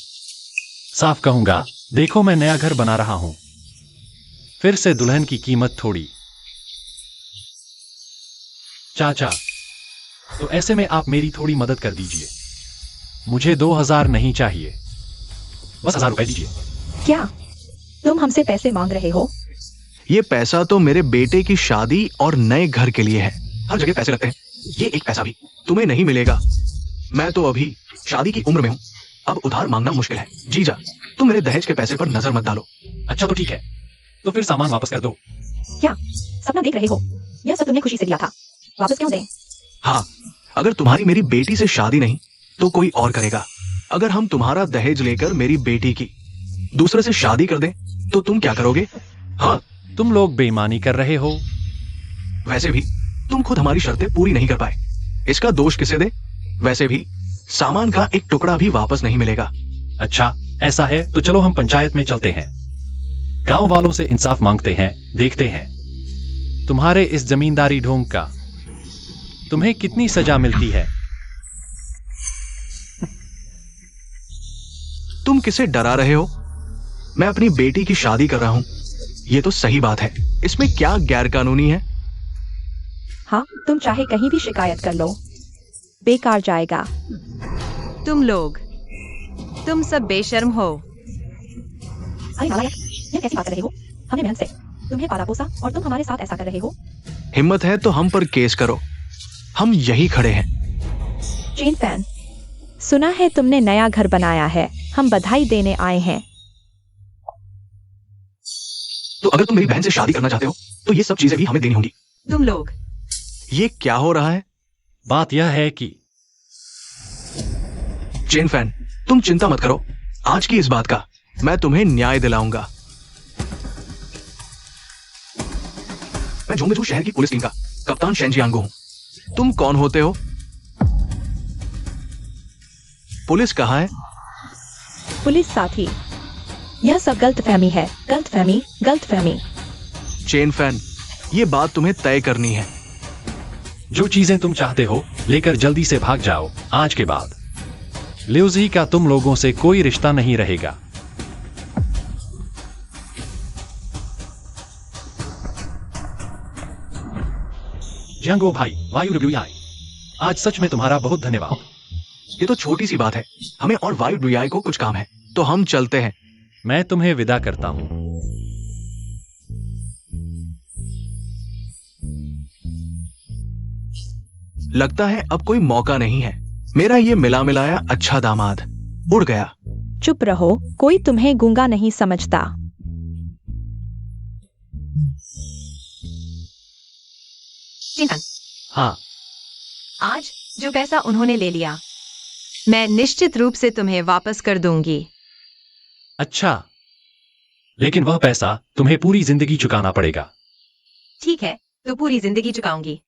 साफ कहूंगा। देखो, मैं नया घर बना रहा हूं, फिर से दुल्हन की कीमत थोड़ी। चाचा, तो ऐसे में आप मेरी थोड़ी मदद कर दीजिए। मुझे 2000 नहीं चाहिए, बस 1000 रुपए दीजिए। क्या तुम हमसे पैसे मांग रहे हो? ये पैसा तो मेरे बेटे की शादी और नए घर के लिए है। हर जगह पैसे लगते हैं, ये एक पैसा भी तुम्हें नहीं मिलेगा। मैं तो अभी शादी की उम्र में हूँ, अब उधार मांगना मुश्किल है। जीजा, तुम मेरे दहेज के पैसे पर नजर मत डालो। अच्छा, तो ठीक है, तो फिर सामान वापस कर दो। क्या सपना देख रहे हो? यह सब तुमने खुशी से दिया था, वापस क्यों दें? हाँ, अगर तुम्हारी मेरी बेटी से शादी नहीं तो कोई और करेगा। अगर हम तुम्हारा दहेज लेकर मेरी बेटी की दूसरे से शादी कर दें तो तुम क्या करोगे? हाँ, तुम लोग बेईमानी कर रहे हो। वैसे भी तुम खुद हमारी शर्तें पूरी नहीं कर पाए, इसका दोष किसे दे? वैसे भी सामान का एक टुकड़ा भी वापस नहीं मिलेगा। अच्छा, ऐसा है तो चलो हम पंचायत में चलते हैं, गांव वालों से इंसाफ मांगते हैं, देखते हैं तुम्हारे इस जमींदारी ढोंग का तुम्हें कितनी सजा मिलती है। तुम किसे डरा रहे हो? मैं अपनी बेटी की शादी कर रहा हूं, ये तो सही बात है। इसमें क्या गैर कानूनी है? हाँ, तुम चाहे कहीं भी शिकायत कर लो, बेकार जाएगा। तुम लोग, तुम सब बेशर्म हो। अरे नालायक, यह कैसी बात कर रहे हो? हमने मेहनत से तुम्हें पाला पोसा और तुम हमारे साथ ऐसा कर रहे हो? हिम्मत है तो हम पर केस करो, हम यही खड़े हैं। चेन फैन, सुना है तुमने नया घर बनाया है, हम बधाई देने आए हैं। तो अगर तुम मेरी बहन से शादी करना चाहते हो तो ये सब चीजें भी हमें देनी होंगी। तुम लोग, ये क्या हो रहा है? बात यह है कि चेन फैन, तुम चिंता मत करो, आज की इस बात का मैं तुम्हें न्याय दिलाऊंगा। मैं झोंगजू शहर की पुलिस टीम का कप्तान शेंजियांगो हूं। तुम कौन होते हो? पुलिस कहाँ है? पुलिस साथी, यह सब गलतफहमी है, गलतफहमी, गलतफहमी। चेन फैन, ये बात तुम्हें तय करनी है। जो चीजें तुम चाहते हो लेकर जल्दी से भाग जाओ। आज के बाद ल्यूजी का तुम लोगों से कोई रिश्ता नहीं रहेगा। जियांगो भाई, वायु, आज सच में तुम्हारा बहुत धन्यवाद। ये तो छोटी सी बात है, हमें और वायु डुयाई को कुछ काम है, तो हम चलते हैं। मैं तुम्हें विदा करता हूं। लगता है अब कोई मौका नहीं है। मेरा ये मिला मिलाया अच्छा दामाद उड़ गया। चुप रहो, कोई तुम्हें गूंगा नहीं समझता। चिंतन, हाँ, आज जो पैसा उन्होंने ले लिया, मैं निश्चित रूप से तुम्हें वापस कर दूंगी। अच्छा, लेकिन वह पैसा तुम्हें पूरी जिंदगी चुकाना पड़ेगा। ठीक है, तो पूरी जिंदगी चुकाऊंगी।